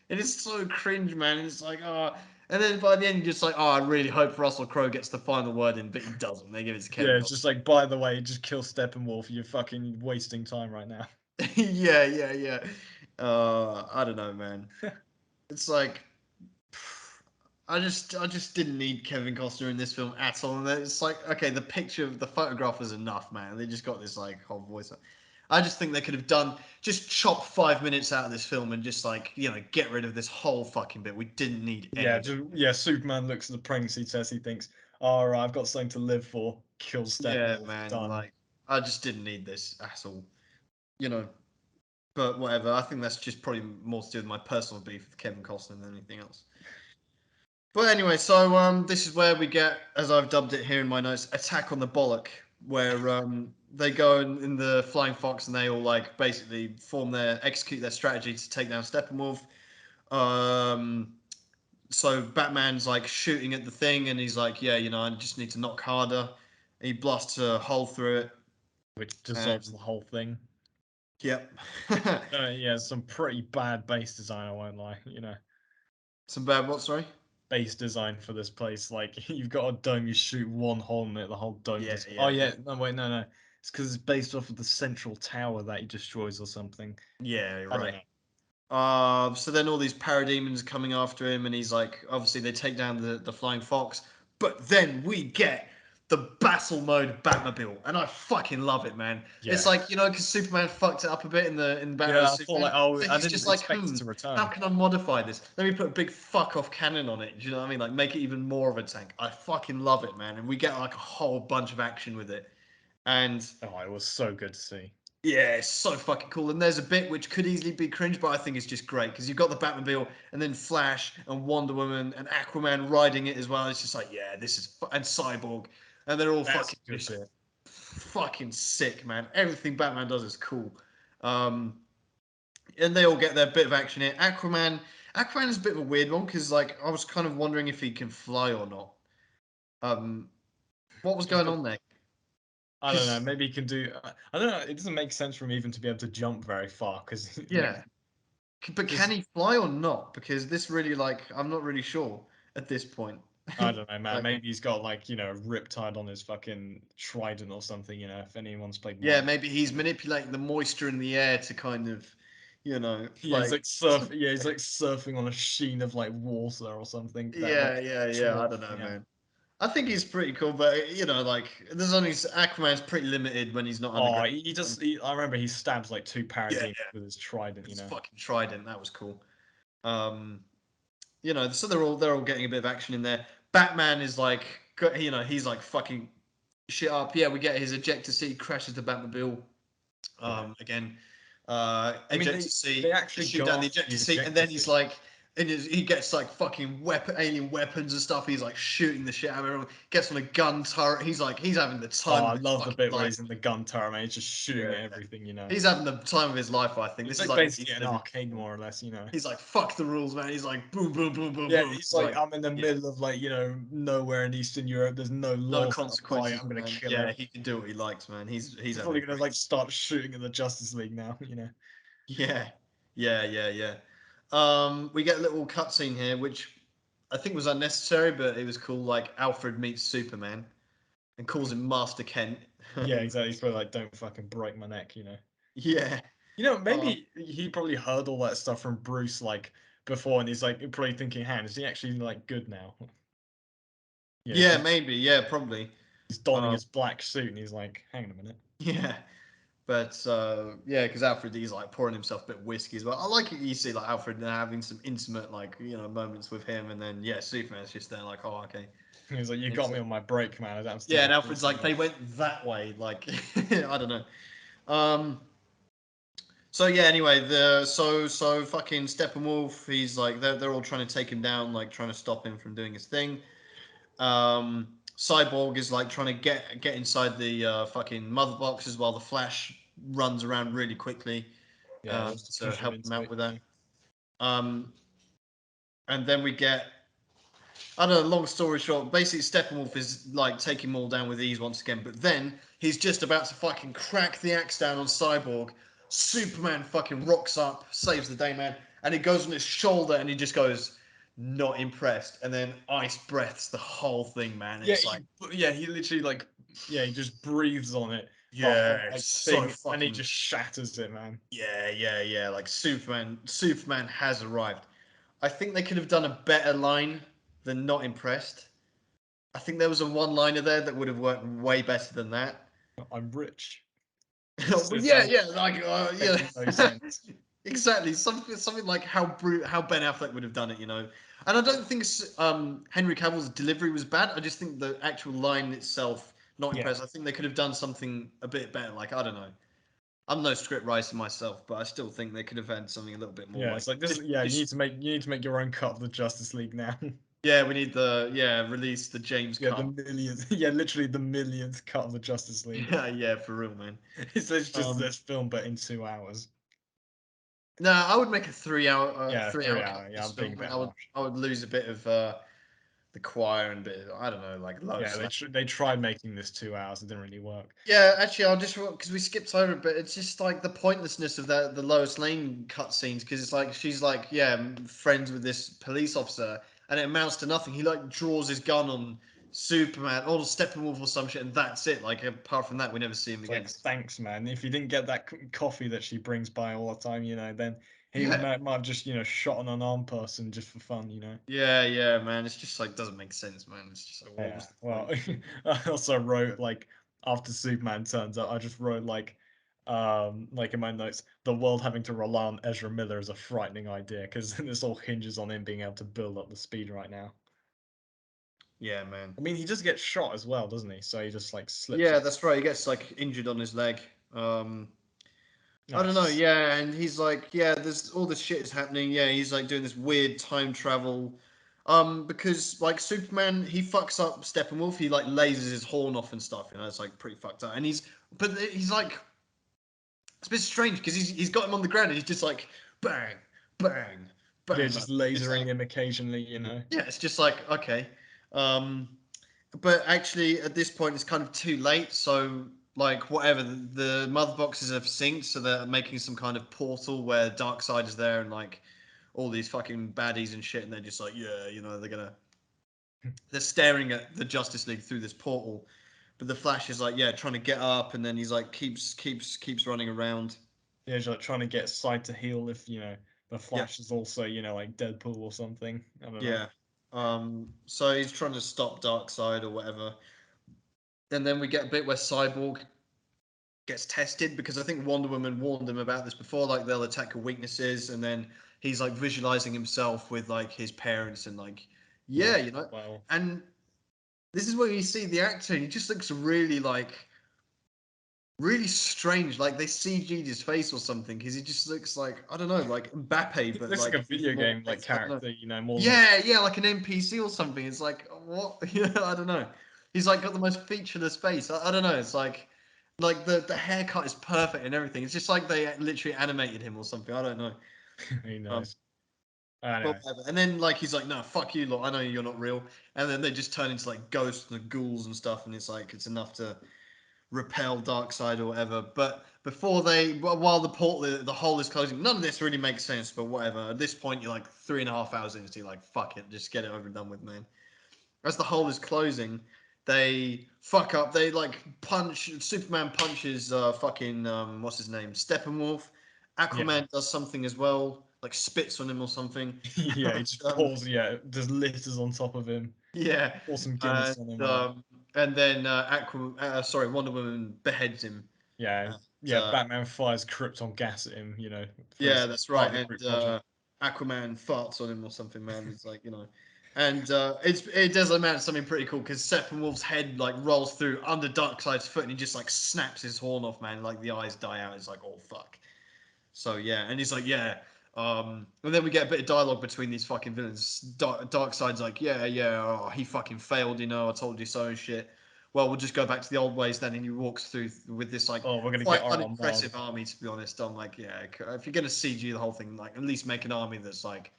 It is so cringe, man. It's like, oh, and then by the end, you're just like, oh, I really hope Russell Crowe gets the final word in, but he doesn't. They give it to yeah, Kevin it's Costner. just like, by the way, just kill Steppenwolf. You're fucking wasting time right now. Yeah, yeah, yeah. I don't know, man. It's like I just didn't need Kevin Costner in this film at all. And then it's like, okay, the picture of the photograph was enough, man. They just got this like whole voice. I just think they could have done just chop 5 minutes out of this film and just like get rid of this whole fucking bit. We didn't need any Yeah, of it. Superman looks at the pregnancy test. He thinks, all right, I've got something to live for. Kill Yeah, Steppenwolf. man. Done. Like I just didn't need this at all. You know. But whatever. I think that's just probably more to do with my personal beef with Kevin Costner than anything else. But anyway, so this is where we get, as I've dubbed it here in my notes, attack on the bollock, where they go in the Flying Fox and they all like basically execute their strategy to take down Steppenwolf. Um, so Batman's like shooting at the thing, and he's like, yeah, I just need to knock harder. He blasts a hole through it, Which dissolves and the whole thing. yep. Yeah, some pretty bad base design, I won't lie. Some bad what? Sorry. Base design for this place. Like you've got a dome, you shoot one hole in it, the whole dome Yeah, does. Oh yeah, yeah, yeah. no wait, no. It's because it's based off of the central tower that he destroys or something. Yeah, I don't right. know. So then all these parademons are coming after him, and he's like, obviously they take down the flying fox, but then we get the battle mode Batmobile, and I fucking love it, man. It's Yeah, like because Superman fucked it up a bit in Batman v yeah. I thought Superman, like, oh, so I he's didn't just like, expect it to how return. can I modify this? Let me put a big fuck off cannon on it. Do you know what I mean? Like make it even more of a tank. I fucking love it, man, and we get like a whole bunch of action with it, and Oh, it was so good to see. yeah, it's so fucking cool. And there's a bit which could easily be cringe, but I think it's just great because you've got the Batmobile and then Flash and Wonder Woman and Aquaman riding it as well. It's just like, yeah, this is and Cyborg. and they're all That's fucking good just bit. fucking sick, man. Everything Batman does is cool. Um, and they all get their bit of action here. Aquaman is a bit of a weird one because like I was kind of wondering if he can fly or not. Um, what was He's going got, on there? I don't know. Because Maybe he can do. I don't know. It doesn't make sense for him even to be able to jump very far because like yeah, but can just he fly or not? Because this really like I'm not really sure at this point. I don't know, man. Like, Maybe he's got like a riptide on his fucking trident or something. If anyone's played yeah, Minecraft, maybe he's manipulating the moisture in the air to kind of, yeah, he's like. like surf. Yeah, he's like surfing on a sheen of like water or something that Yeah, like yeah, yeah. I don't know, yeah. man. I think he's pretty cool, but like there's only Aquaman's pretty limited when he's not Oh, underground. he just. I remember he stabs like two Yeah, parademons yeah. with his trident. His fucking trident, that was cool. Um, so they're all getting a bit of action in there. Batman is like, he's like fucking shit up. Yeah, we get his ejector seat crashes the Batmobile. Yeah. Again, I mean, ejector they seat, actually shoot go down the after ejector the seat, and ejector then he's seat. like, he gets like fucking alien weapons and stuff. He's like shooting the shit out of everyone. Gets on a gun turret. He's having the Oh, time I of his love the fucking bit where life. he's in the gun turret, man. He's just shooting Yeah, at everything. he's having the time of his life. I think It's this is like like what he's basically an living. arcade, more or less. He's like, fuck the rules, man. He's like, boom, boom, boom, boom, Yeah, boom. he's He's like, like, I'm in the yeah, middle of like, nowhere in Eastern Europe. There's no no laws that apply. consequences, I'm gonna man. kill Yeah, everyone. he can do what he likes, man. He's He's having probably a gonna great. like start shooting at the Justice League now. Yeah, yeah, yeah, yeah. We get a little cutscene here, which I think was unnecessary, but it was cool. Like Alfred meets Superman and calls him Master Kent. Yeah, exactly. He's probably like, don't fucking break my neck. Yeah. Um, Maybe he probably heard all that stuff from Bruce like before, and he's like probably thinking, "Han, is he actually like good now?" yeah, maybe. Yeah, probably. He's donning Um, his black suit, and he's like, "Hang on a minute." yeah. But yeah, because Alfred he's like pouring himself a bit of whiskey as well. I like it. You see like Alfred having some intimate like moments with him, and then yeah, Superman's just there like, oh okay. He's like, "You And he's got me like, on my break, man. I'm still yeah, gonna and finish Alfred's you like they off." went that way. Like I don't know. Um, So yeah, anyway, the fucking Steppenwolf, he's like they're all trying to take him down, like trying to stop him from doing his thing. Cyborg is like trying to get inside the fucking mother boxes while the Flash runs around really quickly Yeah, he wants to to push him help him into out it. with that. Um, and then we get I don't know. Long story short, basically Steppenwolf is like taking them all down with ease once again. But then he's just about to fucking crack the axe down on Cyborg. Superman fucking rocks up, saves the day, man, and he goes on his shoulder and he just goes, not impressed, and then ice breaths the whole thing, man. Yeah, It's like, he literally like he just breathes on it, the whole yeah, it's like so thing, and he fucking, just shatters it, man. yeah, yeah, yeah. Like Superman has arrived. I think they could have done a better line than not impressed. I think there was a one-liner there that would have worked way better than that. I'm rich. Well, Says yeah, that yeah, like yeah, makes no sense. exactly. Something like how Ben Affleck would have done it, And I don't think Henry Cavill's delivery was bad. I just think the actual line itself not Yeah, impressed. I think they could have done something a bit better. Like I don't know. I'm no script writer myself, but I still think they could have had something a little bit more yeah. like It's like this. Yeah, just you need to make your own cut of the Justice League now. yeah. We need release the James Yeah, the cut. millionth. Yeah, literally the millionth cut of the Justice League. Yeah, yeah, for real, man. It's just Um, this film, but in 2 hours. No, I would make a Yeah, 3 hour cut 3 hour. of Yeah, this I'm being film, a and bit I would harsh. I would lose a bit of the choir and a bit of, I don't know, like Yeah, Lois Lane. they tried making this 2 hours. It didn't really work. Yeah, actually, I'll just because we skipped over it, but it's just like the pointlessness of the Lois Lane cutscenes because it's like she's like friends with this police officer and it amounts to nothing. He like draws his gun on Superman or Steppenwolf or some shit, and that's it. Like apart from that, we never see him It's again. like, thanks, man. If you didn't get that coffee that she brings by all the time, then he Yeah, might have just, shot an unarmed person just for fun. yeah, yeah, man. It's just like doesn't make sense, man. It's just like what Yeah. was the Well, point? I also wrote like after Superman turns up, I just wrote like in my notes, the world having to rely on Ezra Miller is a frightening idea because this all hinges on him being able to build up the speed right now. Yeah, man. I mean, he just gets shot as well, doesn't he? So he just like slips Yeah, off. that's right. He gets like injured on his leg. I don't know. Nice. Yeah, and he's like, yeah, there's all this shit is happening. Yeah, he's like doing this weird time travel. Because like Superman, he fucks up Steppenwolf. He like lasers his horn off and stuff. You know, it's like pretty fucked up. And he's like, it's a bit strange because he's got him on the ground and he's just like bang, bang, Yeah, bang. Like, just it's like lasering him occasionally, yeah, it's just like okay. Um, but actually, at this point, it's kind of too late. So like whatever, the mother boxes have synced, so they're making some kind of portal where Darkseid is there and like all these fucking baddies and shit, and they're just like yeah, you know, they're staring at the Justice League through this portal. But the Flash is like, yeah, trying to get up, and then he's like, keeps running around. Yeah, he's like trying to get Sight to heal if, the Yeah, Flash is also, like Deadpool or something. I don't know. yeah. So he's trying to stop Darkseid or whatever. And then we get a bit where Cyborg gets tested because I think Wonder Woman warned him about this before. Like they'll attack her weaknesses, and then he's like visualizing himself with like his parents and like, Yeah, yeah, you know. well, And this is where you see the actor. He just looks really really strange. Like they CG'd his face or something because he just looks like I don't know, like Mbappe, it but looks like like a with video more game like face. I don't know. character, more than Yeah, like an NPC or something. It's like what? Yeah, I don't know. He's like got the most featureless face. I don't know. It's like the haircut is perfect and everything. It's just like they literally animated him or something. I don't know. who Um, knows. but Anyway, whatever. And then like he's like, no, fuck you, lot. I know you're not real. And then they just turn into like ghosts and ghouls and stuff. And it's like it's enough to repel Darkseid or whatever. But before while the portal, the hole is closing, none of this really makes sense. But whatever. At this point, you're like 3.5 hours into, you're like, fuck it, just get it over and done with, man. As the hole is closing, they fuck up. They like punch. Superman punches fucking what's his name, Steppenwolf. yeah. Aquaman does something as well, like spits on him or something. Yeah, he just um, pours, just litters on top of him. yeah, Pour some Guinness and on him, man. um, and then Wonder Woman beheads him. Yeah, And, yeah, Batman fires Krypton gas at him, for yeah, his that's part right. of the And group project. Aquaman farts on him or something, man. It's like, you know. And it does amount to something pretty cool because Steppenwolf's head like rolls through under Darkseid's foot and he just like snaps his horn off, man. Like the eyes die out. It's like, oh fuck. So yeah, and he's like, yeah. And then we get a bit of dialogue between these fucking villains. Darkseid's like, yeah, yeah, oh, he fucking failed, you know. I told you so and shit. Well, we'll just go back to the old ways then. And he walks through with this like Oh, we're gonna quite get our armada. unimpressive army, to be honest. I'm like, yeah, if you're gonna CG the whole thing, like at least make an army that's like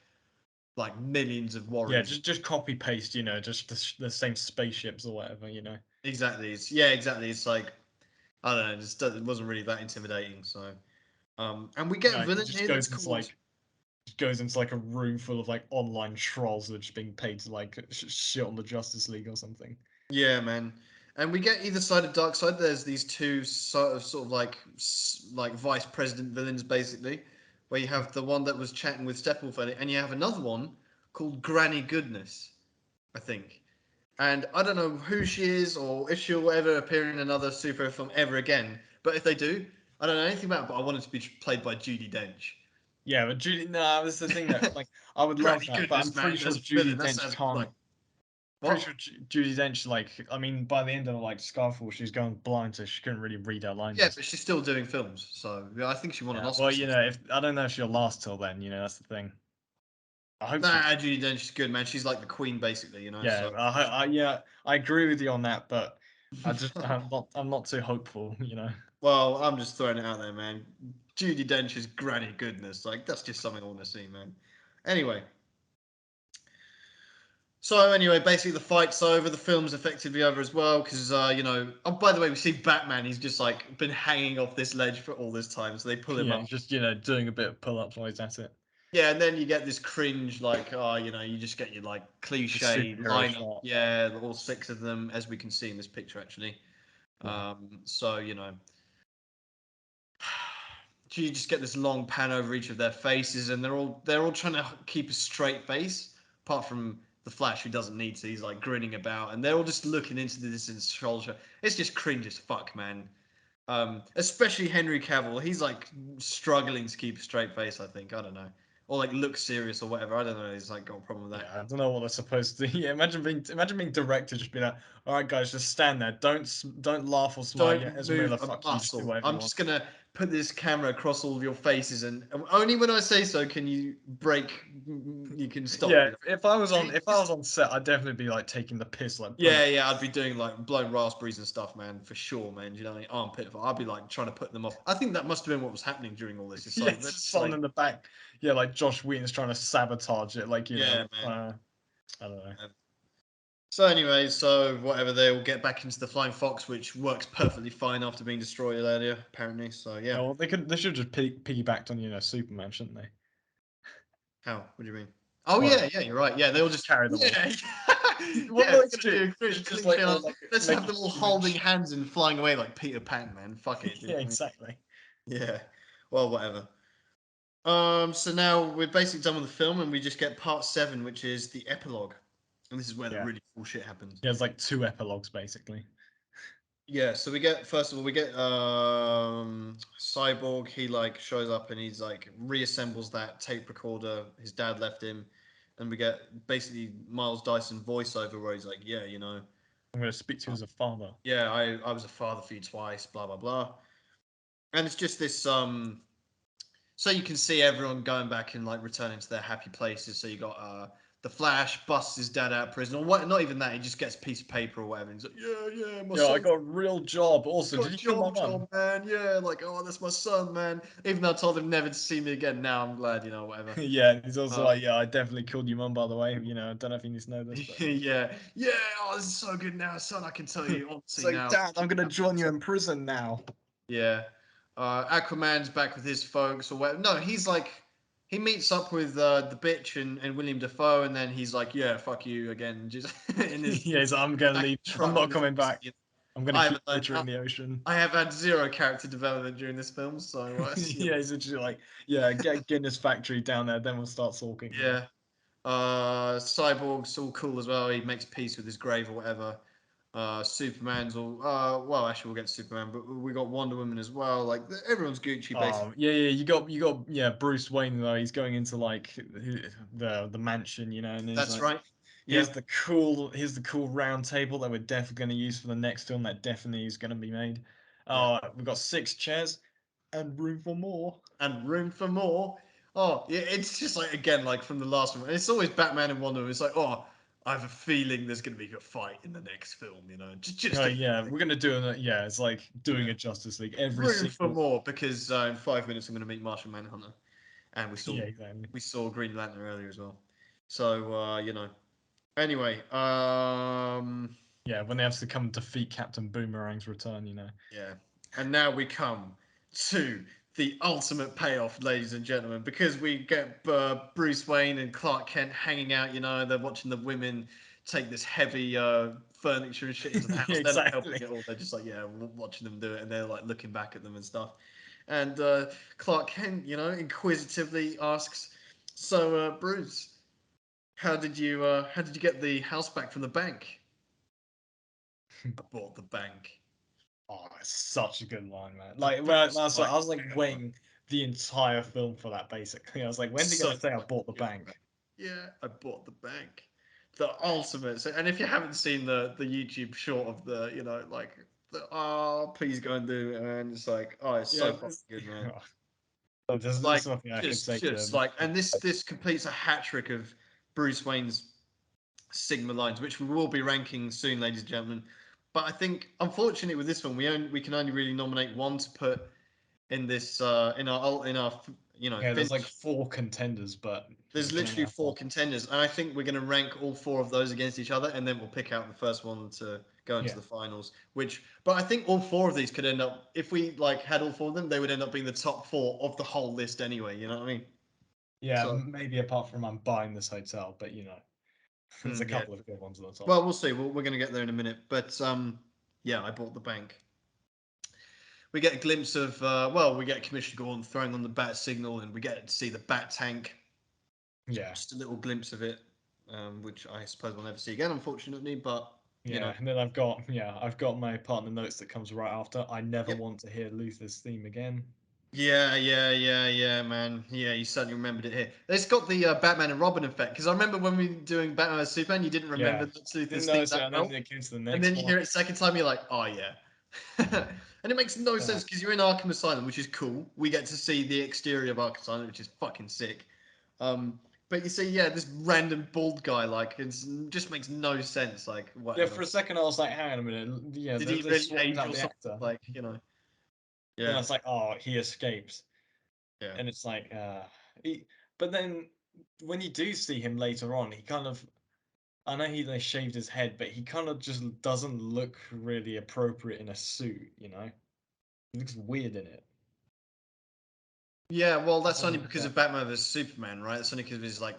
millions of Yeah, warriors. just copy paste, just the same spaceships or whatever. Exactly. Yeah, exactly. It's like I don't know. It wasn't really that intimidating. So, and we get a No, he villain just here that's goes into called like goes into like a room full of like online trolls that are just being paid to like shit on the Justice League or something. yeah, man. And we get either side of Darkseid. There's these two sort of like like vice president villains, basically, where you have the one that was chatting with Steppenwolf, and you have another one called Granny Goodness, I think. And I don't know who she is or if she'll ever appear in another superhero film ever again. But if they do, I don't know anything about it, but I want it to be played by Judi Dench. Yeah, but Judy, no, that's the thing that like I would love Granny that, but I'm Goodness, pretty man, sure as a Judy villain. That Dench sounds can't. like Pretty what? sure Judy Dench, like, I mean, by the end of like Skyfall, she's going blind, so she couldn't really read her lines Yeah, and but stuff. she's still doing films, so yeah, I think she won an Yeah, Oscar well, or something. if I don't know if she'll last till then, that's the thing. I hope she. Nah, Judi Dench is good, man. She's like the queen, basically, you know. Yeah, So yeah, I agree with you on that, but I'm not too hopeful. well, I'm just throwing it out there, man. Judi Dench's Granny Goodness, like that's just something I want to see, man. Anyway, so anyway, basically the fight's over. The film's effectively over as well because you know. Oh, by the way, we see Batman. He's just like been hanging off this ledge for all this time, so they pull him Yeah, up. just doing a bit of pull-ups while he's at it. Yeah, and then you get this cringe, like, you just get your like The cliche superhero lineup. shot. Yeah, all six of them, as we can see in this picture, actually. Yeah. So you just get this long pan over each of their faces, and they're all trying to keep a straight face, apart from the Flash, who doesn't need to. He's like grinning about, and they're all just looking into the distance, shoulder. It's just cringe as fuck, man. Especially Henry Cavill. He's like struggling to keep a straight face. I think I don't know, or like look serious or whatever. I don't know. He's like got a problem with Yeah, that. I don't know what they're supposed to do. Yeah, imagine being directed, just be like, all right, guys, just stand there. Don't laugh or smile. Yeah, Don't Ezra Miller, move a fuck you. Just do muscle. whatever you I'm want. just gonna put this camera across all of your faces, and only when I say so can you break. You can stop. Yeah, You know? if I was on set, I'd definitely be like taking the piss, like Yeah, I'd be doing like blowing raspberries and stuff, man, for sure, man. You know, like, armpit. I'd be like trying to put them off. I think that must have been what was happening during all this. It's yeah, like it's that's someone like, in the back. Yeah, like Josh Whedon's trying to sabotage it, like yeah, man. I don't know. So anyway, so whatever, they'll get back into the Flying Fox, which works perfectly fine after being destroyed earlier, apparently. So yeah. Yeah, well, they should have just piggybacked on Superman, shouldn't they? How? What do you mean? Oh Well, yeah, you're right. Yeah, they'll just carry them all. yeah, What yeah. are We're they gonna do? do a It's just cliche. like all like Let's make have a them all holding huge. hands and flying away like Peter Pan, man. Fuck it. You know Yeah, what I mean? exactly. Yeah. Well, whatever. So now we're basically done with the film, and we just get part 7, which is the epilogue, and this is where the Yeah, really cool shit happens. yeah. It's like 2 epilogues basically. Yeah, so we get first of all we get Cyborg. He like shows up and he's like reassembles that tape recorder his dad left him, and we get basically Miles Dyson voiceover where he's like, yeah, you know, I'm going to speak to you as a father. yeah, I was a father for you twice, blah blah blah, and it's just this so you can see everyone going back and like returning to their happy places. So you got the Flash busts his dad out of prison, or what? Not even that. He just gets a piece of paper or whatever. And he's like, yeah, my Yeah, I son got a real job. Also, got did a you kill my job, mum? man. Yeah, like, oh, that's my son, man. Even though I told him never to see me again, now I'm glad, you know, whatever. Yeah, he's also Um, like, yeah, I definitely killed your mum, by the way. I don't know if you need to know this, but yeah. Oh, this is so good now, son. I can tell you it's honestly like, now. Dad, I'm gonna join you in prison now. Yeah. Aquaman's back with his folks or whatever. No, he's like, he meets up with the bitch and William Defoe, and then he's like, yeah, fuck you again, just in his Yes, I'm gonna back leave. I'm truck not with his. coming back. You know, I'm gonna I keep haven't learned. littering the ocean. I have had zero character development during this film, so you know, Yeah, he's literally like, yeah, get Guinness factory down there, then we'll start talking. yeah. Cyborg's all cool as well. He makes peace with his grave or whatever. Superman's all well. Actually, we'll get to Superman, but we got Wonder Woman as well. Like everyone's Gucci, basically. Oh yeah, yeah. Bruce Wayne though. He's going into like the mansion, and he's That's like, right. Yeah, here's the cool round table that we're definitely going to use for the next film that definitely is going to be made. yeah. Oh, we've got 6 chairs and room for more. And room for more. Oh, yeah. It's just like again, like from the last one. It's always Batman and Wonder Woman. It's like, oh, I have a feeling there's going to be a fight in the next film. You know, just a Yeah, feeling. we're gonna do it. Yeah, it's like doing Yeah. a Justice League every Room for single. more because in 5 minutes I'm going to meet Martian Manhunter, and Yeah, exactly. we saw Green Lantern earlier as well. So you know. Anyway, Yeah, when they have to come defeat Captain Boomerang's return. yeah. And now we come to the ultimate payoff, ladies and gentlemen, because we get Bruce Wayne and Clark Kent hanging out. You know, they're watching the women take this heavy furniture and shit into the Yeah, house. They're not helping exactly. at all. They're just like, yeah, watching them do it, and they're like looking back at them and stuff. And Clark Kent, you know, inquisitively asks, "So, Bruce, how did you get the house back from the bank?" "I bought the bank." Oh, it's such a good line, man. The Like, best I line was like ever. waiting the entire film for that. Basically, I was like, when's he So gonna say I fucking bought the good, man. bank? Yeah, I bought the bank. The ultimate. So, and if you haven't seen the YouTube short of the, you know, like, please go and do it, man. It's like, oh, it's Yeah, so fucking good, man. there's Like, nothing I could say just to. like, and this completes a hat trick of Bruce Wayne's Sigma lines, which we will be ranking soon, ladies and gentlemen. But I think, unfortunately, with this one, we can only really nominate one to put in this in our you know Yeah, there's like finish. 4 contenders, but There's we can only literally have four one. contenders, and I think we're going to rank all 4 of those against each other, and then we'll pick out the first one to go into Yeah, the finals. But I think all 4 of these could end up, if we like had all 4 of them, they would end up being the top 4 of the whole list anyway. You know what I mean? yeah. So Maybe apart from I'm buying this hotel, but there's a yeah. couple of good ones at the top. Well, we'll see. We're going to get there in a minute, but yeah, I bought the bank. We get a glimpse of we get Commissioner Gordon throwing on the bat signal, and we get to see the bat tank. Yeah, Just a little glimpse of it, which I suppose we'll never see again, unfortunately. But you know, yeah. And then I've got my partner notes that comes right after. I never yep. want to hear Luther's theme again. Yeah, man. Yeah, you certainly remembered it here. It's got the Batman and Robin effect because I remember when we were doing Batman and Superman, you didn't remember Yeah, the didn't Sleuth's theme notice it, that and then well, it came to the and next then you one. hear it second time, you're like, oh yeah. And it makes no sense because you're in Arkham Asylum, which is cool. We get to see the exterior of Arkham Asylum, which is fucking sick. But you see, yeah, this random bald guy, like, it just makes no sense. Like, Yeah, whatever. for a second I was like, hang on a minute. Yeah, Did they, he they really swapped age out or the something? actor. Like, you know. Then I Yeah. was like, oh, he escapes. Yeah. And it's like, but then when you do see him later on, he kind of, I know they shaved his head, but he kind of just doesn't look really appropriate in a suit, you know? He looks weird in it. Yeah, well, that's only Doesn't look because that. of Batman vs Superman, right? That's only because of his like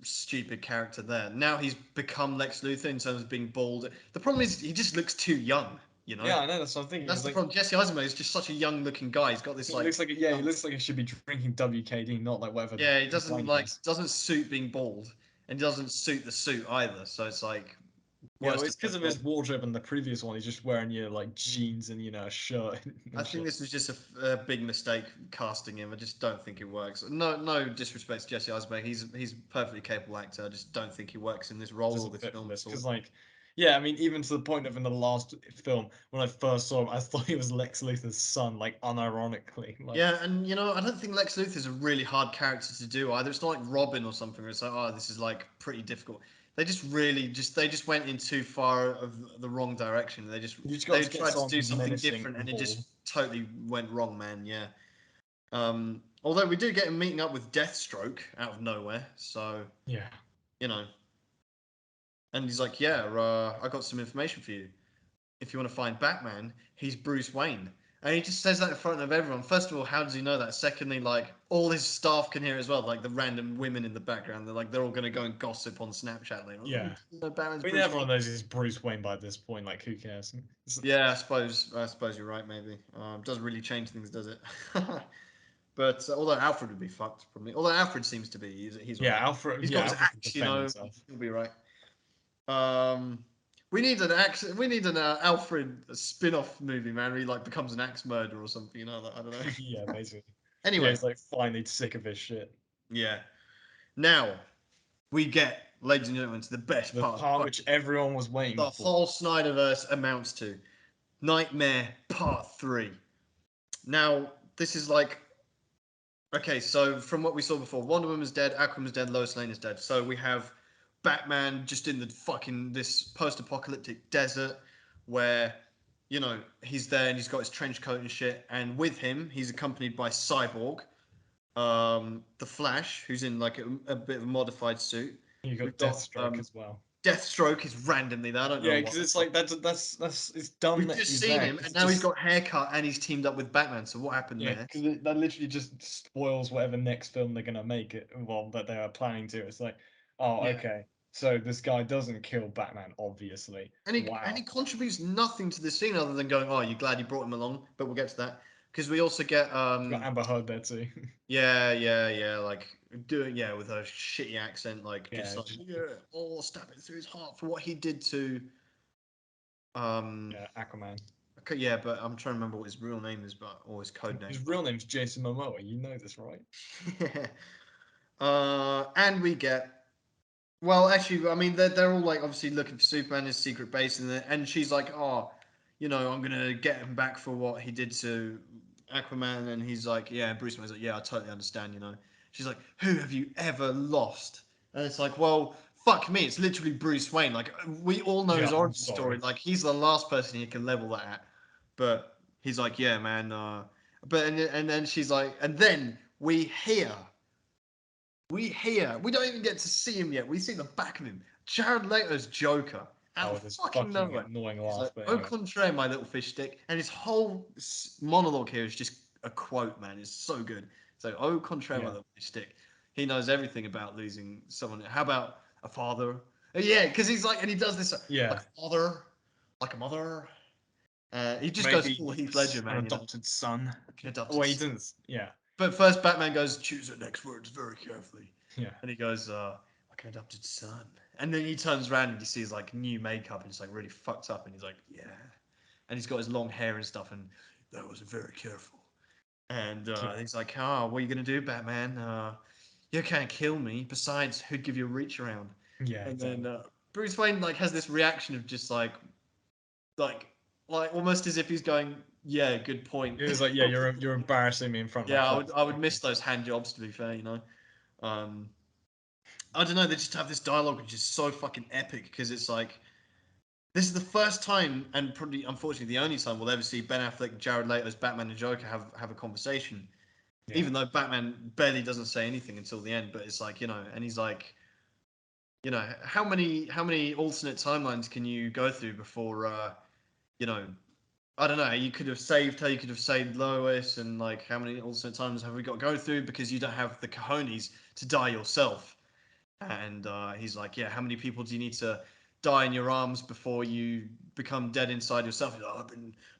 stupid character there. Now he's become Lex Luthor in terms of being bald. The problem is he just looks too young, you know. Yeah, I know, that's what I'm thinking. That's He's the like, problem. Jesse Eisenberg is just such a young-looking guy. He's got this he like, looks like, yeah, he looks like he should be drinking WKD, not like whatever yeah, he wine doesn't he like has. doesn't suit being bald, and he doesn't suit the suit either. So it's like Yeah, well, worst it's of because both of his worlds. wardrobe in the previous one. He's just wearing, like jeans and, a shirt I and think shit. this was just a big mistake casting him. I just don't think it works. No disrespect to Jesse Eisenberg. He's a perfectly capable actor. I just don't think he works in this role or Doesn't this fit for film this at all. because, like, yeah, I mean, even to the point of in the last film when I first saw him, I thought he was Lex Luthor's son, like unironically. Like, Yeah, and I don't think Lex Luthor is a really hard character to do either. It's not like Robin or something where it's like, oh, this is like pretty difficult. They just went in too far of the wrong direction. you just got They to get tried to someone do who's something menacing different and and it bald. just totally went wrong, man. Yeah. Although we do get him meeting up with Deathstroke out of nowhere, so Yeah, you know, and he's like, yeah, I got some information for you. If you want to find Batman, he's Bruce Wayne. And he just says that in front of everyone. First of all, how does he know that? Secondly, like all his staff can hear as well, like the random women in the background. They're all gonna go and gossip on Snapchat, like, oh, yeah. Batman's I mean, Bruce Wayne. everyone knows he's Bruce Wayne by this point. Like, who cares? Yeah, I suppose you're right. Maybe doesn't really change things, does it? But although Alfred would be fucked probably. Although Alfred seems to be, he's Yeah, alright. Alfred. He's Yeah, got his Alfred can axe, defend himself. he'll be right. Um, we need an axe. We need an Alfred spin-off movie, man. Where he like becomes an axe murderer or something. I don't Yeah, know. basically. Yeah, Anyway, he's like finally sick of his shit. yeah. Now we get, ladies and gentlemen, to the best The part. part which everyone was waiting The for. whole Snyderverse amounts to Nightmare Part 3. Now this is like, okay, so from what we saw before, Wonder Woman's dead, Aquaman's dead, Lois Lane is dead. So we have Batman just in the fucking this post-apocalyptic desert where he's there and he's got his trench coat and shit, and with him he's accompanied by Cyborg, the Flash, who's in like a bit of a modified suit. You We've got got Deathstroke as well. Deathstroke is randomly there. I don't know Yeah, why. because it's like that's it's dumb We've that just he's seen there him, because and it now he's just got haircut and he's teamed up with Batman. So what happened yeah there? because that literally just spoils whatever next film they're gonna make it well that they are planning to. It's like, oh, Yeah. okay, so this guy doesn't kill Batman, obviously. And he Wow. contributes nothing to the scene other than going, "Oh, you're glad you brought him along." But we'll get to that because we also get, You got Amber Heard there too. yeah, like doing, yeah, with her shitty accent, like just Yeah, like, yeah, oh, stab it through his heart for what he did to, um, yeah, Aquaman. okay, yeah, but I'm trying to remember what his real name is, or his code His name, but real name's Jason Momoa. You know this, right? and we get. Well, actually, I mean, they're all like obviously looking for Superman in his secret base, and she's like, "Oh, I'm gonna get him back for what he did to Aquaman," and he's like, "Yeah." And Bruce Wayne's like, "Yeah, I totally understand." She's like, "Who have you ever lost?" And it's like, "Well, fuck me, it's literally Bruce Wayne. Like, we all know Yeah, his I'm origin story. sorry. Like, he's the last person you can level that at." But he's like, "Yeah, man." But and then she's like, and then we don't even get to see him yet. We see the back of him. Jared Leto's Joker out Oh, of this fucking fucking nowhere. annoying He's laugh. like, But "Au anyway, contraire, my little fish stick," and his whole monologue here is just a quote, man. It's so good. So, "Au contraire, my yeah, little fish stick." He knows everything about losing someone. How about a father? Yeah, because he's like, and he does this like yeah. a father, like a mother. He just goes Maybe full Heath Ledger, an man. adopted son. Like an Oh, adopted he son. didn't. Yeah, But first, Batman goes, "Choose your next words very carefully." yeah, And he goes, "Like an adopted son." And then he turns around and he sees like new makeup and it's like really fucked up. And he's like, "Yeah." And he's got his long hair and stuff. And that was very careful. And yeah, he's like, "Oh, what are you going to do, Batman? You can't kill me. Besides, who'd give you a reach around?" yeah. And then Exactly. Bruce Wayne like has this reaction of just like like almost as if he's going, yeah, good point. It was like, yeah, you're embarrassing me in front of my Yeah, class. I would miss those hand jobs, to be fair, you know. Um, I don't know. They just have this dialogue which is so fucking epic because it's like this is the first time, and probably unfortunately the only time we'll ever see Ben Affleck, Jared Leto's Batman and Joker have a conversation. Yeah, Even though Batman barely doesn't say anything until the end, but it's like, and he's like, how many alternate timelines can you go through before you know I don't know. You could have saved her. You could have saved Lois, and like, how many alternate times have we got to go through because you don't have the cojones to die yourself? And he's like, yeah, how many people do you need to die in your arms before you become dead inside yourself? He's like,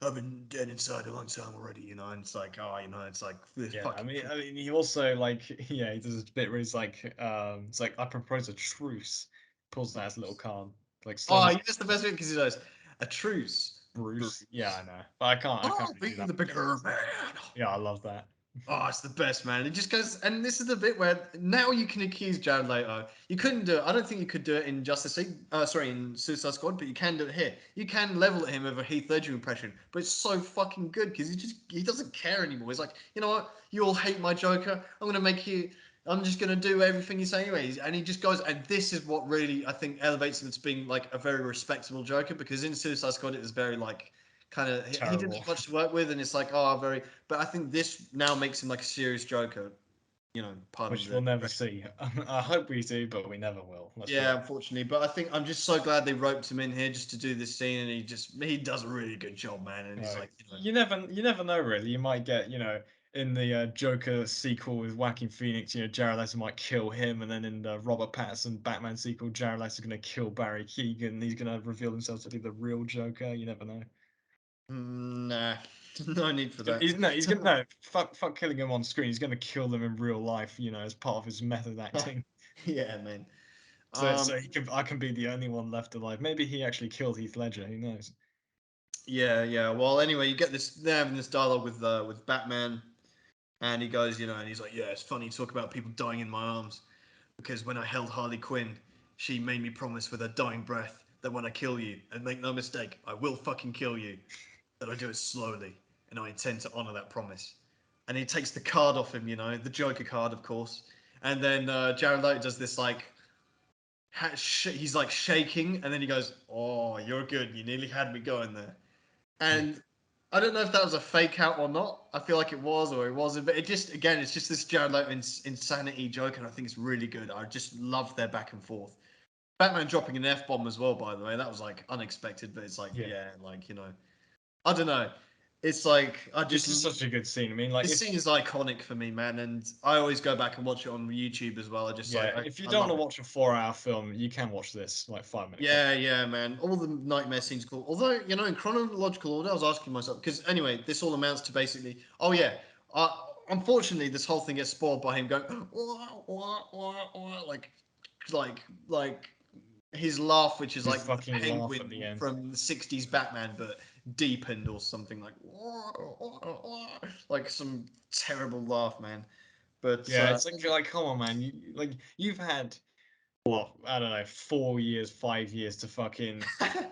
I've been dead inside a long time already, and it's like, oh, it's like this yeah. fucking. I mean, he also like, yeah, he does this bit where he's like, it's like I propose a truce. Pulls out his little card, like slow Oh, motion. that's the best bit because he goes, a truce. Bruce. Yeah, I know, but I can't I'll really be do that. the bigger man. Yeah, I love that. Oh, it's the best, man. It just goes, and this is the bit where now you can accuse Jared Leto. You couldn't do it. I don't think you could do it in Justice League. Sorry, in Suicide Squad, but you can do it here. You can level at him with a Heath Ledger impression, but it's so fucking good because he doesn't care anymore. He's like, you know what? You all hate my Joker. I'm gonna make you. I'm just gonna do everything you say anyways. And he just goes, and this is what really I think elevates him to being like a very respectable Joker because in Suicide Squad it was very like kind of he didn't Terrible. have much to work with, and it's like, oh, very. But I think this now makes him like a serious Joker. Pardon Which the we'll never expression. see. I hope we do, but we never will. Let's be Yeah, honest. unfortunately. But I think I'm just so glad they roped him in here just to do this scene, and he does a really good job, man. And he's like, You never know really. You might get, in the Joker sequel with Joaquin Phoenix, Jared Leto might kill him, and then in the Robert Pattinson Batman sequel, Jared Leto's gonna kill Barry Keoghan. He's gonna reveal himself to be the real Joker. You never know. nah, no need for that. He's gonna no fuck killing him on screen. He's gonna kill them in real life. As part of his method acting. Yeah, man. So I can be the only one left alive. Maybe he actually killed Heath Ledger. Who knows? Yeah, yeah. Well, anyway, you get this. They're having this dialogue with Batman, and he goes, and he's like, yeah, it's funny you talk about people dying in my arms. Because when I held Harley Quinn, she made me promise with her dying breath that when I kill you, and make no mistake, I will fucking kill you, that I do it slowly, and I intend to honor that promise. And he takes the card off him, the Joker card, of course. And then Jared Leto does this like, he's like shaking, and then he goes, "Oh, you're good. You nearly had me going there." Yeah. And I don't know if that was a fake out or not. I feel like it was or it wasn't, but again, it's just this Jared Leto insanity joke, and I think it's really good. I just love their back and forth. Batman dropping an F bomb as well, by the way, that was like unexpected, but it's like, Yeah. yeah, like I don't know. It's like It's just such a good scene. I mean, like this if scene is iconic for me, man, and I always go back and watch it on YouTube as well. I just yeah, like if you I don't want love to it. watch a 4 hour film, you can watch this like 5 minute clip. Yeah, yeah, man. All the nightmare scenes are cool. Although, in chronological order, I was asking myself because anyway, this all amounts to basically. Oh yeah. Unfortunately, this whole thing gets spoiled by him going wah, wah, wah, wah, like his laugh, which is His like the fucking laugh at the penguin end. from the '60s Batman, but deepened or something like wah, wah, wah, like some terrible laugh, man. But Yeah, it's like come on, man. You've had what, I don't know, 4 years, 5 years to fucking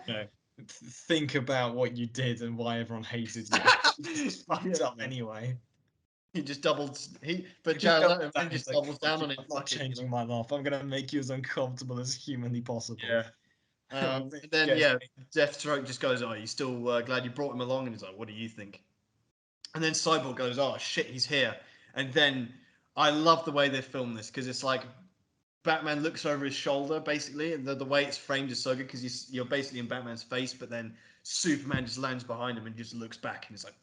you know think about what you did and why everyone hated you. You just fucked yeah, up man. anyway. He just doubled. But He Jared doubles Leto, down. man, He's just like, doubles "Fuck down you! on it. I'm not Fuck changing my life. I'm gonna make you as uncomfortable as humanly possible." Yeah. And then Yes. yeah, Deathstroke just goes, "Oh, you still glad you brought him along?" And he's like, "What do you think?" And then Cyborg goes, "Oh shit, he's here." And then I love the way they film this because it's like Batman looks over his shoulder basically, and the way it's framed is so good because you're basically in Batman's face, but then Superman just lands behind him and just looks back, and it's like,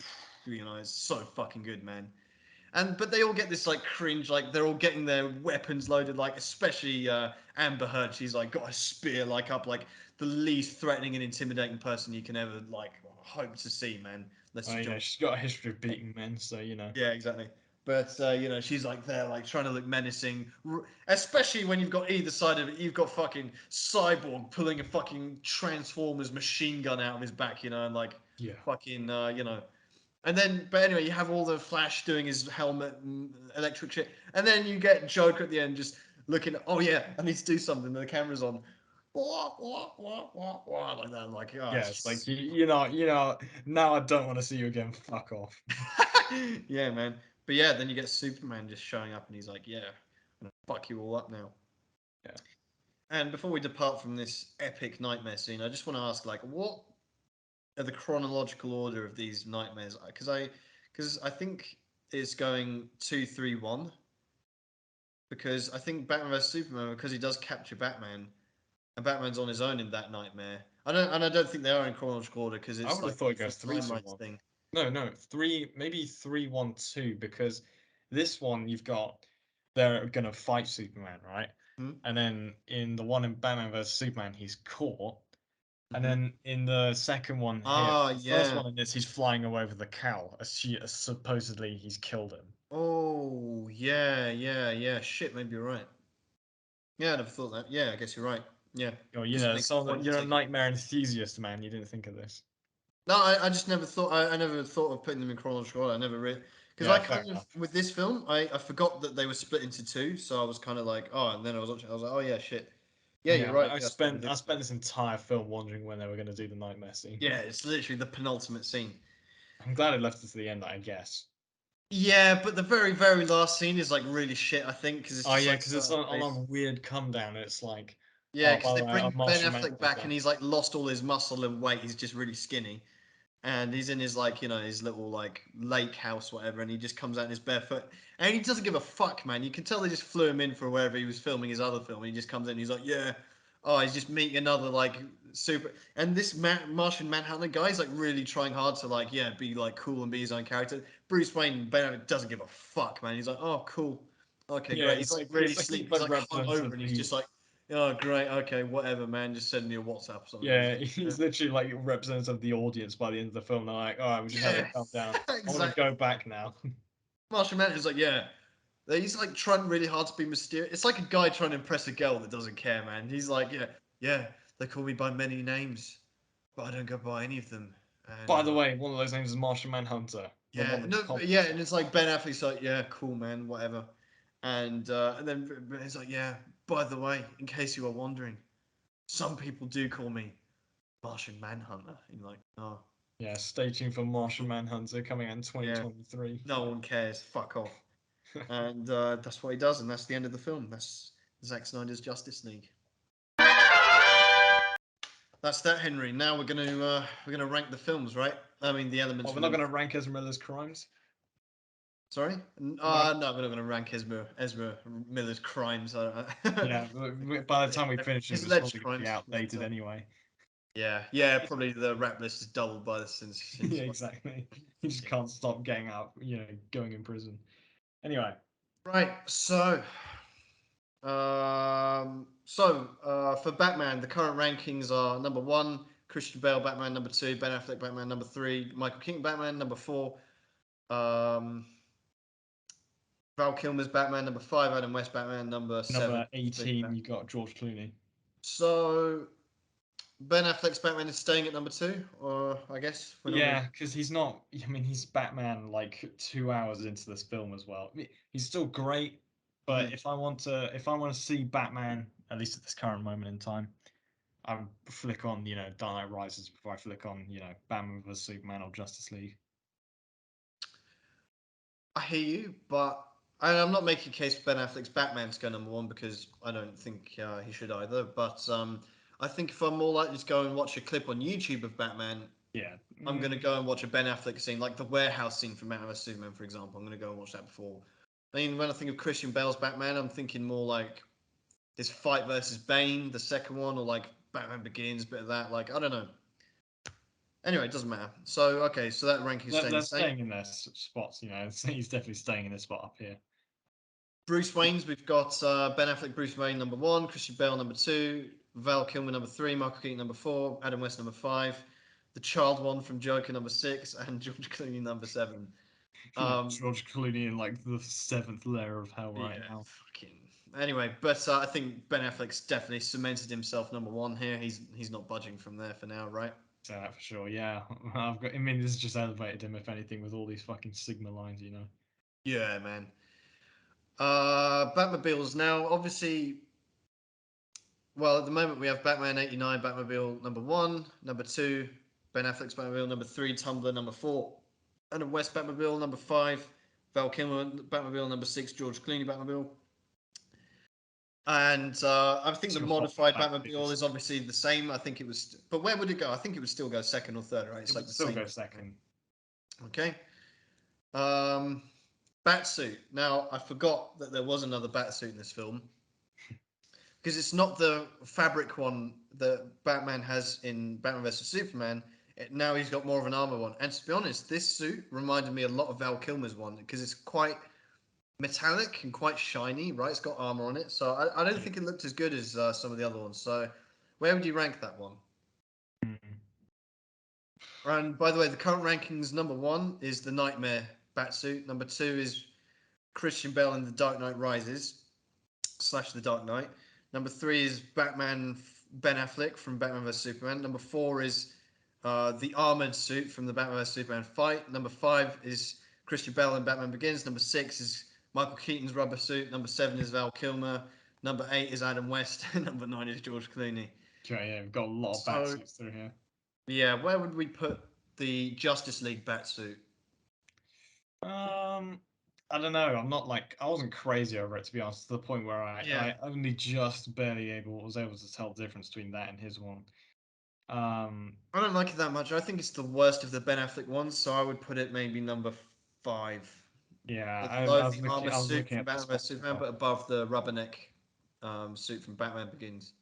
it's so fucking good, man. And but they all get this like cringe, like they're all getting their weapons loaded, like especially Amber Heard. She's like got a spear like up, like the least threatening and intimidating person you can ever like hope to see, man. Unless you join. She's got a history of beating men, so you know. Yeah, exactly. But she's like there, like trying to look menacing, especially when you've got either side of it. You've got fucking Cyborg pulling a fucking Transformers machine gun out of his back, and like Yeah. fucking, and then, but anyway, you have all the Flash doing his helmet and electric shit, and then you get Joker at the end just looking. Oh yeah, I need to do something. The camera's on. like that. I'm like, oh, Yeah, it's like you know. Now I don't want to see you again. Fuck off. yeah, man. But yeah, then you get Superman just showing up, and he's like, yeah, I'm gonna fuck you all up now. Yeah. And before we depart from this epic nightmare scene, I just want to ask, like, what are the chronological order of these nightmares? Because I think it's going 2, 3, 1. Because I think Batman vs Superman, because he does capture Batman, and Batman's on his own in that nightmare. I don't think they are in chronological order because I it's would have like thought it the goes three, two, timelines one. thing. No, no, three, maybe 3, 1, 2, because this one you've got they're gonna fight Superman, right? Hmm? And then in the one in Batman vs Superman, he's caught. And Hmm. then in the second one here, Ah, the first yeah. one in this, he's flying away with the cow. Supposedly he's killed him. Oh, yeah, yeah, yeah. Shit, maybe you're right. Yeah, I never thought that. Yeah, I guess you're right. Yeah, You just know, makes so a point to you're a take it. nightmare enthusiast, man. You didn't think of this. No, I just never thought. I never thought of putting them in chronological order. I never really because I Yeah, fair kind of enough. with this film, I forgot that they were split into two. So I was kind of like, oh, and then I was watching. I was like, oh yeah, shit. Yeah, you're Yeah, right. I Yeah, I split them spent I differently. spent this entire film wondering when they were going to do the nightmare scene. Yeah, it's literally the penultimate scene. I'm glad it left it to the end, I guess. Yeah, but the very, very last scene is like really shit. I think because it's Oh just yeah, like because it's so on face. a weird come down. It's like, Yeah, oh, because by they the way, I'm bring Ben Martian Affleck back and Manhunter. he's like lost all his muscle and weight. He's just really skinny. And he's in his like his little like lake house whatever, and he just comes out in his barefoot and he doesn't give a fuck, man. You can tell they just flew him in for wherever he was filming his other film, and he just comes in and he's like, yeah, oh, he's just meeting another like super, and this Martian Manhunter guy is like really trying hard to like be like cool and be his own character. Bruce Wayne Ben doesn't give a fuck, man. He's like, oh cool, okay, Yeah, great. He's like really he's sleepy, he's like like hungover, representative. and he's just like, oh great, okay, whatever, man, just send me a WhatsApp or something. He's Yeah, like, he's literally like representative of the audience by the end of the film. They're like, all right, we just had a yeah, calm down. I want to exactly. go back now. Martian Manhunter's like, yeah. He's like trying really hard to be mysterious. It's like a guy trying to impress a girl that doesn't care, man. He's like, yeah, yeah. They call me by many names, but I don't go by any of them. By And the way, one of those names is Martian Manhunter, the one yeah, that's no, common yeah, as and well. it's like Ben Affleck's like, yeah, cool, man, whatever. And then he's like, yeah. By the way, in case you are wondering, some people do call me Martian Manhunter. And you're like, oh, Yeah, stay tuned for Martian Manhunter coming out in yeah. 2023. No one cares. Fuck off. And that's what he does, and that's the end of the film. That's Zack Snyder's Justice League. That's that, Henry. Now we're gonna rank the films, right? I mean the Oh, elements we're not within. going to rank Ezra Miller's crimes. Sorry? We're not. No, we're not gonna rank Ezra Miller's crimes. I don't Yeah, by the time we yeah, finish it, his it's alleged probably going to be crimes. outdated anyway. Yeah, yeah, probably the rap list is doubled by this since Yeah, exactly. You just yeah. can't stop getting out, going in prison. Anyway, Right. For Batman, the current rankings are number one, Christian Bale Batman, number two, Ben Affleck Batman, number three, Michael Keaton Batman, number four, um, Val Kilmer's Batman, number five, Adam West Batman, number seven, number 18, you got George Clooney. So Ben Affleck's Batman is staying at number two, or I guess we're not really. Yeah, because he's not. I mean, he's Batman like 2 hours into this film as well. I mean, he's still great, but Mhm. if I want to see Batman, at least at this current moment in time, I would flick on, Dark Knight Rises before I flick on, Batman vs Superman or Justice League. I hear you, but I'm not making a case for Ben Affleck's Batman to go number one because I don't think he should either. But I think if I'm more likely to go and watch a clip on YouTube of Batman, Yeah. I'm going to go and watch a Ben Affleck scene, like the warehouse scene from Batman vs Superman, for example. I'm going to go and watch that before. I mean, when I think of Christian Bale's Batman, I'm thinking more like his fight versus Bane, the second one, or like Batman Begins, bit of that. Like, I don't know. Anyway, it doesn't matter. So, okay, so that ranking is staying the They're same. staying in their spots, he's definitely staying in this spot up here. Bruce Wayne's, we've got Ben Affleck, Bruce Wayne, number one, Christian Bale, number two, Val Kilmer, number three, Michael Keaton, number four, Adam West, number five, the child one from Joker, number six, and George Clooney, number seven. George Clooney in like the seventh layer of hell Yeah, right now. fucking. Anyway, but I think Ben Affleck's definitely cemented himself number one here. He's not budging from there for now, right? Say that for sure. Yeah, I mean, this has just elevated him, if anything, with all these fucking Sigma lines. Yeah, man. Batmobiles now. Obviously, Well, at the moment we have Batman '89, Batmobile number 1, number 2, Ben Affleck's Batmobile number 3, Tumblr number 4, Adam West Batmobile number 5, Val Kilmer Batmobile number 6, George Clooney Batmobile. And I think the Still got modified back Batmobile figures. is obviously the same. I think it was, but where would it go? I think it would still go second or third, right? It's It like would the still same. go second. Okay. Um, Batsuit. Now I forgot that there was another Batsuit in this film because it's not the fabric one that Batman has in Batman vs Superman. Now he's got more of an armor one. And to be honest, this suit reminded me a lot of Val Kilmer's one because it's quite metallic and quite shiny, right? It's got armor on it, so I don't think it looked as good as some of the other ones. So, where would you rank that one? Mm. And by the way, the current rankings: number 1 is the Nightmare Batsuit. Number 2 is Christian Bale in The Dark Knight Rises / The Dark Knight. Number 3 is Batman Ben Affleck from Batman vs Superman. Number 4 is the armored suit from the Batman vs Superman fight. Number 5 is Christian Bale in Batman Begins. Number 6 is Michael Keaton's rubber suit. Number 7 is Val Kilmer. Number 8 is Adam West. And number 9 is George Clooney. Okay, yeah, we've got a lot of So, Batsuits through here. yeah, where would we put the Justice League Batsuit? I don't know. I'm not like I wasn't crazy over it, to be honest, to the point where Yeah, I only just barely was able to tell the difference between that and his one. Um, I don't like it that much. I think it's the worst of the Ben Affleck ones, so I would put it maybe number 5. yeah, Below I was the looking armor I was suit looking from at the Batman vs specs Superman, above. but above the rubberneck suit from Batman Begins.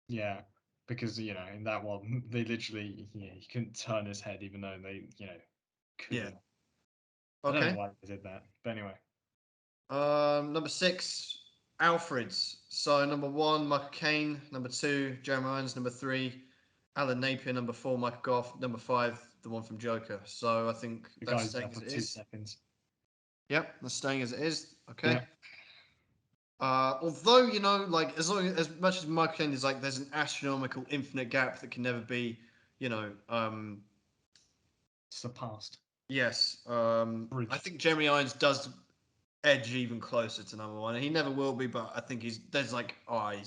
Yeah, because in that one they literally he couldn't turn his head even though they could Yeah. have. I don't know Okay. why they did that, but anyway. Number 6, Alfred's. So number 1, Michael Caine. Number 2, Jeremy Irons. Number 3, Alan Napier. Number 4, Michael Goff. Number 5, the one from Joker. So I think The that's guy's there staying as for it two is. seconds. Yep, that's staying as it is. Okay. Yeah, Although like as much as Michael Caine is like, there's an astronomical, infinite gap that can never be, you know, surpassed, yes. I bridged. think Jeremy Irons does edge even closer to number 1, and he never will be. But I think there's like, he's Yeah,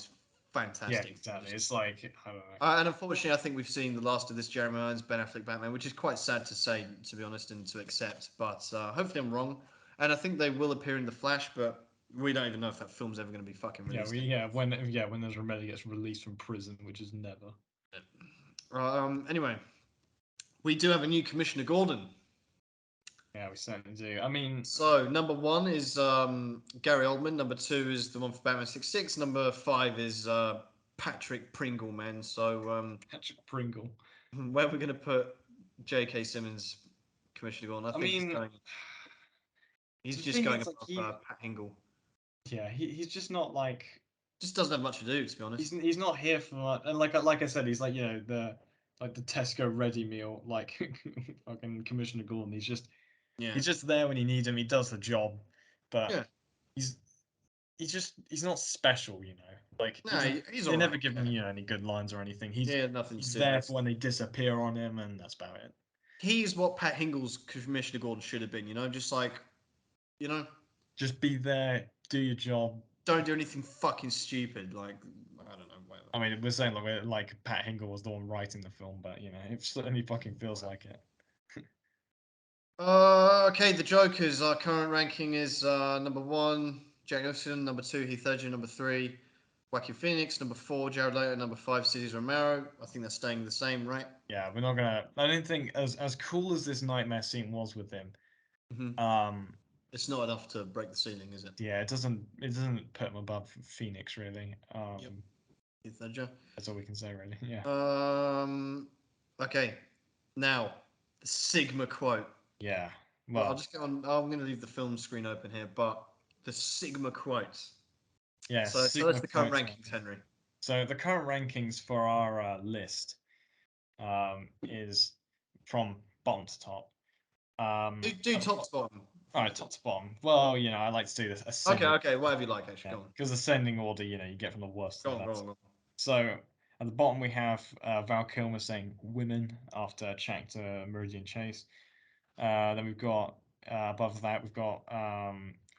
fantastic. exactly. It's like I don't know. And unfortunately, I think we've seen the last of this Jeremy Irons Ben Affleck Batman, which is quite sad to say, to be honest, and to accept. But hopefully, I'm wrong. And I think they will appear in the Flash, but we don't even know if that film's ever going to be fucking Yeah, released. when Ezra Miller gets released from prison, which is never. Anyway, we do have a new Commissioner Gordon. Yeah, we certainly do. I mean, So number 1 is Gary Oldman. Number 2 is the one for Batman 66. Number 5 is Patrick Pringle, man. So Patrick Pringle. where are we going to put J.K. Simmons, Commissioner Gordon? I I think mean, he's the just thing going is, like above Pat Hingle. he's just not like Just doesn't have much to do, to be honest. he's not here for and like I said, he's like the Tesco ready meal like fucking Commissioner Gordon. Yeah. He's just there when you need him. He does the job, but Yeah. he's he's not special, Like No, he's they all never right. give him any good lines or anything. Yeah, nothing He's there for serious. when they disappear on him, and that's about it. He's what Pat Hingle's Commissioner Gordon should have been, just like, you know, Just be there, do your job. don't do anything fucking stupid. Like, I don't know, whatever. I mean, we're saying like Pat Hingle was the one writing the film, but it certainly fucking feels like it. Okay, the Jokers. Our current ranking is number 1, Jack Nicholson. Number 2, Heath Ledger. Number 3, Joaquin Phoenix. Number 4, Jared Leto. Number 5, Cesar Romero. I think that's staying the same, right? Yeah, we're not gonna. I don't think as cool as this nightmare scene was with him. Hmm. Um, It's not enough to break the ceiling, is it? yeah, it doesn't put him above Phoenix really. Yep, Heath Ledger. That's all we can say really. Yeah. Um, okay, now the Sigma quote. Yeah. Well, I'll Well, just go on. I'm going to leave the film screen open here, but the Sigma quote. yeah, So tell us Sigma the current quotes are. rankings, Henry. So the current rankings for our list is from bottom to top. Do top to bottom All from the right, top. top to bottom. Well, I like to do this Okay, ascending. okay, whatever you like, actually. Yeah, Go on. because ascending order, you get from the worst to Go the on, go on, best. go on. So at the bottom we have Val Kilmer saying "women" after chatting to Meridian Chase. Then we've got above that we've got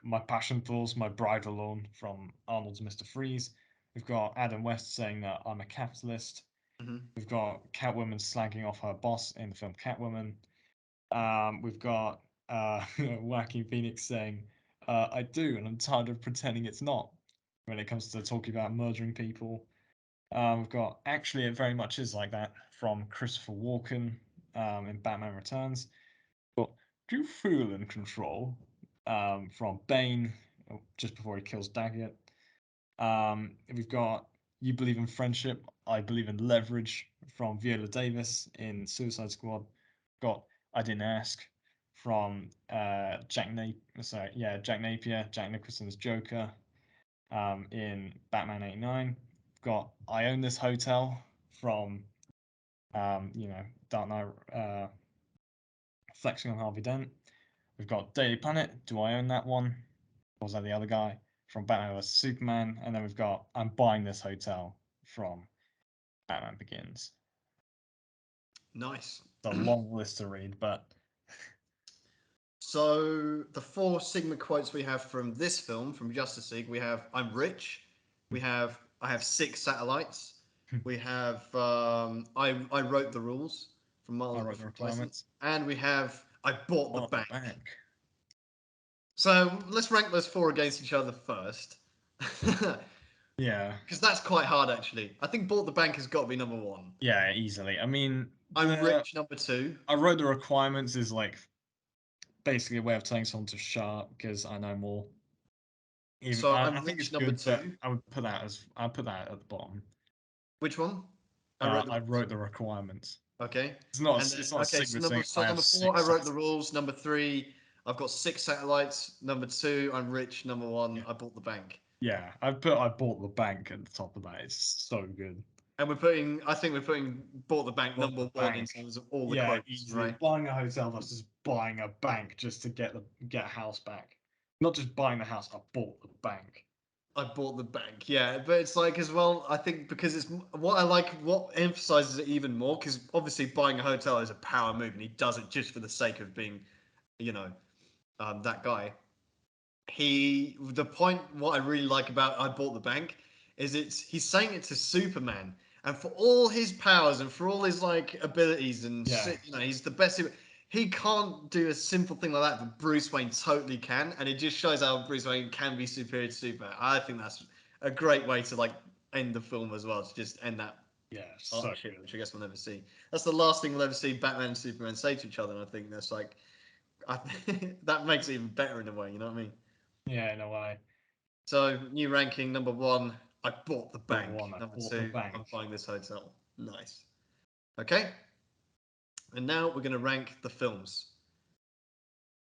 "My Passion Falls, My Bridal Loan" from Arnold's Mr. Freeze. We've got Adam West saying that I'm a capitalist. Mhm. We've got Catwoman slagging off her boss in the film Catwoman. We've got Joaquin Phoenix saying, I do, and I'm tired of pretending it's not, when it comes to talking about murdering people. We've got Actually It Very Much Is Like That from Christopher Walken in Batman Returns. We've got Do You Feel in Control from Bane just before he kills Daggett. We've got You Believe in Friendship, I Believe in Leverage from Viola Davis in Suicide Squad. Got I Didn't Ask from Jack Napier, Jack Nicholson's Joker in Batman 89. Got I Own This Hotel from Dark Knight, flexing on Harvey Dent. We've got Daily Planet, Do I Own That One? Or was that the other guy from Batman vs Superman? And then we've got I'm Buying This Hotel from Batman Begins. Nice. It's a long list to read, but So the four Sigma quotes we have from this film, from Justice League, we have "I'm rich," we have "I have 6 satellites," we have I wrote the rules" from I Miles wrote the from Tyson, requirements. and we have "I bought the Bought the bank." bank. So let's rank those four against each other first, because Yeah, that's quite hard actually. I think "Bought the bank" has got to be number one. yeah, easily. I mean, "I'm rich" number two. I wrote the requirements is like basically a way of telling someone to shut up because I know more. Even So I "I'm think it's rich" number good, but two. I'll put that at the bottom. Which one? I wrote the I rules. wrote the requirements. Okay. It's And then not a okay, Sigma saying so I have number four, I six wrote the sats. rules. Number three, I've got 6 satellites. Number two, I'm rich. Number one, Yeah, I bought the bank. yeah. I bought the bank at the top of that. It's so good. And I think we're putting bought the bank Bought the number one in bank. terms of all the Yeah, quotes, easily right? buying a hotel versus buying a bank just to get a house back. Not just buying the house. I bought the bank. I bought the bank, yeah, but it's like as well. I think because it's what I like, what emphasizes it even more. Because obviously, buying a hotel is a power move, and he does it just for the sake of being, you know, that guy. The point what I really like about I bought the bank is he's saying it to Superman, and for all his powers and for all his like abilities and Yeah, he's the best. He can't do a simple thing like that, but Bruce Wayne totally can, and it just shows how Bruce Wayne can be superior to Superman. I think that's a great way to like end the film as well, to just end that yeah. So partnership, good. which I guess we'll never see. That's the last thing we'll ever see Batman and Superman say to each other, and I think that's like that makes it even better in a way. You know what I mean? Yeah, in a way. So, new ranking number one, I bought the Number bank. one, I Number bought the two, I'm bank. buying this hotel. Nice. Okay, and now we're going to rank the films.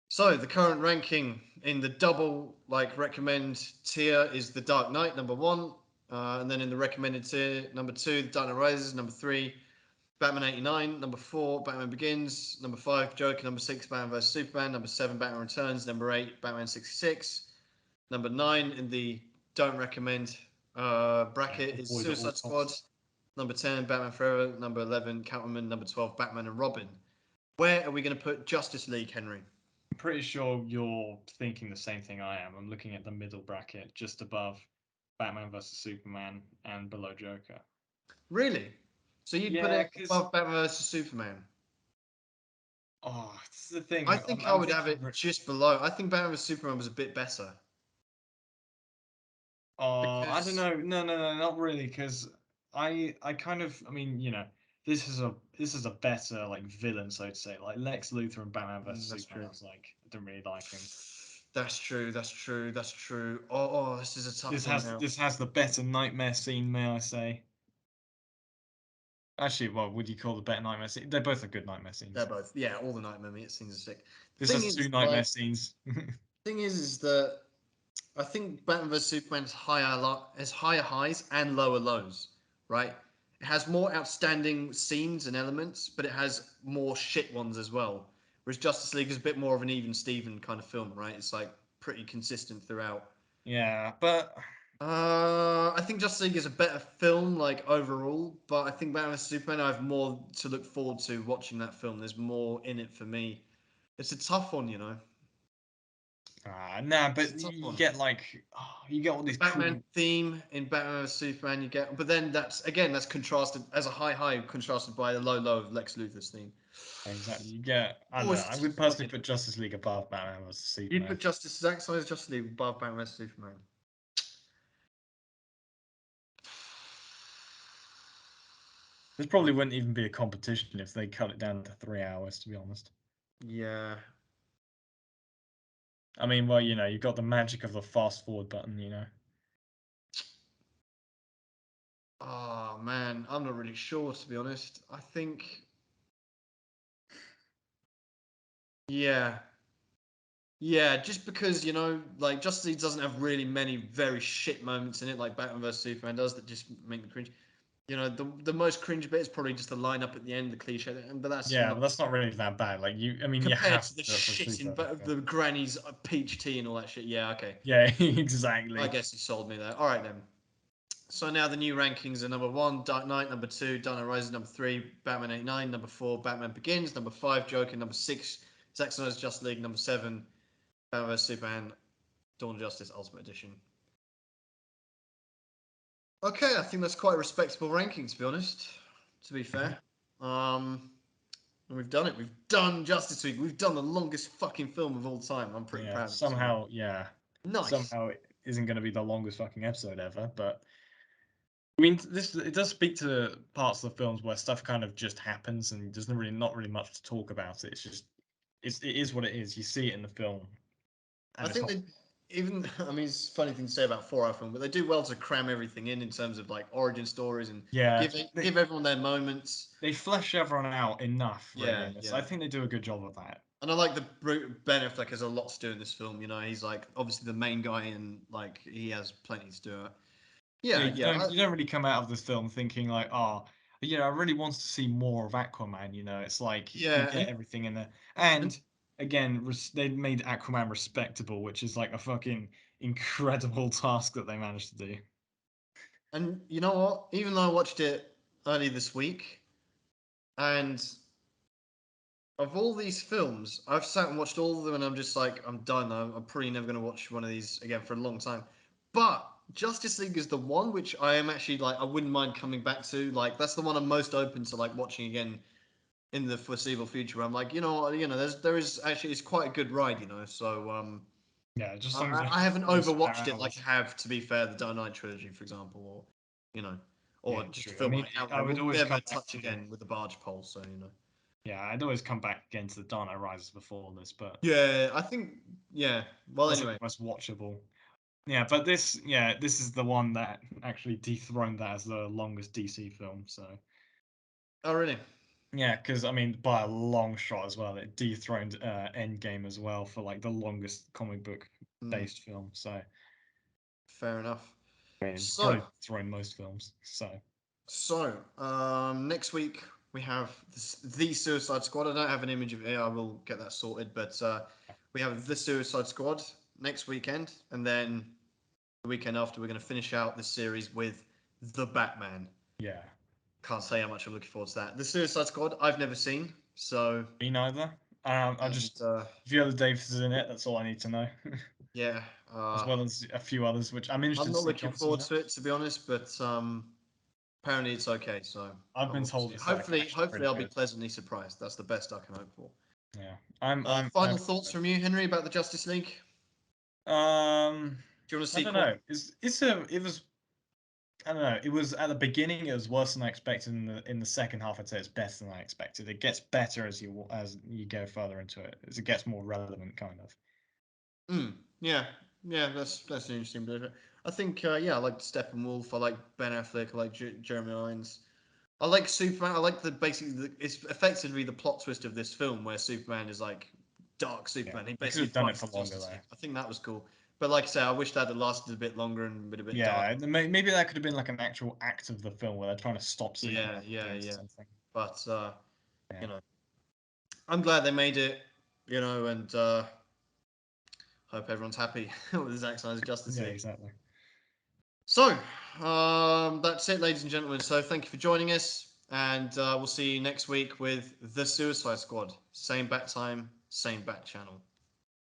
So, the current ranking in the double like recommend tier is The Dark Knight, number one. And then in the recommended tier, number two, The Dark Knight Rises, number three, Batman 89, number four, Batman Begins, number five, Joker, number six, Batman vs Superman, number seven, Batman Returns, number eight, Batman 66. Number nine in the don't recommend Yeah, bracket is avoid at all Suicide Squad. costs. Number 10, Batman Forever. Number 11, Catwoman. Number 12, Batman and Robin. Where are we going to put Justice League, Henry? I'm pretty sure you're thinking the same thing I am. I'm looking at the middle bracket, just above Batman vs Superman and below Joker. Really? So you'd put Yeah, it because above Batman vs Superman? this is the thing. I think I I'm would have thinking. it just below. I think Batman vs Superman was a bit better I don't because know. No, not really. Because I kind of. I mean, this is a better like villain, so to say. Like Lex Luthor and Batman vs that's Superman. I true. was like, I don't really like him. That's true. That's true. That's true. Oh, this is a tough one now. This has the better nightmare scene, may I say? Actually, what would you call the better nightmare scene? They're both are good nightmare They're scenes. both, yeah, all the Nightmare Meat scenes are sick. The This thing has two is, nightmare like, scenes. is that I think Batman vs Superman has higher highs and lower lows, right? It has more outstanding scenes and elements, but it has more shit ones as well. Whereas Justice League is a bit more of an even Steven kind of film, right? It's like pretty consistent throughout. Yeah, but I think Justice League is a better film, like overall, but I think Batman vs Superman, I have more to look forward to watching that film. There's more in it for me. It's a tough one, you know. Nah, but It's a tough you one. get you get all The these Batman cool. theme in Batman vs Superman, you get, but then that's contrasted as a high contrasted by the low of Lex Luthor's theme. Exactly. You get. I don't Oh, know. it's I would just personally fucking. put Justice League above Batman vs You'd Superman. put Zack Snyder's Justice League above Batman vs Superman. This probably wouldn't even be a competition if they cut it down to 3 hours. To be honest. Yeah. I mean, well, you've got the magic of the fast forward button. Oh man, I'm not really sure to be honest. I think. Yeah. Yeah, just because, like Justice League doesn't have really many very shit moments in it like Batman vs Superman does that just make me cringe. The most cringe bit is probably just the line up at the end, the cliche, but that's Yeah, but not that's not really that bad. I mean, you compared have to the to do it for shit in Super. But... the granny's peach tea and all that shit. Yeah, okay. Yeah, I exactly. guess you sold me there. All right then. So now the new rankings are number 1, Dark Knight, number 2, Dark Knight Rises, number 3, Batman 89, number 4, Batman Begins, number 5, Joker, number 6, Zack Snyder's Justice League, number 7, Batman vs Superman, Dawn of Justice Ultimate Edition. Okay, I think that's quite a respectable ranking, to be honest. To be fair, and we've done it. We've done Justice League. We've done the longest fucking film of all time. I'm pretty Yeah, proud of us. somehow Nice. it isn't going to be the longest fucking episode ever. But I mean, it does speak to parts of the films where stuff kind of just happens and there's not really much to talk about. It's just it is what it is. You see it in the film, I and it's think not. they even. I mean, it's a funny thing to say about 4-hour film, but they do well to cram everything in terms of like origin stories and Yeah, give everyone their moments. they flesh everyone out enough, really, Yeah, in this. I yeah. think they do a good job of that. And I like the Ben Affleck has a lot to do in this film. He's like obviously the main guy, and like he has plenty to do. Yeah, Yeah, yeah, you don't really come out of this film thinking like, oh, I really want to see more of Aquaman. It's like you yeah, get everything in there, and and again, they made Aquaman respectable, which is like a fucking incredible task that they managed to do. And you know what? Even though I watched it early this week, and of all these films, I've sat and watched all of them, and I'm just like, I'm done. I'm probably never going to watch one of these again for a long time. But Justice League is the one which I am actually like, I wouldn't mind coming back to. Like, that's the one I'm most open to like watching again in the foreseeable future. I'm like, there is actually it's quite a good ride, So Yeah, just as long as I, you I have haven't four spare overwatched it like hours. have to be fair the Dark Knight trilogy, for example, or you know, or Yeah, just a true. I film mean, I I outright would will always never come back touch to. again with the barge pole. So Yeah, I'd always come back again to the Dark Knight Rises before this, but Yeah, I think yeah. Well, that's like anyway. the most watchable. Yeah, but this is the one that actually dethroned that as the longest DC film. So Oh really? yeah, because I mean, by a long shot as well, it dethroned Endgame as well for like the longest comic book Hmm, based film. So fair enough. I mean, it's So probably dethroned most films. So next week we have the Suicide Squad. I don't have an image of it. I will get that sorted. But we have the Suicide Squad next weekend, and then the weekend after we're going to finish out this series with the Batman. yeah, Can't say how much I'm looking forward to that. The Suicide Squad I've never seen, so me neither. I and just Viola Davis is in it. That's all I need to know, yeah, as well as a few others, which I'm I'm interested to not see looking John forward Cena. to it to be honest. But apparently it's okay, so I've been we'll told see. it's like Hopefully, actually hopefully pretty I'll be good. pleasantly surprised. That's the best I can hope for. Yeah, I'm Final thoughts from you, Henry, about the Justice League? Do you want a I don't sequel? know. It was I don't know. It was at the beginning. It was worse than I expected. In the second half, I'd say it's better than I expected. It gets better as you go further into it. As it gets more relevant, kind of. Yeah, yeah, that's an interesting bit. I think yeah, I like Steppenwolf. I like Ben Affleck. I like Jeremy Irons. I like Superman. I like it's effectively the plot twist of this film where Superman is like dark Yeah, Superman. He they could basically have done it fights for the longer Justice though. League. I think that was cool. But like I say, I wish that had lasted a bit longer and been a bit dark. Yeah, maybe that could have been like an actual act of the film where they're trying to stop Yeah, Superman yeah, doing yeah. something. But Yeah, you know, I'm glad they made it. And hope everyone's happy with Zack Snyder's Justice yeah, League. exactly. So that's it, ladies and gentlemen. So thank you for joining us, and we'll see you next week with the Suicide Squad. Same bat time, same bat channel.